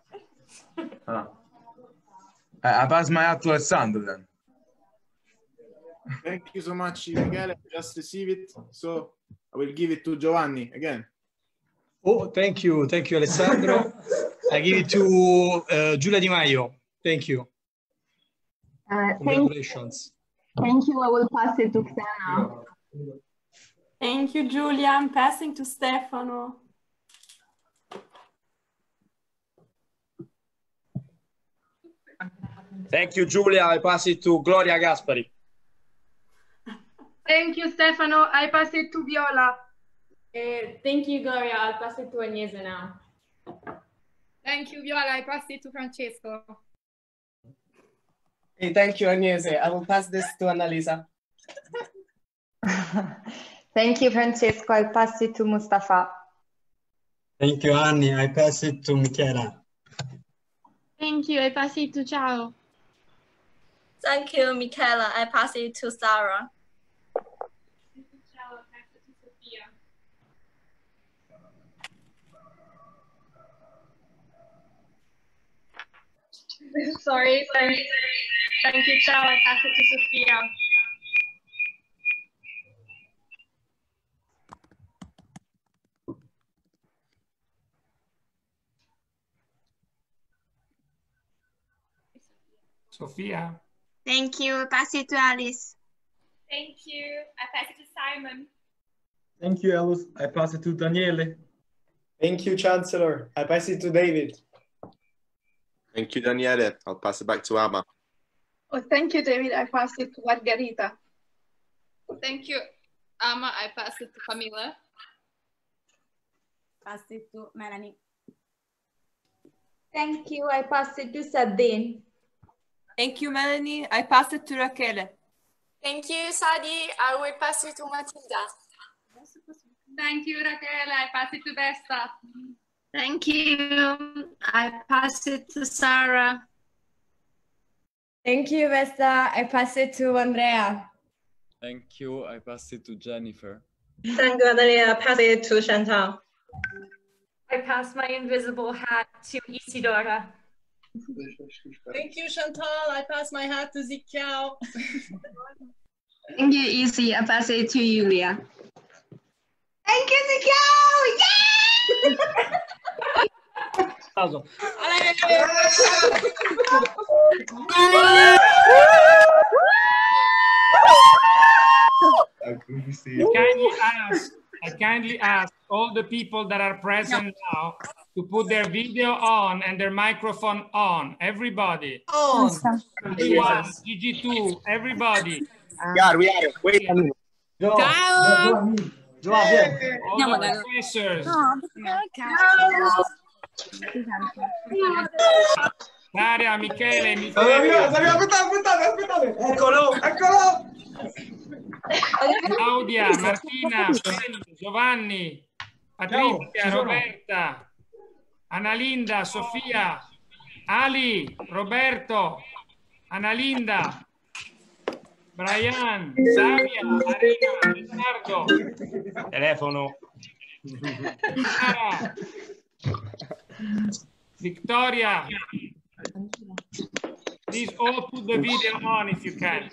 I pass my hat to Alessandro then.
Thank you so much, Michele. I just received it, so I will give it to Giovanni again.
Oh, thank you, Alessandro. I give it to Giulia Di Maio. Thank you. Congratulations.
Thank you. I will pass it to Xena. Thank you, Giulia. I'm passing to Stefano.
Thank you, Giulia. I pass it to Gloria Gaspari.
Thank you, Stefano. I pass it to Viola.
Thank you, Gloria. I'll pass it to Agnese now.
Thank you, Viola. I pass it to Francesco.
Hey, thank you, Agnese. I will pass this to Annalisa.
Thank you, Francesco. I'll pass it to Mustafa.
Thank you, Annie. I pass it to Michela.
Thank you. I pass it to Ciao. Thank you, Michaela. I pass it to Sarah. Sorry. Thank you, ciao. I pass it to Sophia.
Sophia.
Thank you. I pass it to Alice. Thank you. I pass it to Simon.
Thank you, Alice. I pass it to Daniele.
Thank you, Chancellor. I pass it to David.
Thank you, Daniele. I'll pass it back to Amma.
Oh, thank you, David. I pass it to Margarita.
Thank you, Amma. I pass it to Camila.
Pass it to Melanie.
Thank you. I pass it to Sabine.
Thank you, Melanie. I pass it to Raquel.
Thank you, Sadi. I will pass it to Matilda. Thank you, Raquel. I pass it to Vesta.
Thank you. I pass it to Sarah.
Thank you, Vesta. I pass it to Andrea.
Thank you. I pass it to Jennifer.
Thank you, Andrea. I pass it to Chantal.
I pass my invisible hat to Isidora.
Thank you, Chantal. I pass my hat to Zikiao.
Thank you, Izzy. I pass it to Julia.
Thank you, Zikiao! Yay!
I kindly ask all the people that are present now to put their video on and their microphone on. Everybody.
On.
GG1, GG2, everybody.
We are. Wait a minute.
All the professors. Daria, Michele,
Aspettate. Eccolo.
Claudia, Martina, Giovanni, Patrizia, Roberta, Analinda, Sofia, Ali, Roberto, Analinda, Brian, Savia, Arena, Riccardo,
Telefono.
Sara, Victoria. Please all put the video on if you can.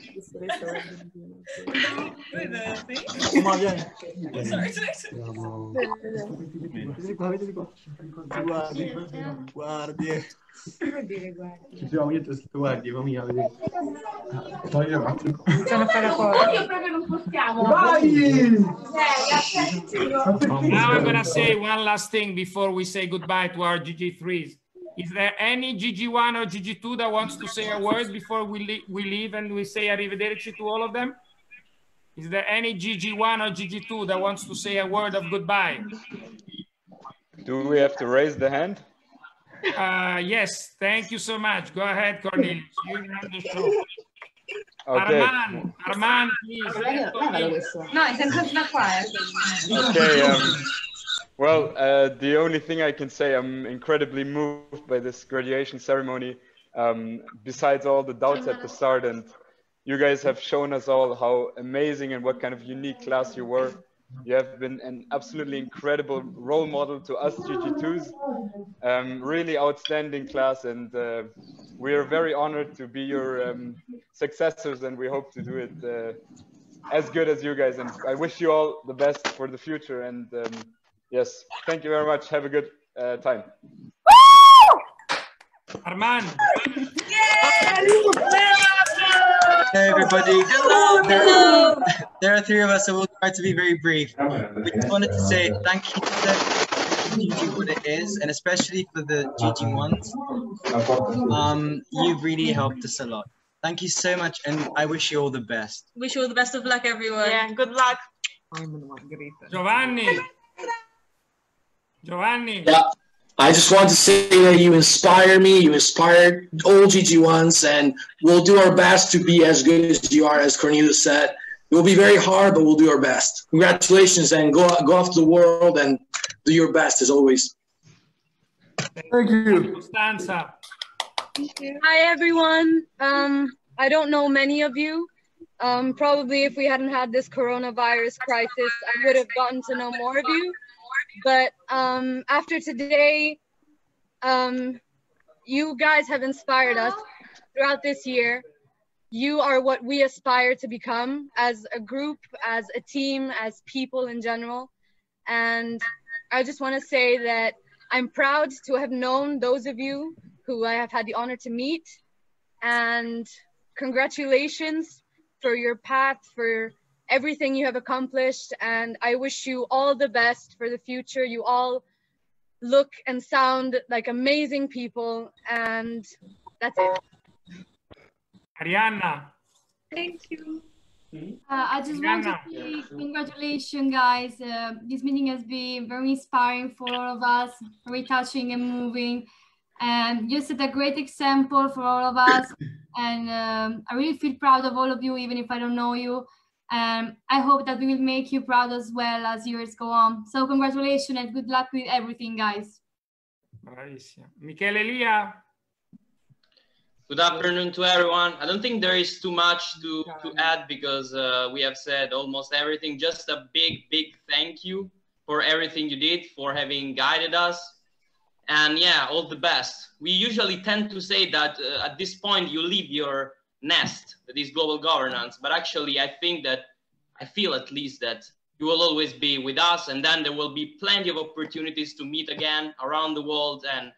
Guardie. Ci siamo, io ti ho scritto guardie, famiglia, vedete.
Sono fare
Proprio non possiamo.
Now I'm going to say one last thing before we say goodbye to our GG3s. Is there any GG1 or GG2 that wants to say a word before we leave and we say arrivederci to all of them? Is there any GG1 or GG2 that wants to say a word of goodbye?
Do we have to raise the hand?
Yes, thank you so much. Go ahead, Cornelius. You run the show.
Okay.
Arman, please.
No, è sempre qua.
Okay. Well, the only thing I can say, I'm incredibly moved by this graduation ceremony. Besides all the doubts at the start, and you guys have shown us all how amazing and what kind of unique class you were. You have been an absolutely incredible role model to us GG2s. Really outstanding class, and we are very honored to be your successors, and we hope to do it as good as you guys. And I wish you all the best for the future. And yes, thank you very much. Have a good time.
Arman.
Hey everybody. Hello. There are three of us, so we'll try to be very brief. We just wanted to say thank you to the GG what it is, and especially for the GG1s. You've really helped us a lot. Thank you so much, and I wish you all the best.
Wish you all the best of luck, everyone.
Yeah, good luck.
Giovanni.
Yeah, I just want to say that you inspire me, you inspired all GG1s, and we'll do our best to be as good as you are, as Cornelius said. It will be very hard, but we'll do our best. Congratulations, and go off to the world and do your best as always.
Thank you. Constanza.
Hi, everyone. I don't know many of you. Probably if we hadn't had this coronavirus crisis, I would have gotten to know more of you. But after today, you guys have inspired us throughout this year. You are what we aspire to become as a group, as a team, as people in general. And I just want to say that I'm proud to have known those of you who I have had the honor to meet. And congratulations for your path, for everything you have accomplished. And I wish you all the best for the future. You all look and sound like amazing people. And that's it.
Arianna.
Thank you. I just want to say congratulations, guys. This meeting has been very inspiring for all of us, very touching and moving. And you set a great example for all of us. And I really feel proud of all of you, even if I don't know you. And I hope that we will make you proud as well as years go on. So congratulations and good luck with everything, guys.
Bravissima. Michele Lia.
Good afternoon to everyone. I don't think there is too much to add because we have said almost everything. Just a big thank you for everything you did, for having guided us. And yeah, all the best. We usually tend to say that at this point you leave your nest, that is global governance. But actually, I feel at least that you will always be with us, and then there will be plenty of opportunities to meet again around the world. And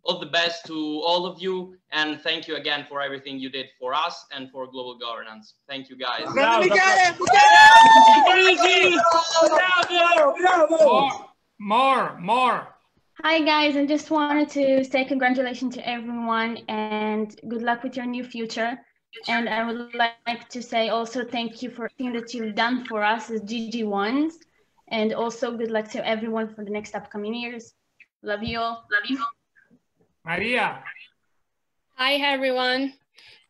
all the best to all of you, and thank you again for everything you did for us and for global governance. Thank you, guys.
More.
Hi, guys. I just wanted to say congratulations to everyone and good luck with your new future. And I would like to say also thank you for everything that you've done for us as GG1s. And also good luck to everyone for the next upcoming years. Love you all. Love you.
Maria.
Hi, everyone.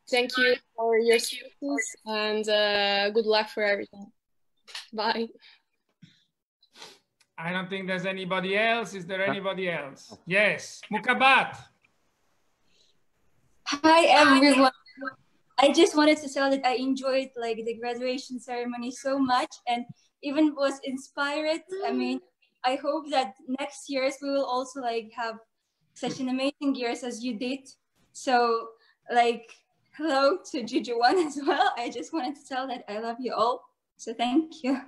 Thank you for your service and good luck for everything. Bye.
I don't think there's anybody else. Is there anybody else? Yes, Mukabat.
Hi, everyone. I just wanted to tell that I enjoyed the graduation ceremony so much and even was inspired. I mean, I hope that next years we will also have such an amazing years as you did. So hello to Juju1 as well. I just wanted to tell that I love you all. So thank you.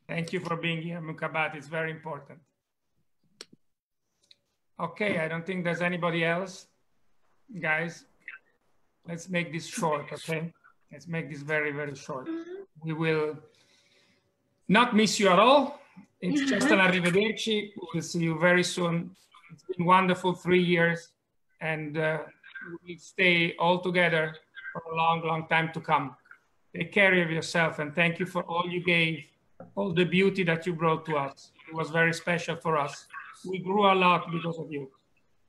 Thank you for being here, Mukabat. It's very important. Okay, I don't think there's anybody else. Guys, let's make this short, okay? Let's make this very short. We will not miss you at all. It's just an arrivederci. We'll see you very soon. It's been wonderful 3 years, and we'll stay all together for a long time to come. Take care of yourself, and thank you for all you gave, all the beauty that you brought to us. It was very special for us. We grew a lot because of you.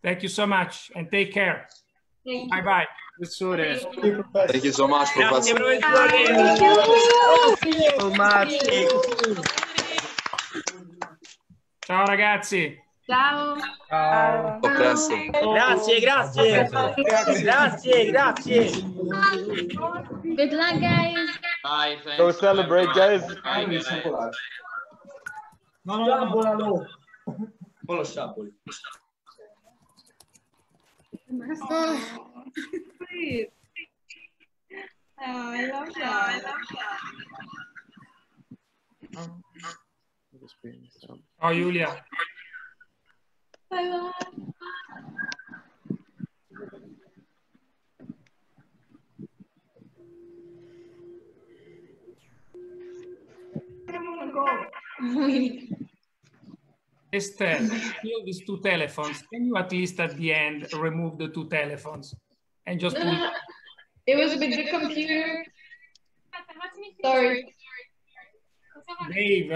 Thank you so much, and take care. Bye-bye.
Thank you so much, Professor.
Ciao ragazzi.
Ciao.
A presto.
Grazie.
Good luck, guys.
Bye. Thanks.
Go celebrate, guys.
Bye, guys.
No. Con lo sciapoli.
Please. Oh, I love that.
Oh, Julia.
Bye-bye.
Estelle, kill these 2 telephones. Can you at least at the end remove the 2 telephones and just put...
It was with the computer. Sorry.
Dave,